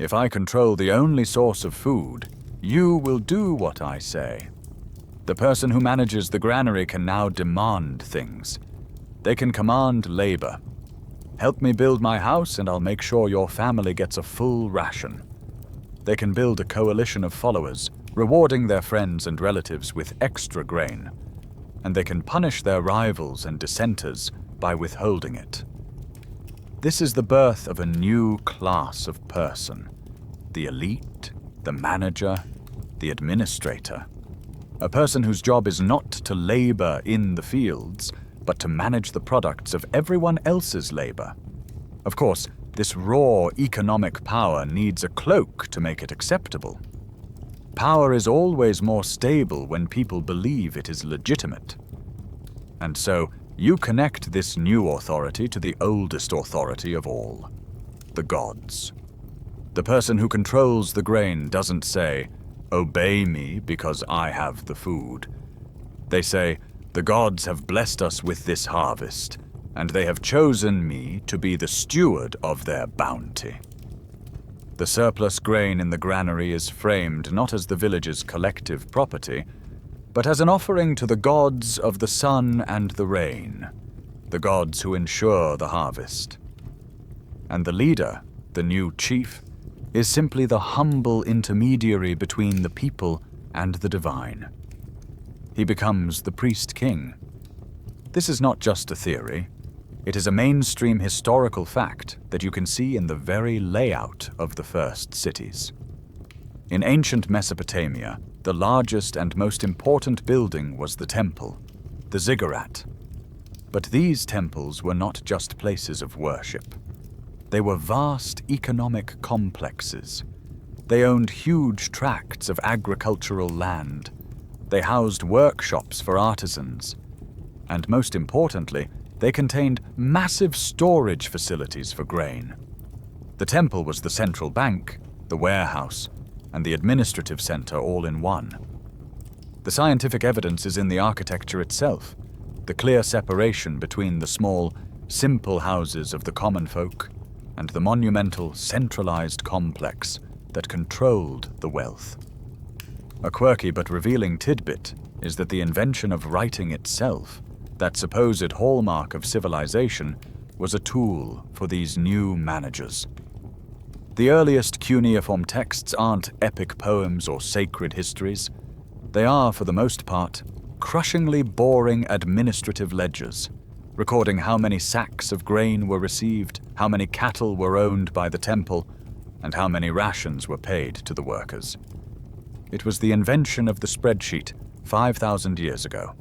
If I control the only source of food, you will do what I say. The person who manages the granary can now demand things. They can command labor. Help me build my house and I'll make sure your family gets a full ration. They can build a coalition of followers, rewarding their friends and relatives with extra grain. And they can punish their rivals and dissenters by withholding it. This is the birth of a new class of person. The elite, the manager, the administrator. A person whose job is not to labor in the fields, but to manage the products of everyone else's labor. Of course, this raw economic power needs a cloak to make it acceptable. Power is always more stable when people believe it is legitimate. And so, you connect this new authority to the oldest authority of all, the gods. The person who controls the grain doesn't say, "Obey me because I have the food." They say, "The gods have blessed us with this harvest, and they have chosen me to be the steward of their bounty." The surplus grain in the granary is framed not as the village's collective property, but as an offering to the gods of the sun and the rain, the gods who ensure the harvest. And the leader, the new chief, is simply the humble intermediary between the people and the divine. He becomes the priest-king. This is not just a theory. It is a mainstream historical fact that you can see in the very layout of the first cities. In ancient Mesopotamia, the largest and most important building was the temple, the ziggurat. But these temples were not just places of worship. They were vast economic complexes. They owned huge tracts of agricultural land. They housed workshops for artisans. And most importantly, they contained massive storage facilities for grain. The temple was the central bank, the warehouse, and the administrative center all in one. The scientific evidence is in the architecture itself, the clear separation between the small, simple houses of the common folk and the monumental, centralized complex that controlled the wealth. A quirky but revealing tidbit is that the invention of writing itself, that supposed hallmark of civilization, was a tool for these new managers. The earliest cuneiform texts aren't epic poems or sacred histories. They are, for the most part, crushingly boring administrative ledgers, recording how many sacks of grain were received, how many cattle were owned by the temple, and how many rations were paid to the workers. It was the invention of the spreadsheet 5,000 years ago.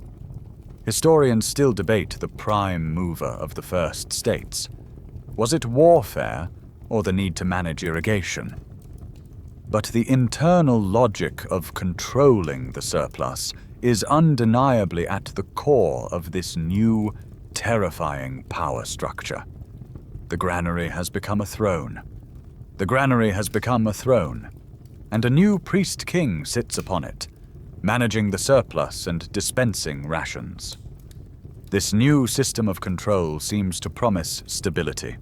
Historians still debate the prime mover of the first states. Was it warfare or the need to manage irrigation? But the internal logic of controlling the surplus is undeniably at the core of this new, terrifying power structure. The granary has become a throne. The granary has become a throne, and a new priest-king sits upon it, managing the surplus and dispensing rations. This new system of control seems to promise stability,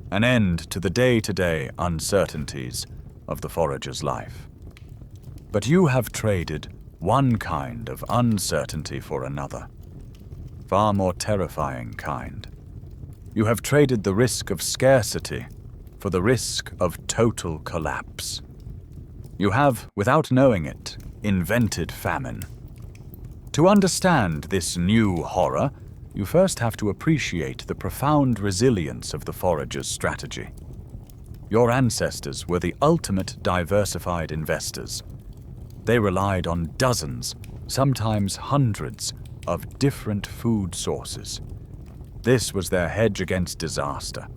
an end to the day-to-day uncertainties of the forager's life. But you have traded one kind of uncertainty for another, far more terrifying kind. You have traded the risk of scarcity for the risk of total collapse. You have, without knowing it, invented famine. To understand this new horror, you first have to appreciate the profound resilience of the forager's strategy. Your ancestors were the ultimate diversified investors. They relied on dozens, sometimes hundreds, of different food sources, This was their hedge against disaster.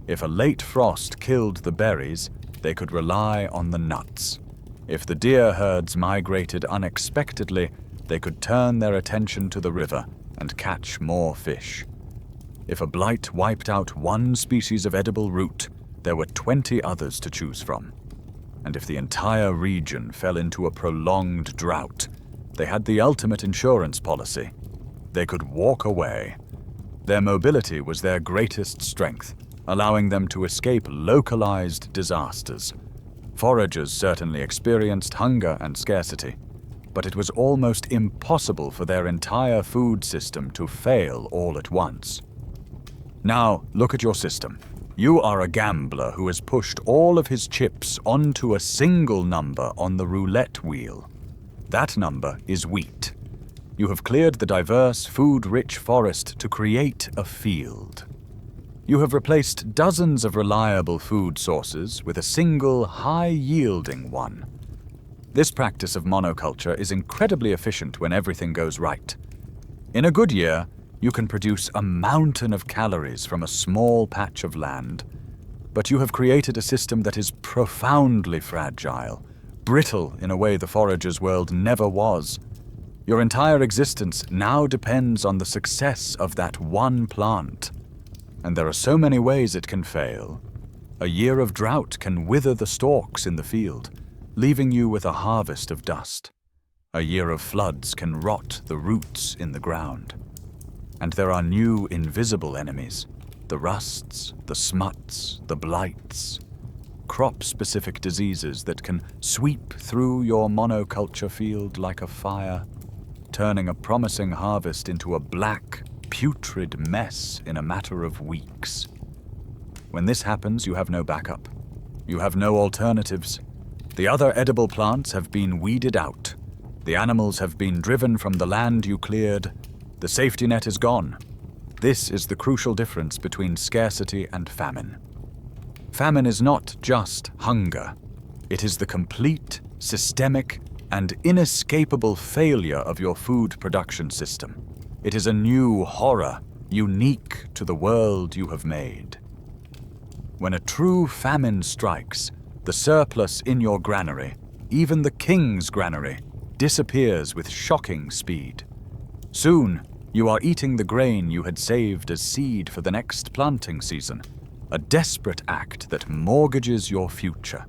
If a late frost killed the berries, they could rely on the nuts. If the deer herds migrated unexpectedly, they could turn their attention to the river and catch more fish. If a blight wiped out one species of edible root, there were 20 others to choose from. And if the entire region fell into a prolonged drought, they had the ultimate insurance policy. They could walk away. Their mobility was their greatest strength, allowing them to escape localized disasters. Foragers certainly experienced hunger and scarcity, but it was almost impossible for their entire food system to fail all at once. Now, look at your system. You are a gambler who has pushed all of his chips onto a single number on the roulette wheel. That number is wheat. You have cleared the diverse, food-rich forest to create a field. You have replaced dozens of reliable food sources with a single, high-yielding one. This practice of monoculture is incredibly efficient when everything goes right. In a good year, you can produce a mountain of calories from a small patch of land, but you have created a system that is profoundly fragile, brittle in a way the forager's world never was. Your entire existence now depends on the success of that one plant. And there are so many ways it can fail. A year of drought can wither the stalks in the field, leaving you with a harvest of dust. A year of floods can rot the roots in the ground. And there are new invisible enemies, the rusts, the smuts, the blights, crop-specific diseases that can sweep through your monoculture field like a fire, turning a promising harvest into a black, putrid mess in a matter of weeks. When this happens, you have no backup. You have no alternatives. The other edible plants have been weeded out. The animals have been driven from the land you cleared. The safety net is gone. This is the crucial difference between scarcity and famine. Famine is not just hunger. It is the complete, systemic, and inescapable failure of your food production system. It is a new horror, unique to the world you have made. When a true famine strikes, the surplus in your granary, even the king's granary, disappears with shocking speed. Soon, you are eating the grain you had saved as seed for the next planting season, a desperate act that mortgages your future.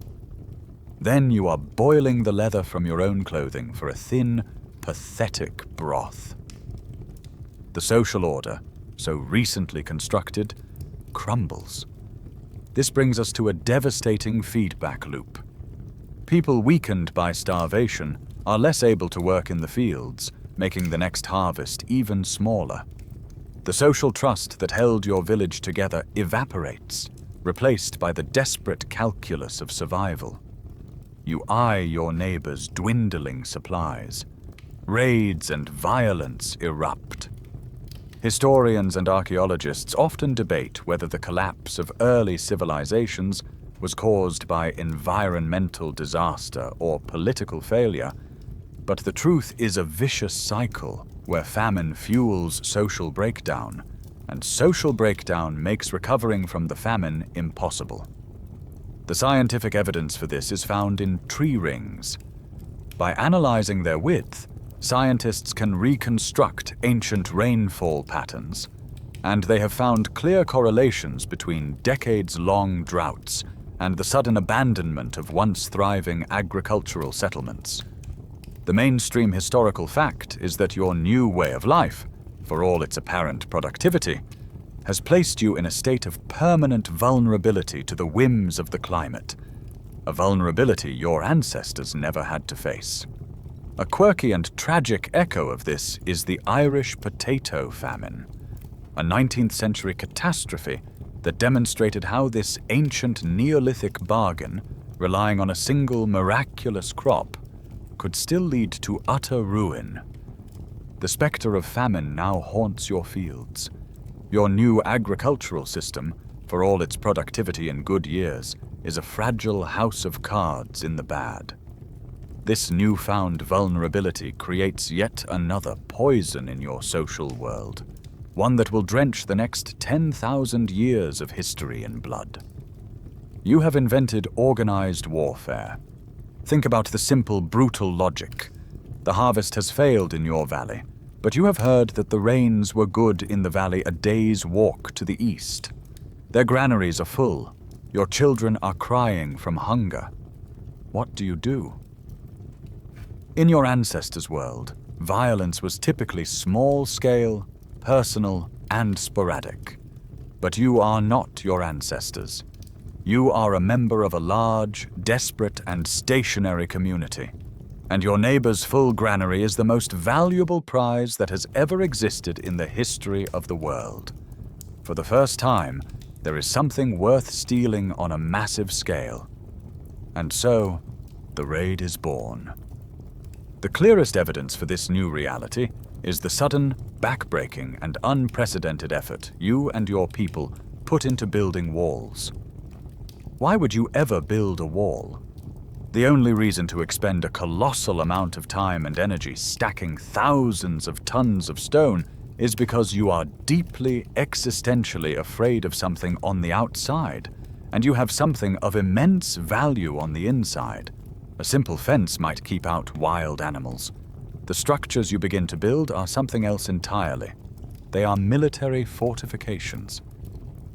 Then you are boiling the leather from your own clothing for a thin, pathetic broth. The social order, so recently constructed, crumbles. This brings us to a devastating feedback loop. People weakened by starvation are less able to work in the fields, making the next harvest even smaller. The social trust that held your village together evaporates, replaced by the desperate calculus of survival. You eye your neighbors' dwindling supplies. Raids and violence erupt. Historians and archaeologists often debate whether the collapse of early civilizations was caused by environmental disaster or political failure, but the truth is a vicious cycle where famine fuels social breakdown, and social breakdown makes recovering from the famine impossible. The scientific evidence for this is found in tree rings. By analyzing their width, scientists can reconstruct ancient rainfall patterns, and they have found clear correlations between decades-long droughts and the sudden abandonment of once thriving agricultural settlements. The mainstream historical fact is that your new way of life, for all its apparent productivity, has placed you in a state of permanent vulnerability to the whims of the climate, a vulnerability your ancestors never had to face. A quirky and tragic echo of this is the Irish potato famine, a 19th century catastrophe that demonstrated how this ancient Neolithic bargain, relying on a single miraculous crop, could still lead to utter ruin. The specter of famine now haunts your fields. Your new agricultural system, for all its productivity in good years, is a fragile house of cards in the bad. This newfound vulnerability creates yet another poison in your social world. one that will drench the next 10,000 years of history in blood. You have invented organized warfare. Think about the simple, brutal logic. The harvest has failed in your valley, but you have heard that the rains were good in the valley a day's walk to the east. Their granaries are full. Your children are crying from hunger. What do you do? In your ancestors' world, violence was typically small-scale, personal, and sporadic. But you are not your ancestors. You are a member of a large, desperate, and stationary community. And your neighbor's full granary is the most valuable prize that has ever existed in the history of the world. For the first time, there is something worth stealing on a massive scale. And so, the raid is born. The clearest evidence for this new reality is the sudden, backbreaking, and unprecedented effort you and your people put into building walls. Why would you ever build a wall? The only reason to expend a colossal amount of time and energy stacking thousands of tons of stone is because you are deeply existentially afraid of something on the outside, and you have something of immense value on the inside. A simple fence might keep out wild animals. The structures you begin to build are something else entirely. They are military fortifications.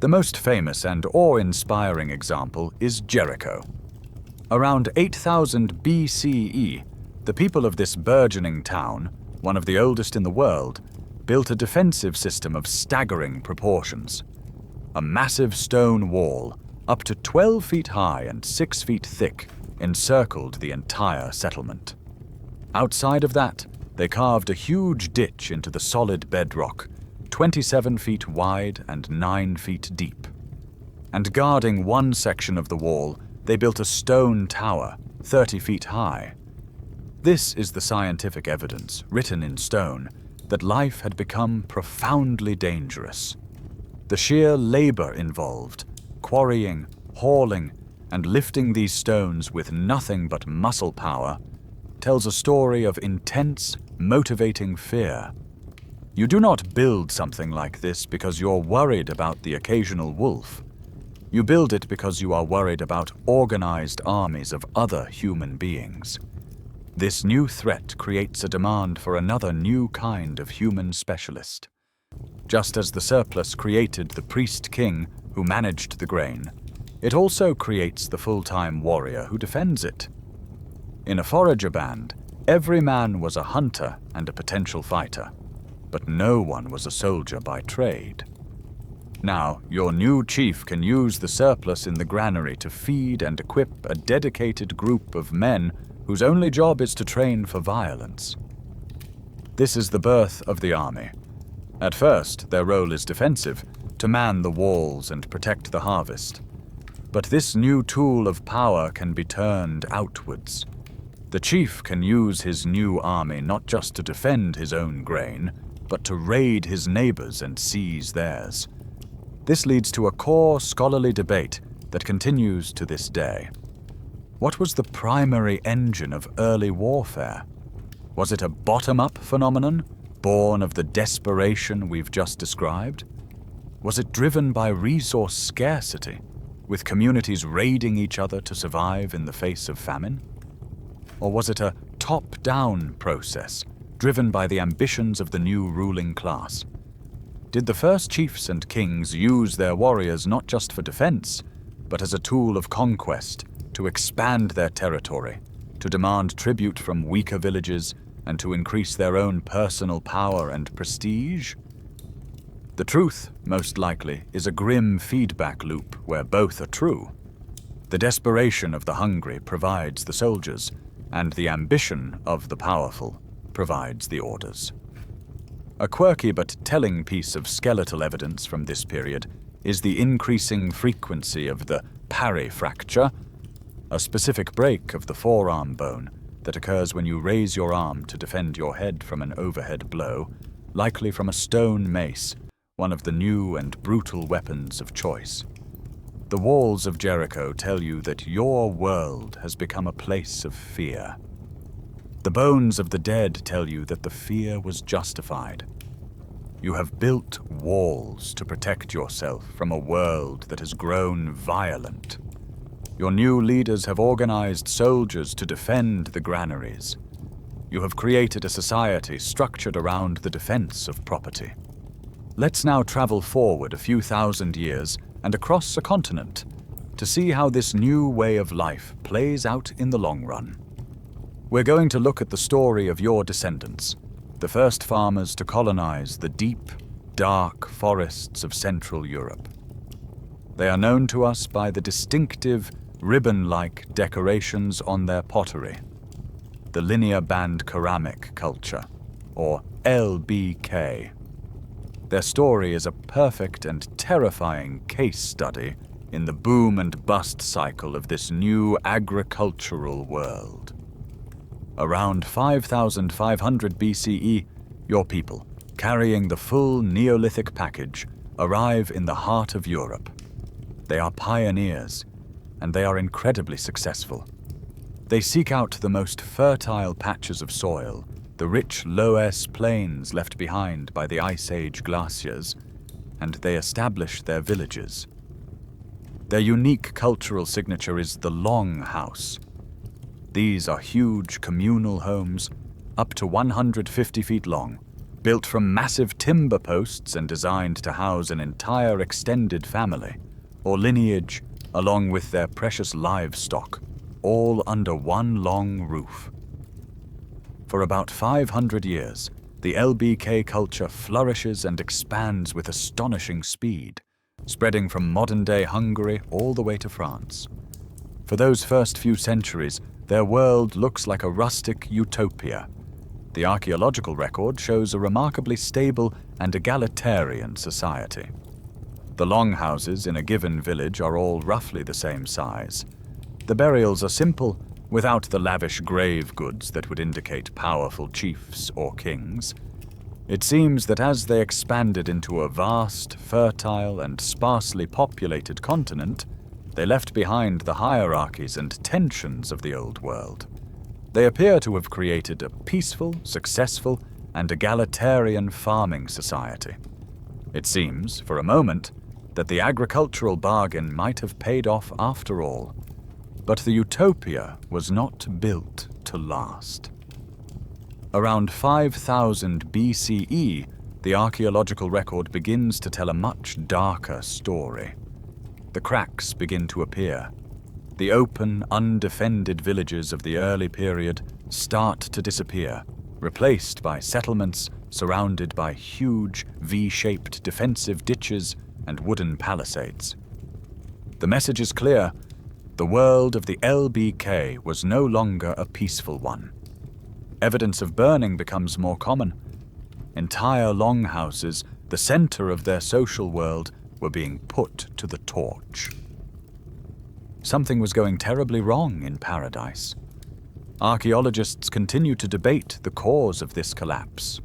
The most famous and awe-inspiring example is Jericho. Around 8000 BCE, the people of this burgeoning town, one of the oldest in the world, built a defensive system of staggering proportions. A massive stone wall, up to 12 feet high and 6 feet thick, encircled the entire settlement. Outside of that, they carved a huge ditch into the solid bedrock, 27 feet wide and 9 feet deep. And guarding one section of the wall, they built a stone tower, 30 feet high. This is the scientific evidence, written in stone, that life had become profoundly dangerous. The sheer labor involved, quarrying, hauling, and lifting these stones with nothing but muscle power, tells a story of intense, motivating fear. You do not build something like this because you're worried about the occasional wolf. You build it because you are worried about organized armies of other human beings. This new threat creates a demand for another new kind of human specialist. Just as the surplus created the priest-king who managed the grain, it also creates the full-time warrior who defends it. In a forager band, every man was a hunter and a potential fighter, but no one was a soldier by trade. Now, your new chief can use the surplus in the granary to feed and equip a dedicated group of men whose only job is to train for violence. This is the birth of the army. At first, their role is defensive, to man the walls and protect the harvest. But this new tool of power can be turned outwards. The chief can use his new army not just to defend his own grain, but to raid his neighbors and seize theirs. This leads to a core scholarly debate that continues to this day. What was the primary engine of early warfare? Was it a bottom-up phenomenon, born of the desperation we've just described? Was it driven by resource scarcity, with communities raiding each other to survive in the face of famine? Or was it a top-down process, driven by the ambitions of the new ruling class? Did the first chiefs and kings use their warriors not just for defense, but as a tool of conquest, to expand their territory, to demand tribute from weaker villages, and to increase their own personal power and prestige? The truth, most likely, is a grim feedback loop where both are true. The desperation of the hungry provides the soldiers, and the ambition of the powerful provides the orders. A quirky but telling piece of skeletal evidence from this period is the increasing frequency of the parry fracture, a specific break of the forearm bone that occurs when you raise your arm to defend your head from an overhead blow, likely from a stone mace, one of the new and brutal weapons of choice. The walls of Jericho tell you that your world has become a place of fear. The bones of the dead tell you that the fear was justified. You have built walls to protect yourself from a world that has grown violent. Your new leaders have organized soldiers to defend the granaries. You have created a society structured around the defense of property. Let's now travel forward a few thousand years and across a continent to see how this new way of life plays out in the long run. We're going to look at the story of your descendants, the first farmers to colonize the deep, dark forests of Central Europe. They are known to us by the distinctive, ribbon-like decorations on their pottery, the linear band ceramic culture, or LBK. Their story is a perfect and terrifying case study in the boom and bust cycle of this new agricultural world. Around 5,500 BCE, your people, carrying the full Neolithic package, arrive in the heart of Europe. They are pioneers, and they are incredibly successful. They seek out the most fertile patches of soil, the rich Loess plains left behind by the Ice Age glaciers, and they establish their villages. Their unique cultural signature is the Long House. These are huge communal homes, up to 150 feet long, built from massive timber posts and designed to house an entire extended family, or lineage, along with their precious livestock, all under one long roof. For about 500 years, the LBK culture flourishes and expands with astonishing speed, spreading from modern-day Hungary all the way to France. For those first few centuries, their world looks like a rustic utopia. The archaeological record shows a remarkably stable and egalitarian society. The longhouses in a given village are all roughly the same size. The burials are simple, without the lavish grave goods that would indicate powerful chiefs or kings. It seems that as they expanded into a vast, fertile, and sparsely populated continent, they left behind the hierarchies and tensions of the old world. They appear to have created a peaceful, successful, and egalitarian farming society. It seems, for a moment, that the agricultural bargain might have paid off after all. But the utopia was not built to last. Around 5000 BCE, the archaeological record begins to tell a much darker story. The cracks begin to appear. The open, undefended villages of the early period start to disappear, replaced by settlements surrounded by huge, V-shaped defensive ditches and wooden palisades. The message is clear. The world of the LBK was no longer a peaceful one. Evidence of burning becomes more common. Entire longhouses, the center of their social world, were being put to the torch. Something was going terribly wrong in Paradise. Archaeologists continue to debate the cause of this collapse.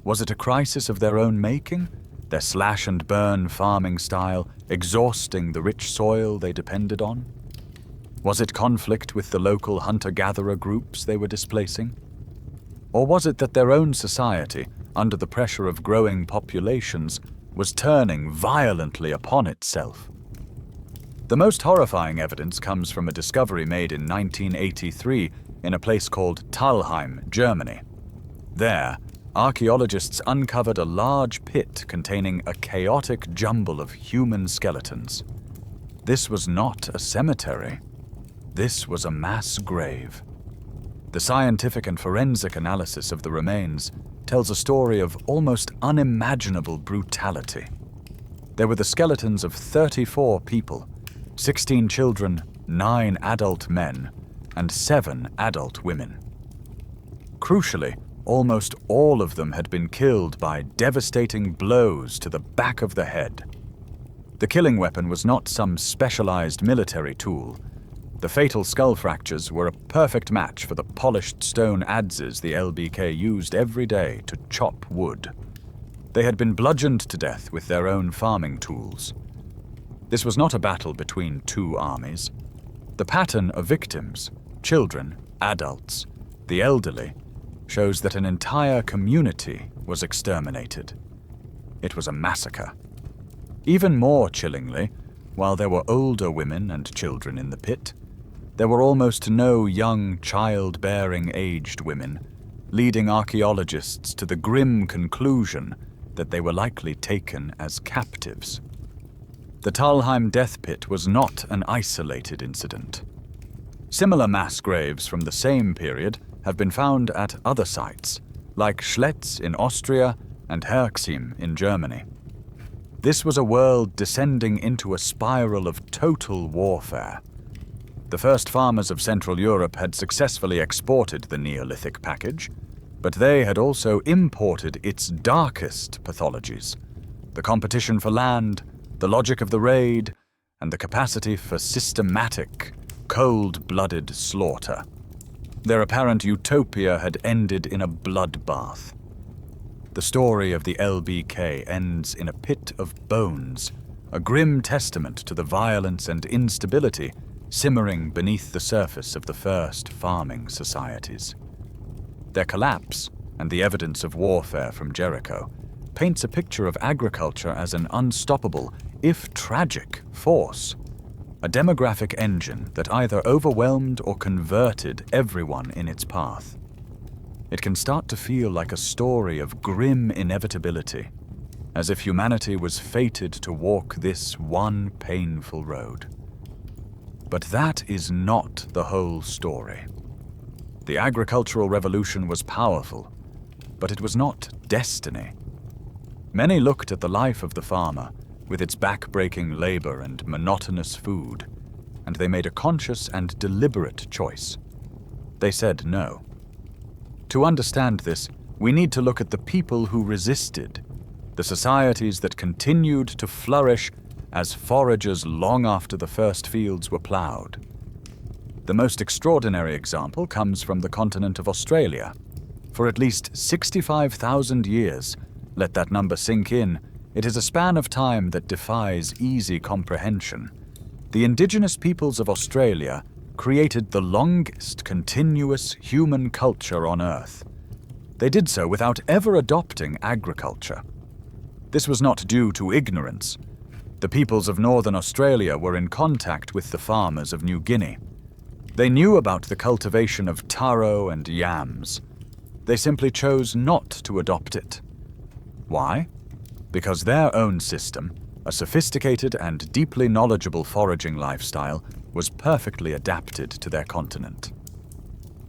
Was it a crisis of their own making, their slash-and-burn farming style exhausting the rich soil they depended on? Was it conflict with the local hunter-gatherer groups they were displacing? Or was it that their own society, under the pressure of growing populations, was turning violently upon itself? The most horrifying evidence comes from a discovery made in 1983 in a place called Thalheim, Germany. There, archaeologists uncovered a large pit containing a chaotic jumble of human skeletons. This was not a cemetery. This was a mass grave. The scientific and forensic analysis of the remains tells a story of almost unimaginable brutality. There were the skeletons of 34 people, 16 children, 9 adult men, and 7 adult women. Crucially, almost all of them had been killed by devastating blows to the back of the head. The killing weapon was not some specialized military tool. The fatal skull fractures were a perfect match for the polished stone adzes the LBK used every day to chop wood. They had been bludgeoned to death with their own farming tools. This was not a battle between two armies. The pattern of victims, children, adults, the elderly, shows that an entire community was exterminated. It was a massacre. Even more chillingly, while there were older women and children in the pit, there were almost no young childbearing aged women, leading archaeologists to the grim conclusion that they were likely taken as captives. The Talheim death pit was not an isolated incident. Similar mass graves from the same period have been found at other sites, like Schletz in Austria and Herxheim in Germany. This was a world descending into a spiral of total warfare. The first farmers of Central Europe had successfully exported the Neolithic package, but they had also imported its darkest pathologies: the competition for land, the logic of the raid, and the capacity for systematic, cold-blooded slaughter. Their apparent utopia had ended in a bloodbath. The story of the LBK ends in a pit of bones, a grim testament to the violence and instability simmering beneath the surface of the first farming societies. Their collapse, and the evidence of warfare from Jericho, paints a picture of agriculture as an unstoppable, if tragic, force, a demographic engine that either overwhelmed or converted everyone in its path. It can start to feel like a story of grim inevitability, as if humanity was fated to walk this one painful road. But that is not the whole story. The agricultural revolution was powerful, but it was not destiny. Many looked at the life of the farmer, with its back-breaking labor and monotonous food, and they made a conscious and deliberate choice. They said no. To understand this, we need to look at the people who resisted, the societies that continued to flourish as foragers long after the first fields were plowed. The most extraordinary example comes from the continent of Australia. For at least 65,000 years, let that number sink in, it is a span of time that defies easy comprehension. The indigenous peoples of Australia created the longest continuous human culture on Earth. They did so without ever adopting agriculture. This was not due to ignorance. The peoples of Northern Australia were in contact with the farmers of New Guinea. They knew about the cultivation of taro and yams. They simply chose not to adopt it. Why? Because their own system, a sophisticated and deeply knowledgeable foraging lifestyle, was perfectly adapted to their continent.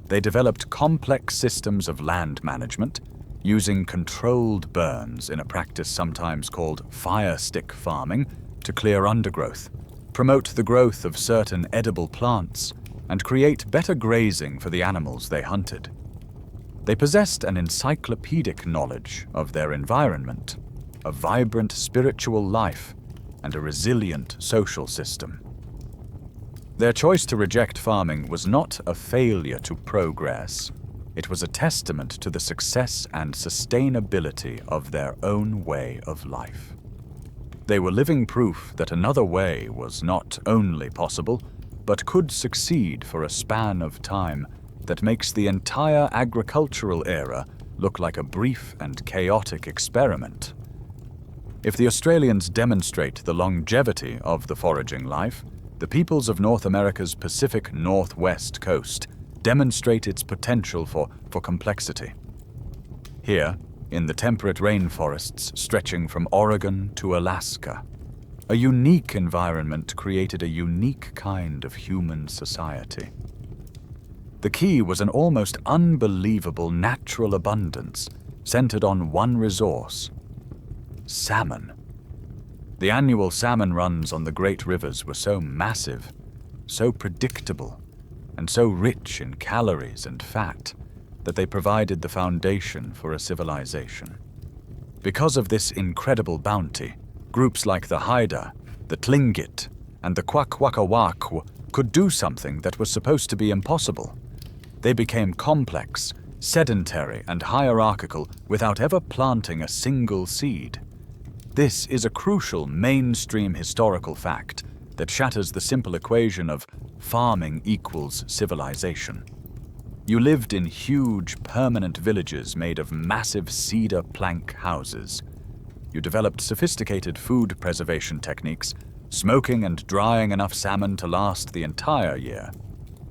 They developed complex systems of land management, using controlled burns in a practice sometimes called fire stick farming to clear undergrowth, promote the growth of certain edible plants, and create better grazing for the animals they hunted. They possessed an encyclopedic knowledge of their environment, a vibrant spiritual life, and a resilient social system. Their choice to reject farming was not a failure to progress. It was a testament to the success and sustainability of their own way of life. They were living proof that another way was not only possible, but could succeed for a span of time that makes the entire agricultural era look like a brief and chaotic experiment. If the Australians demonstrate the longevity of the foraging life, the peoples of North America's Pacific Northwest coast demonstrate its potential for complexity. Here, in the temperate rainforests stretching from Oregon to Alaska, a unique environment created a unique kind of human society. The key was an almost unbelievable natural abundance centered on one resource: salmon. The annual salmon runs on the great rivers were so massive, so predictable, and so rich in calories and fat that they provided the foundation for a civilization. Because of this incredible bounty, groups like the Haida, the Tlingit, and the Kwakwaka'wakw could do something that was supposed to be impossible. They became complex, sedentary, and hierarchical without ever planting a single seed. This is a crucial mainstream historical fact that shatters the simple equation of farming equals civilization. You lived in huge, permanent villages made of massive cedar plank houses. You developed sophisticated food preservation techniques, smoking and drying enough salmon to last the entire year.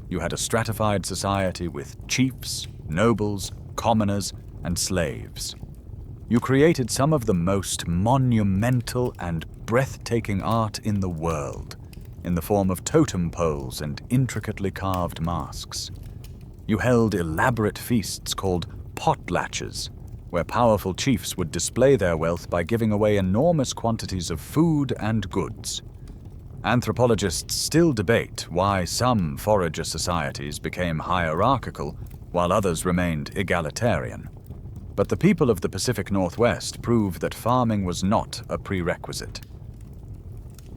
You had a stratified society with chiefs, nobles, commoners, and slaves. You created some of the most monumental and breathtaking art in the world, in the form of totem poles and intricately carved masks. You held elaborate feasts called potlatches, where powerful chiefs would display their wealth by giving away enormous quantities of food and goods. Anthropologists still debate why some forager societies became hierarchical while others remained egalitarian. But the people of the Pacific Northwest prove that farming was not a prerequisite.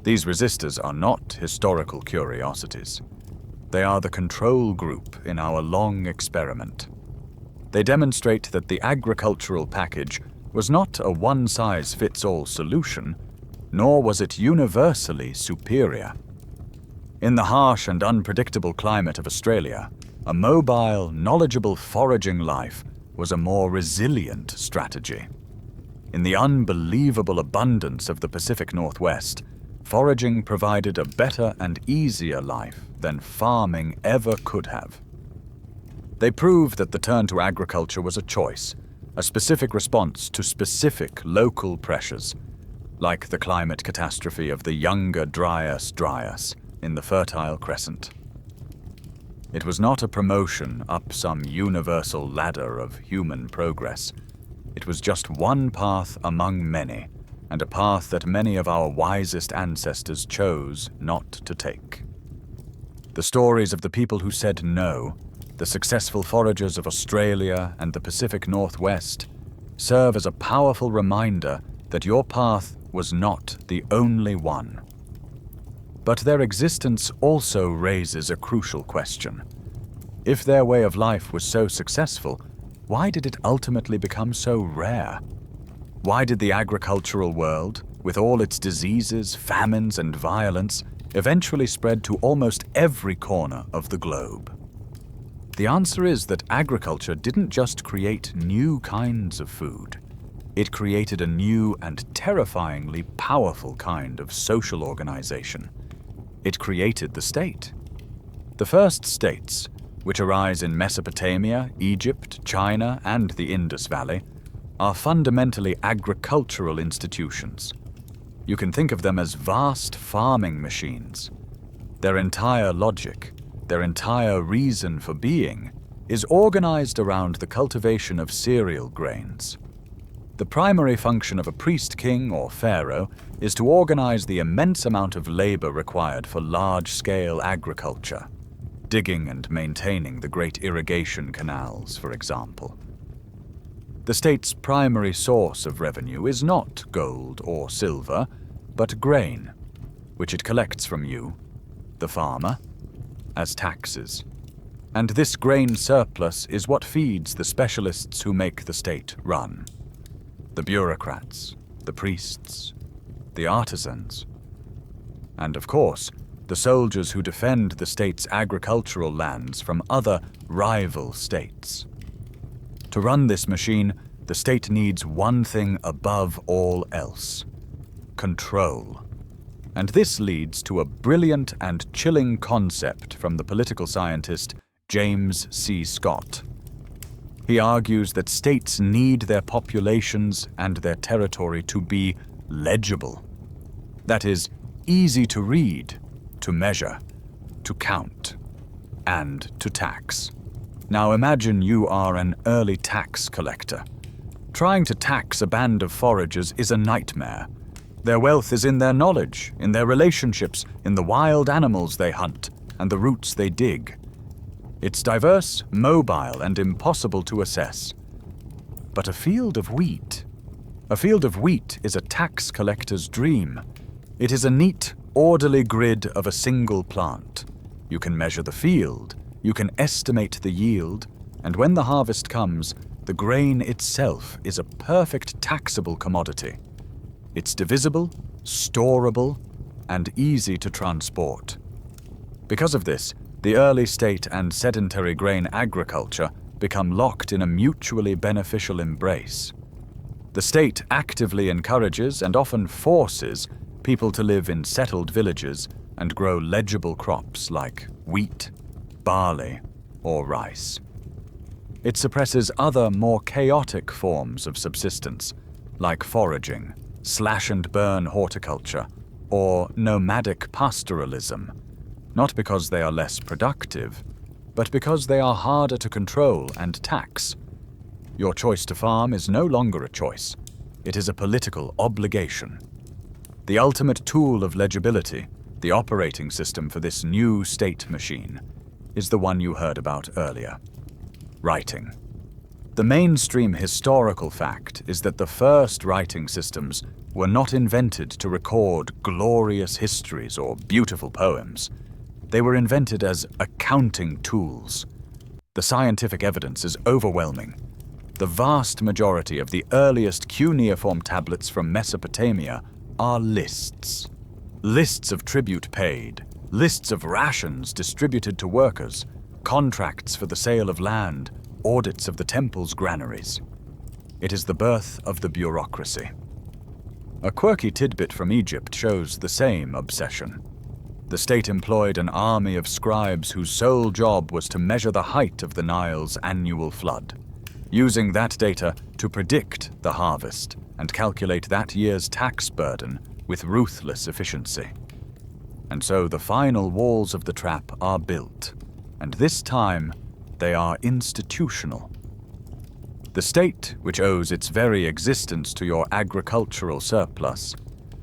These resistors are not historical curiosities. They are the control group in our long experiment. They demonstrate that the agricultural package was not a one-size-fits-all solution, nor was it universally superior. In the harsh and unpredictable climate of Australia, a mobile, knowledgeable foraging life was a more resilient strategy. In the unbelievable abundance of the Pacific Northwest, foraging provided a better and easier life than farming ever could have. They prove that the turn to agriculture was a choice, a specific response to specific local pressures, like the climate catastrophe of the younger Dryas in the Fertile Crescent. It was not a promotion up some universal ladder of human progress. It was just one path among many, and a path that many of our wisest ancestors chose not to take. The stories of the people who said no, the successful foragers of Australia and the Pacific Northwest, serve as a powerful reminder that your path was not the only one. But their existence also raises a crucial question. If their way of life was so successful, why did it ultimately become so rare? Why did the agricultural world, with all its diseases, famines, and violence, eventually spread to almost every corner of the globe? The answer is that agriculture didn't just create new kinds of food. It created a new and terrifyingly powerful kind of social organization. It created the state. The first states, which arise in Mesopotamia, Egypt, China, and the Indus Valley, are fundamentally agricultural institutions. You can think of them as vast farming machines. Their entire logic, their entire reason for being, is organized around the cultivation of cereal grains. The primary function of a priest-king or pharaoh is to organize the immense amount of labor required for large-scale agriculture, digging and maintaining the great irrigation canals, for example. The state's primary source of revenue is not gold or silver, but grain, which it collects from you, the farmer, as taxes. And this grain surplus is what feeds the specialists who make the state run. The bureaucrats, the priests, the artisans, and of course, the soldiers who defend the state's agricultural lands from other rival states. To run this machine, the state needs one thing above all else: control. And this leads to a brilliant and chilling concept from the political scientist James C. Scott. He argues that states need their populations and their territory to be legible. That is, easy to read, to measure, to count, and to tax. Now imagine you are an early tax collector. Trying to tax a band of foragers is a nightmare. Their wealth is in their knowledge, in their relationships, in the wild animals they hunt, and the routes they dig. It's diverse, mobile, and impossible to assess. But a field of wheat is a tax collector's dream. It is a neat, orderly grid of a single plant. You can measure the field, you can estimate the yield, and when the harvest comes, the grain itself is a perfect taxable commodity. It's divisible, storable, and easy to transport. Because of this, The early state and sedentary grain agriculture become locked in a mutually beneficial embrace. The state actively encourages and often forces people to live in settled villages and grow legible crops like wheat, barley, or rice. It suppresses other, more chaotic forms of subsistence, like foraging, slash-and-burn horticulture, or nomadic pastoralism, not because they are less productive, but because they are harder to control and tax. Your choice to farm is no longer a choice. It is a political obligation. The ultimate tool of legibility, the operating system for this new state machine, is the one you heard about earlier: writing. The mainstream historical fact is that the first writing systems were not invented to record glorious histories or beautiful poems. They were invented as accounting tools. The scientific evidence is overwhelming. The vast majority of the earliest cuneiform tablets from Mesopotamia are lists. Lists of tribute paid, lists of rations distributed to workers, contracts for the sale of land, audits of the temple's granaries. It is the birth of the bureaucracy. A quirky tidbit from Egypt shows the same obsession. The state employed an army of scribes whose sole job was to measure the height of the Nile's annual flood, using that data to predict the harvest and calculate that year's tax burden with ruthless efficiency. And so the final walls of the trap are built, and this time they are institutional. The state, which owes its very existence to your agricultural surplus,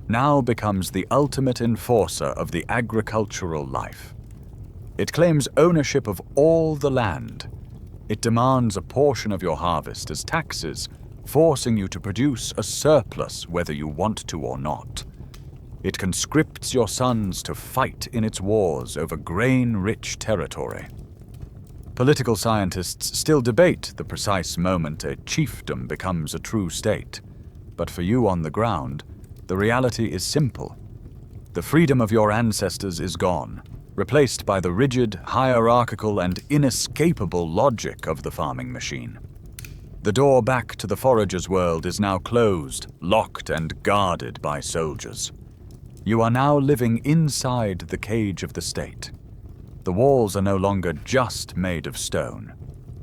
now becomes the ultimate enforcer of the agricultural life. It claims ownership of all the land. It demands a portion of your harvest as taxes, forcing you to produce a surplus whether you want to or not. It conscripts your sons to fight in its wars over grain-rich territory. Political scientists still debate the precise moment a chiefdom becomes a true state, but for you on the ground, the reality is simple. The freedom of your ancestors is gone, replaced by the rigid, hierarchical, and inescapable logic of the farming machine. The door back to the forager's world is now closed, locked, and guarded by soldiers. You are now living inside the cage of the state. The walls are no longer just made of stone.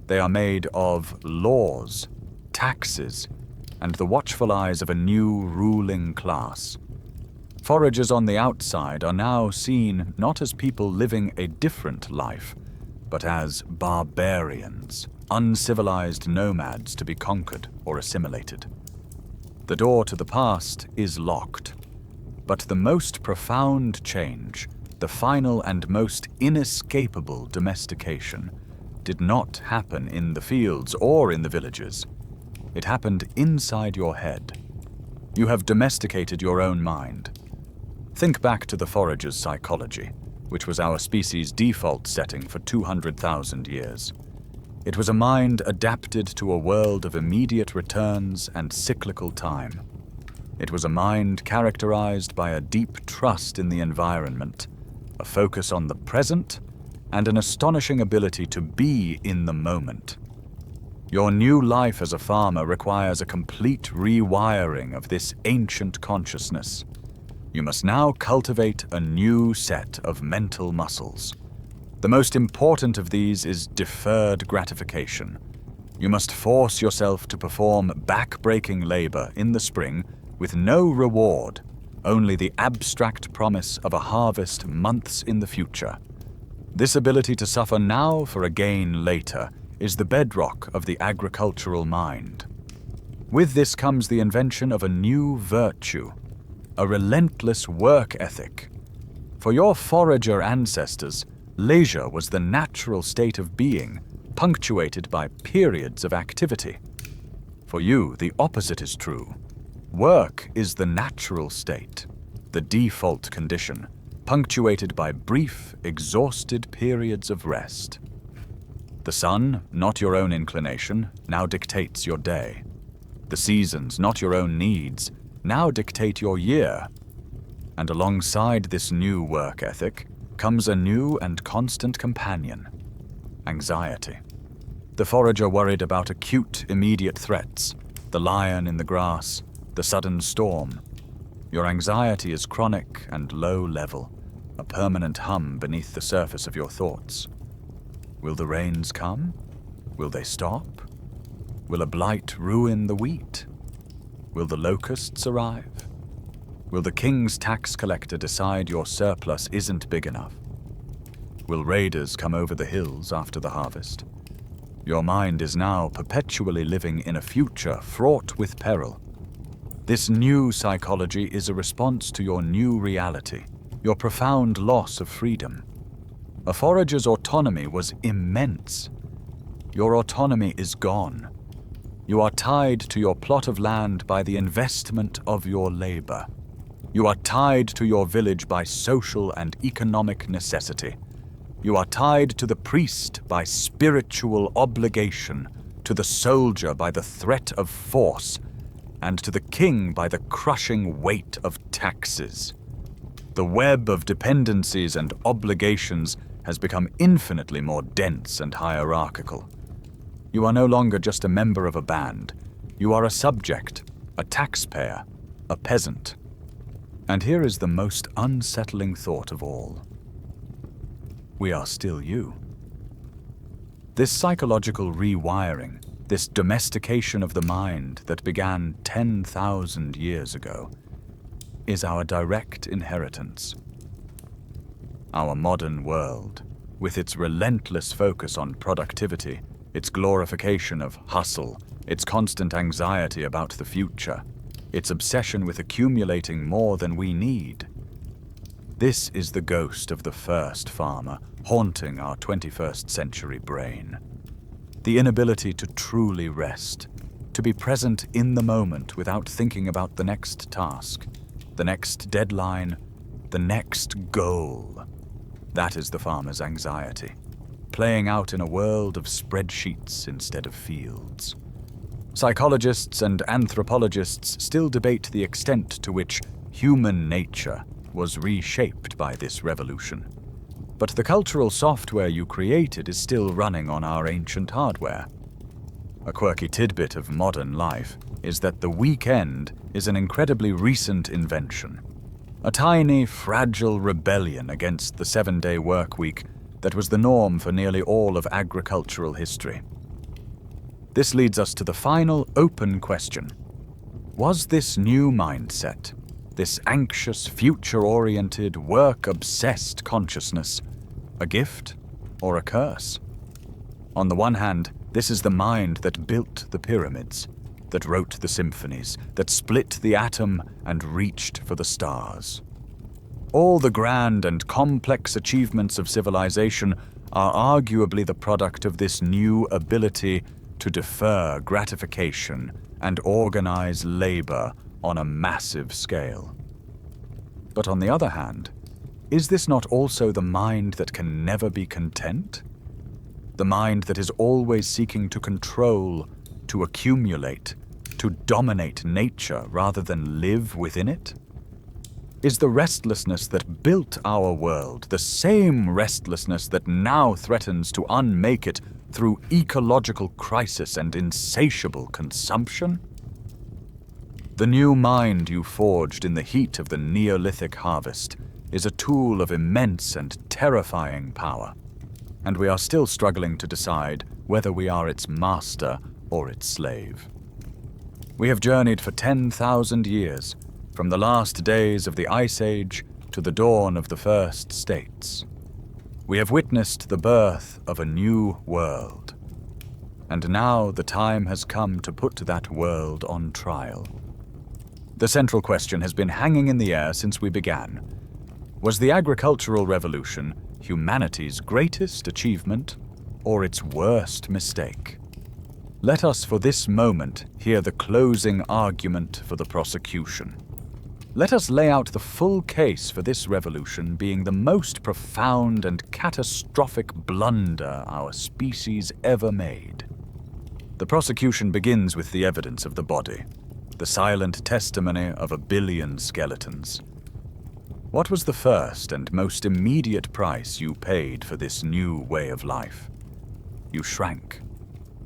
They are made of laws, taxes, and the watchful eyes of a new ruling class. Foragers on the outside are now seen not as people living a different life, but as barbarians, uncivilized nomads to be conquered or assimilated. The door to the past is locked, but the most profound change, the final and most inescapable domestication, did not happen in the fields or in the villages. It happened inside your head. You have domesticated your own mind. Think back to the forager's psychology, which was our species' default setting for 200,000 years. It was a mind adapted to a world of immediate returns and cyclical time. It was a mind characterized by a deep trust in the environment, a focus on the present, and an astonishing ability to be in the moment. Your new life as a farmer requires a complete rewiring of this ancient consciousness. You must now cultivate a new set of mental muscles. The most important of these is deferred gratification. You must force yourself to perform back-breaking labor in the spring with no reward, only the abstract promise of a harvest months in the future. This ability to suffer now for a gain later is the bedrock of the agricultural mind. With this comes the invention of a new virtue, a relentless work ethic. For your forager ancestors, leisure was the natural state of being, punctuated by periods of activity. For you, the opposite is true. Work is the natural state, the default condition, punctuated by brief, exhausted periods of rest. The sun, not your own inclination, now dictates your day. The seasons, not your own needs, now dictate your year. And alongside this new work ethic comes a new and constant companion: anxiety. The forager worried about acute, immediate threats, the lion in the grass, the sudden storm. Your anxiety is chronic and low level, a permanent hum beneath the surface of your thoughts. Will the rains come? Will they stop? Will a blight ruin the wheat? Will the locusts arrive? Will the king's tax collector decide your surplus isn't big enough? Will raiders come over the hills after the harvest? Your mind is now perpetually living in a future fraught with peril. This new psychology is a response to your new reality, your profound loss of freedom. A forager's autonomy was immense. Your autonomy is gone. You are tied to your plot of land by the investment of your labor. You are tied to your village by social and economic necessity. You are tied to the priest by spiritual obligation, to the soldier by the threat of force, and to the king by the crushing weight of taxes. The web of dependencies and obligations has become infinitely more dense and hierarchical. You are no longer just a member of a band. You are a subject, a taxpayer, a peasant. And here is the most unsettling thought of all. We are still you. This psychological rewiring, this domestication of the mind that began 10,000 years ago, is our direct inheritance. Our modern world, with its relentless focus on productivity, its glorification of hustle, its constant anxiety about the future, its obsession with accumulating more than we need. This is the ghost of the first farmer haunting our 21st century brain. The inability to truly rest, to be present in the moment without thinking about the next task, the next deadline, the next goal. That is the farmer's anxiety, playing out in a world of spreadsheets instead of fields. Psychologists and anthropologists still debate the extent to which human nature was reshaped by this revolution. But the cultural software you created is still running on our ancient hardware. A quirky tidbit of modern life is that the weekend is an incredibly recent invention. A tiny, fragile rebellion against the 7-day work week that was the norm for nearly all of agricultural history. This leads us to the final open question. Was this new mindset, this anxious, future-oriented, work-obsessed consciousness, a gift or a curse? On the one hand, this is the mind that built the pyramids, that wrote the symphonies, that split the atom and reached for the stars. All the grand and complex achievements of civilization are arguably the product of this new ability to defer gratification and organize labor on a massive scale. But on the other hand, is this not also the mind that can never be content? The mind that is always seeking to control, to accumulate, to dominate nature rather than live within it? Is the restlessness that built our world the same restlessness that now threatens to unmake it through ecological crisis and insatiable consumption? The new mind you forged in the heat of the Neolithic harvest is a tool of immense and terrifying power, and we are still struggling to decide whether we are its master or its slave. We have journeyed for 10,000 years, from the last days of the Ice Age to the dawn of the first states. We have witnessed the birth of a new world, and now the time has come to put that world on trial. The central question has been hanging in the air since we began. Was the agricultural revolution humanity's greatest achievement or its worst mistake? Let us for this moment hear the closing argument for the prosecution. Let us lay out the full case for this revolution being the most profound and catastrophic blunder our species ever made. The prosecution begins with the evidence of the body, the silent testimony of 1 billion skeletons. What was the first and most immediate price you paid for this new way of life? You shrank.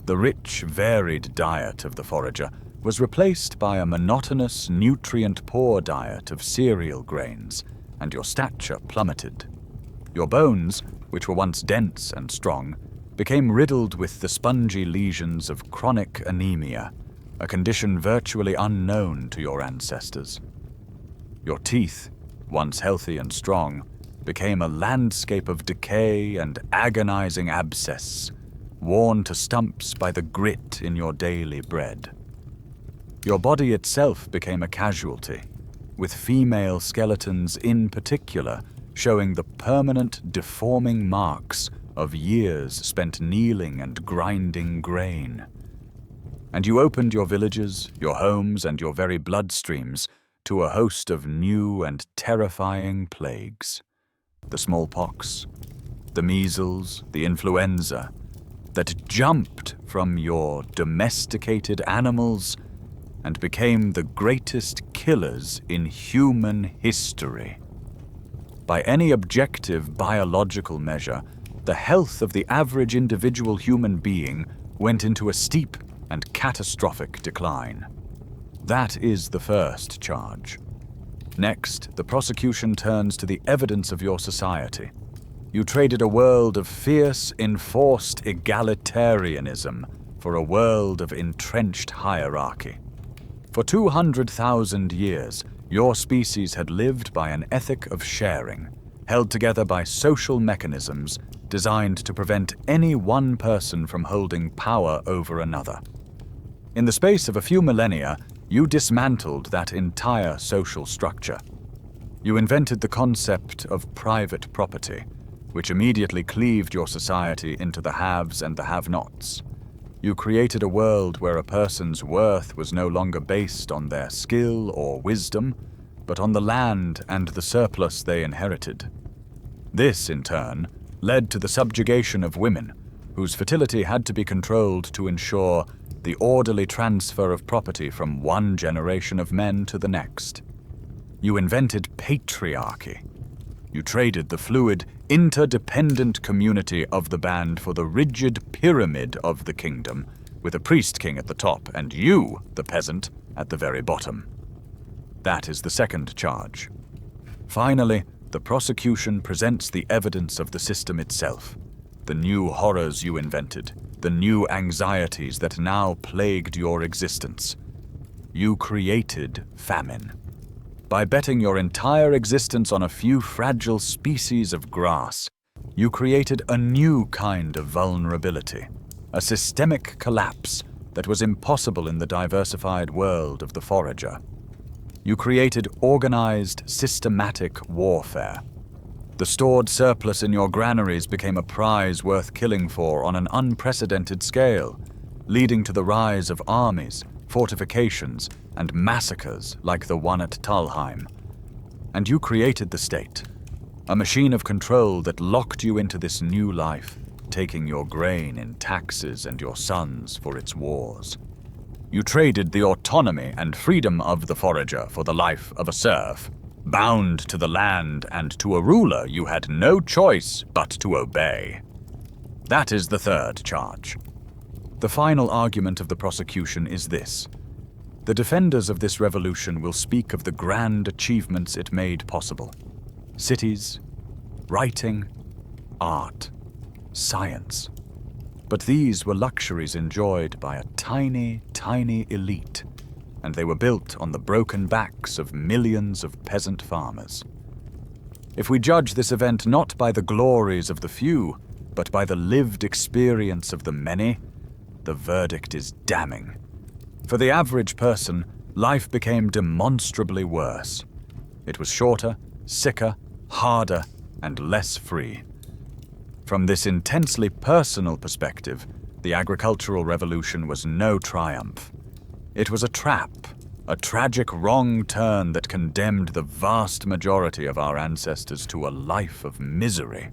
The rich, varied diet of the forager was replaced by a monotonous, nutrient-poor diet of cereal grains, and your stature plummeted. Your bones, which were once dense and strong, became riddled with the spongy lesions of chronic anemia, a condition virtually unknown to your ancestors. Your teeth, once healthy and strong, became a landscape of decay and agonizing abscess, worn to stumps by the grit in your daily bread. Your body itself became a casualty, with female skeletons in particular showing the permanent deforming marks of years spent kneeling and grinding grain. And you opened your villages, your homes, and your very bloodstreams to a host of new and terrifying plagues. The smallpox, the measles, the influenza, that jumped from your domesticated animals and became the greatest killers in human history. By any objective biological measure, the health of the average individual human being went into a steep and catastrophic decline. That is the first charge. Next, the prosecution turns to the evidence of your society. You traded a world of fierce, enforced egalitarianism for a world of entrenched hierarchy. For 200,000 years, your species had lived by an ethic of sharing, held together by social mechanisms designed to prevent any one person from holding power over another. In the space of a few millennia, you dismantled that entire social structure. You invented the concept of private property, which immediately cleaved your society into the haves and the have-nots. You created a world where a person's worth was no longer based on their skill or wisdom, but on the land and the surplus they inherited. This, in turn, led to the subjugation of women, whose fertility had to be controlled to ensure the orderly transfer of property from one generation of men to the next. You invented patriarchy. You traded the fluid, interdependent community of the band for the rigid pyramid of the kingdom, with a priest king at the top and you, the peasant, at the very bottom. That is the second charge. Finally, the prosecution presents the evidence of the system itself, the new horrors you invented, the new anxieties that now plagued your existence. You created famine. By betting your entire existence on a few fragile species of grass, you created a new kind of vulnerability, a systemic collapse that was impossible in the diversified world of the forager. You created organized, systematic warfare. The stored surplus in your granaries became a prize worth killing for on an unprecedented scale, leading to the rise of armies, fortifications, and massacres like the one at Talheim. And you created the state, a machine of control that locked you into this new life, taking your grain in taxes and your sons for its wars. You traded the autonomy and freedom of the forager for the life of a serf, bound to the land and to a ruler you had no choice but to obey. That is the third charge. The final argument of the prosecution is this. The defenders of this revolution will speak of the grand achievements it made possible. Cities, writing, art, science. But these were luxuries enjoyed by a tiny, tiny elite, and they were built on the broken backs of millions of peasant farmers. If we judge this event not by the glories of the few, but by the lived experience of the many, the verdict is damning. For the average person, life became demonstrably worse. It was shorter, sicker, harder, and less free. From this intensely personal perspective, the agricultural revolution was no triumph. It was a trap, a tragic wrong turn that condemned the vast majority of our ancestors to a life of misery.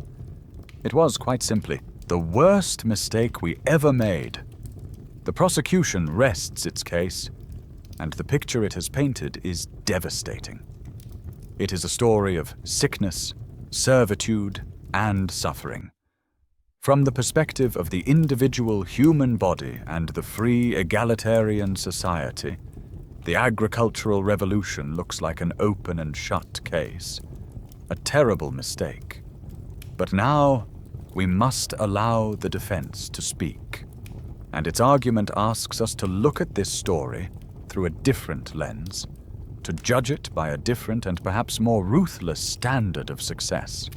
It was, quite simply, the worst mistake we ever made. The prosecution rests its case, and the picture it has painted is devastating. It is a story of sickness, servitude, and suffering. From the perspective of the individual human body and the free egalitarian society, the agricultural revolution looks like an open and shut case. A terrible mistake. But now, we must allow the defense to speak. And its argument asks us to look at this story through a different lens, to judge it by a different and perhaps more ruthless standard of success.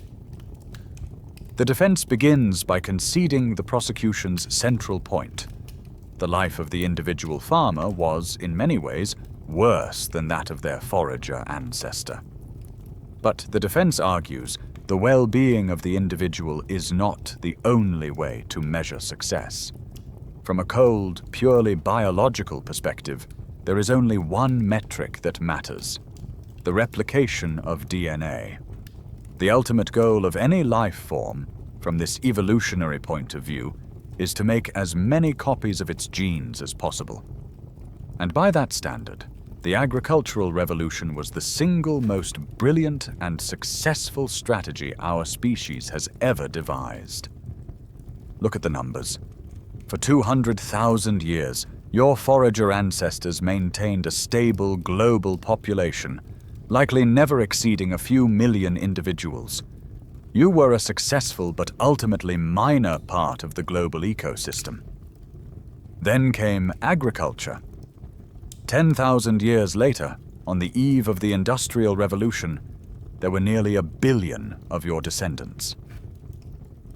The defense begins by conceding the prosecution's central point. The life of the individual farmer was, in many ways, worse than that of their forager ancestor. But the defense argues the well-being of the individual is not the only way to measure success. From a cold, purely biological perspective, there is only one metric that matters: the replication of DNA. The ultimate goal of any life form, from this evolutionary point of view, is to make as many copies of its genes as possible. And by that standard, the agricultural revolution was the single most brilliant and successful strategy our species has ever devised. Look at the numbers. For 200,000 years, your forager ancestors maintained a stable global population, likely never exceeding a few million individuals. You were a successful but ultimately minor part of the global ecosystem. Then came agriculture. 10,000 years later, on the eve of the Industrial Revolution, there were nearly 1 billion of your descendants.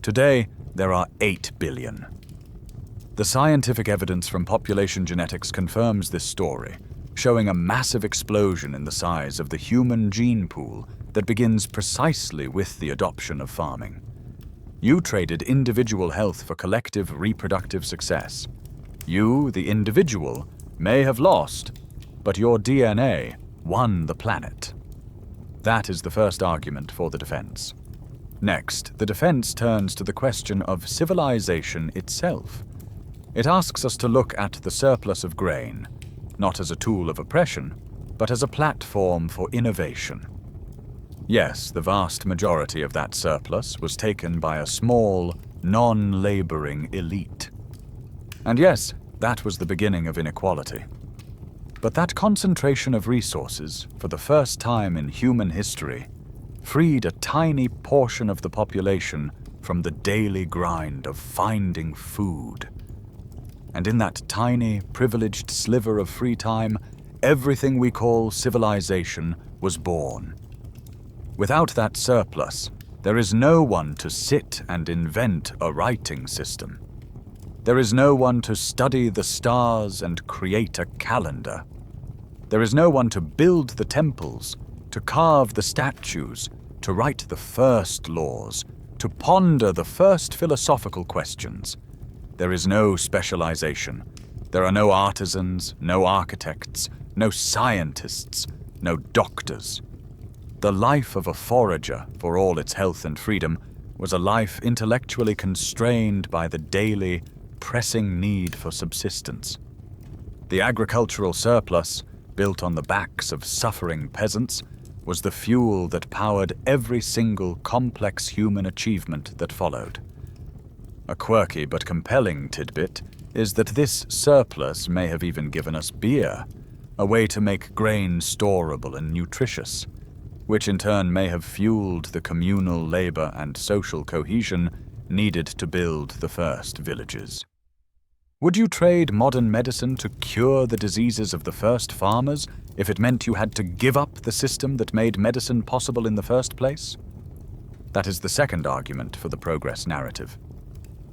Today, there are 8 billion. The scientific evidence from population genetics confirms this story, showing a massive explosion in the size of the human gene pool that begins precisely with the adoption of farming. You traded individual health for collective reproductive success. You, the individual, may have lost, but your DNA won the planet. That is the first argument for the defense. Next, the defense turns to the question of civilization itself. It asks us to look at the surplus of grain, not as a tool of oppression, but as a platform for innovation. Yes, the vast majority of that surplus was taken by a small, non-laboring elite. And yes, that was the beginning of inequality. But that concentration of resources, for the first time in human history, freed a tiny portion of the population from the daily grind of finding food. And in that tiny, privileged sliver of free time, everything we call civilization was born. Without that surplus, there is no one to sit and invent a writing system. There is no one to study the stars and create a calendar. There is no one to build the temples, to carve the statues, to write the first laws, to ponder the first philosophical questions. There is no specialization. There are no artisans, no architects, no scientists, no doctors. The life of a forager, for all its health and freedom, was a life intellectually constrained by the daily, pressing need for subsistence. The agricultural surplus, built on the backs of suffering peasants, was the fuel that powered every single complex human achievement that followed. A quirky but compelling tidbit is that this surplus may have even given us beer, a way to make grain storable and nutritious, which in turn may have fueled the communal labor and social cohesion needed to build the first villages. Would you trade modern medicine to cure the diseases of the first farmers if it meant you had to give up the system that made medicine possible in the first place? That is the second argument for the progress narrative.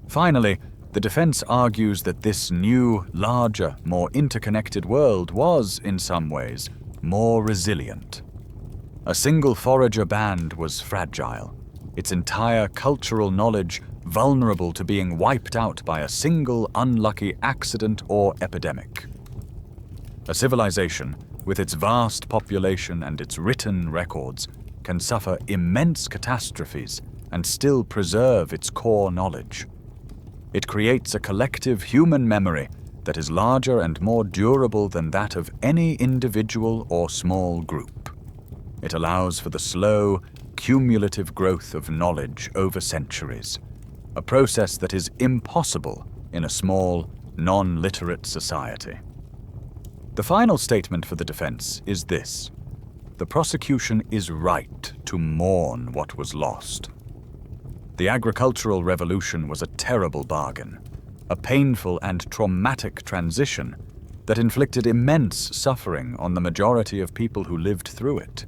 Finally, the defense argues that this new, larger, more interconnected world was, in some ways, more resilient. A single forager band was fragile, its entire cultural knowledge vulnerable to being wiped out by a single unlucky accident or epidemic. A civilization, with its vast population and its written records, can suffer immense catastrophes and still preserve its core knowledge. It creates a collective human memory that is larger and more durable than that of any individual or small group. It allows for the slow, cumulative growth of knowledge over centuries, a process that is impossible in a small, non-literate society. The final statement for the defense is this: the prosecution is right to mourn what was lost. The agricultural revolution was a terrible bargain, a painful and traumatic transition that inflicted immense suffering on the majority of people who lived through it.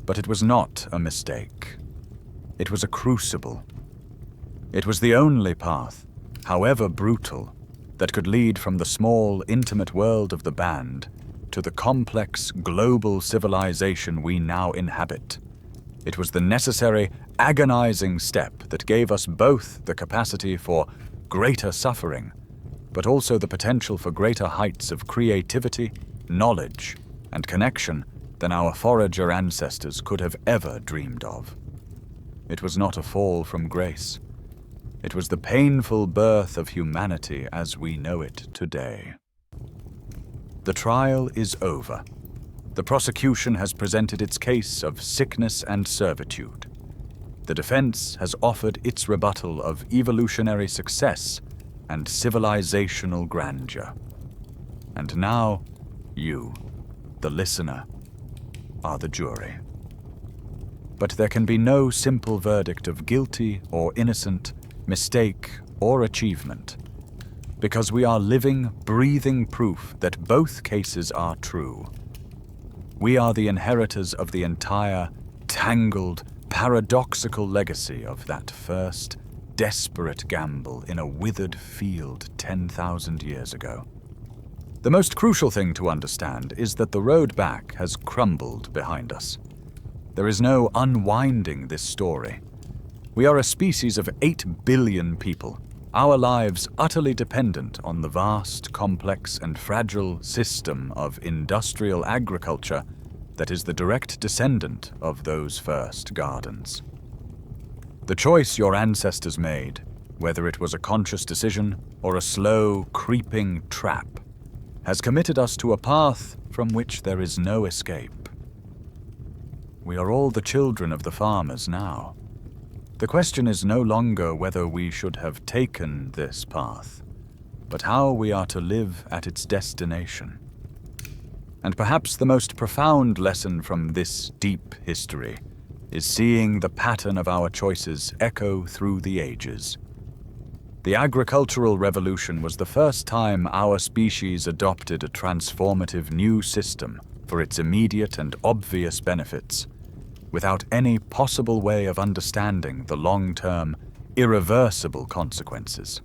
But it was not a mistake. It was a crucible. It was the only path, however brutal, that could lead from the small, intimate world of the band to the complex, global civilization we now inhabit. It was the necessary, agonizing step that gave us both the capacity for greater suffering, but also the potential for greater heights of creativity, knowledge, and connection than our forager ancestors could have ever dreamed of. It was not a fall from grace. It was the painful birth of humanity as we know it today. The trial is over. The prosecution has presented its case of sickness and servitude. The defense has offered its rebuttal of evolutionary success and civilizational grandeur. And now, you, the listener, are the jury. But there can be no simple verdict of guilty or innocent, mistake or achievement, because we are living, breathing proof that both cases are true. We are the inheritors of the entire, tangled, paradoxical legacy of that first, desperate gamble in a withered field 10,000 years ago. The most crucial thing to understand is that the road back has crumbled behind us. There is no unwinding this story. We are a species of 8 billion people, our lives utterly dependent on the vast, complex, and fragile system of industrial agriculture that is the direct descendant of those first gardens. The choice your ancestors made, whether it was a conscious decision or a slow, creeping trap, has committed us to a path from which there is no escape. We are all the children of the farmers now. The question is no longer whether we should have taken this path, but how we are to live at its destination. And perhaps the most profound lesson from this deep history is seeing the pattern of our choices echo through the ages. The agricultural revolution was the first time our species adopted a transformative new system for its immediate and obvious benefits, without any possible way of understanding the long-term, irreversible consequences.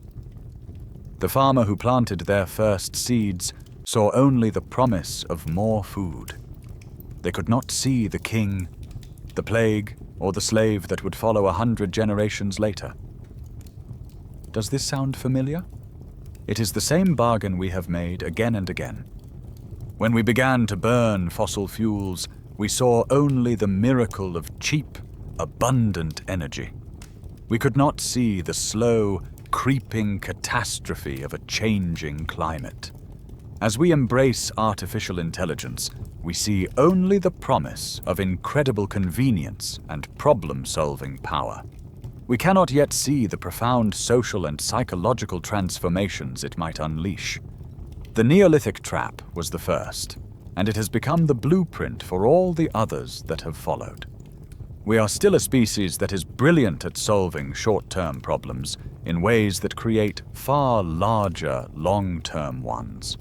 The farmer who planted their first seeds saw only the promise of more food. They could not see the king, the plague, or the slave that would follow 100 generations later. Does this sound familiar? It is the same bargain we have made again and again. When we began to burn fossil fuels, we saw only the miracle of cheap, abundant energy. We could not see the slow, creeping catastrophe of a changing climate. As we embrace artificial intelligence, we see only the promise of incredible convenience and problem-solving power. We cannot yet see the profound social and psychological transformations it might unleash. The Neolithic trap was the first, and it has become the blueprint for all the others that have followed. We are still a species that is brilliant at solving short-term problems in ways that create far larger, long-term ones.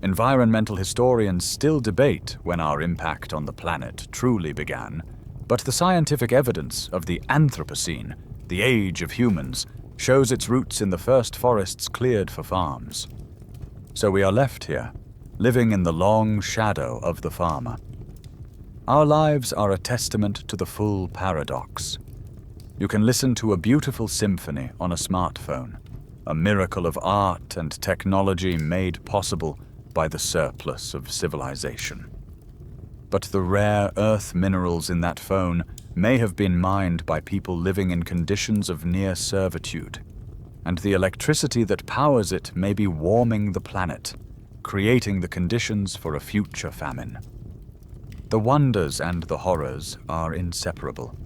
Environmental historians still debate when our impact on the planet truly began, but the scientific evidence of the Anthropocene, the age of humans, shows its roots in the first forests cleared for farms. So we are left here, living in the long shadow of the farmer. Our lives are a testament to the full paradox. You can listen to a beautiful symphony on a smartphone, a miracle of art and technology made possible by the surplus of civilization. But the rare earth minerals in that phone may have been mined by people living in conditions of near servitude, and the electricity that powers it may be warming the planet, creating the conditions for a future famine. The wonders and the horrors are inseparable.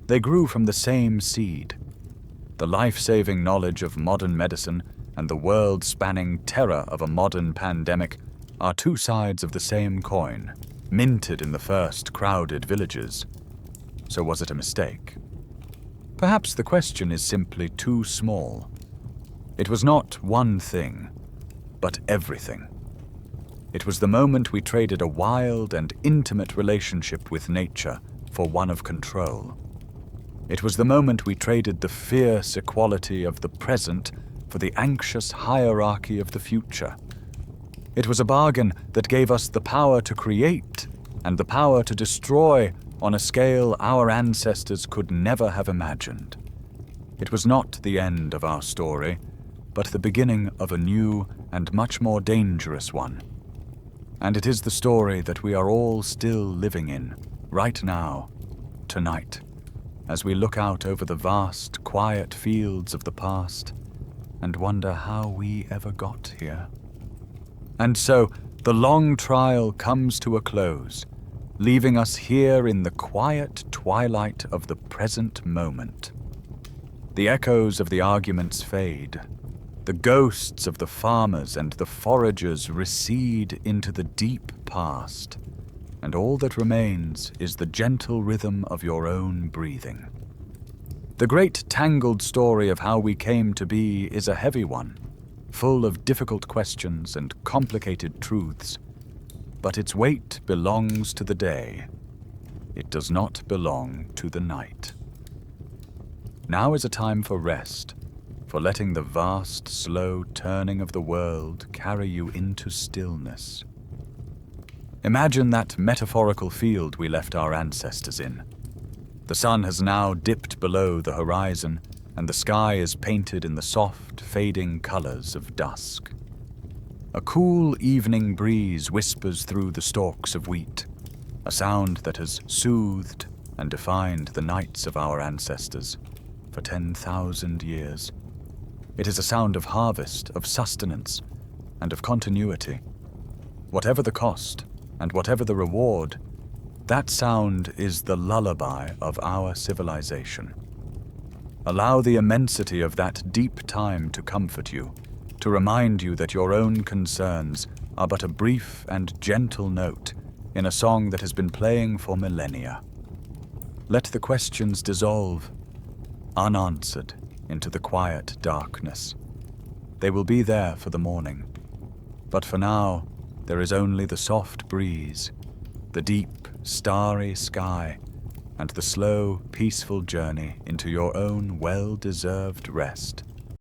They grew from the same seed. The life-saving knowledge of modern medicine and the world-spanning terror of a modern pandemic are two sides of the same coin, minted in the first crowded villages. So was it a mistake? Perhaps the question is simply too small. It was not one thing, but everything. It was the moment we traded a wild and intimate relationship with nature for one of control. It was the moment we traded the fierce equality of the present for the anxious hierarchy of the future. It was a bargain that gave us the power to create and the power to destroy on a scale our ancestors could never have imagined. It was not the end of our story, but the beginning of a new and much more dangerous one. And it is the story that we are all still living in, right now, tonight, as we look out over the vast, quiet fields of the past and wonder how we ever got here. And so, the long trial comes to a close, leaving us here in the quiet twilight of the present moment. The echoes of the arguments fade. The ghosts of the farmers and the foragers recede into the deep past, and all that remains is the gentle rhythm of your own breathing. The great tangled story of how we came to be is a heavy one, full of difficult questions and complicated truths, but its weight belongs to the day. It does not belong to the night. Now is a time for rest, for letting the vast, slow turning of the world carry you into stillness. Imagine that metaphorical field we left our ancestors in. The sun has now dipped below the horizon, and the sky is painted in the soft, fading colors of dusk. A cool evening breeze whispers through the stalks of wheat, a sound that has soothed and defined the nights of our ancestors for 10,000 years. It is a sound of harvest, of sustenance, and of continuity. Whatever the cost, and whatever the reward, that sound is the lullaby of our civilization. Allow the immensity of that deep time to comfort you, to remind you that your own concerns are but a brief and gentle note in a song that has been playing for millennia. Let the questions dissolve, unanswered, into the quiet darkness. They will be there for the morning. But for now, there is only the soft breeze, the deep, starry sky, and the slow, peaceful journey into your own well-deserved rest.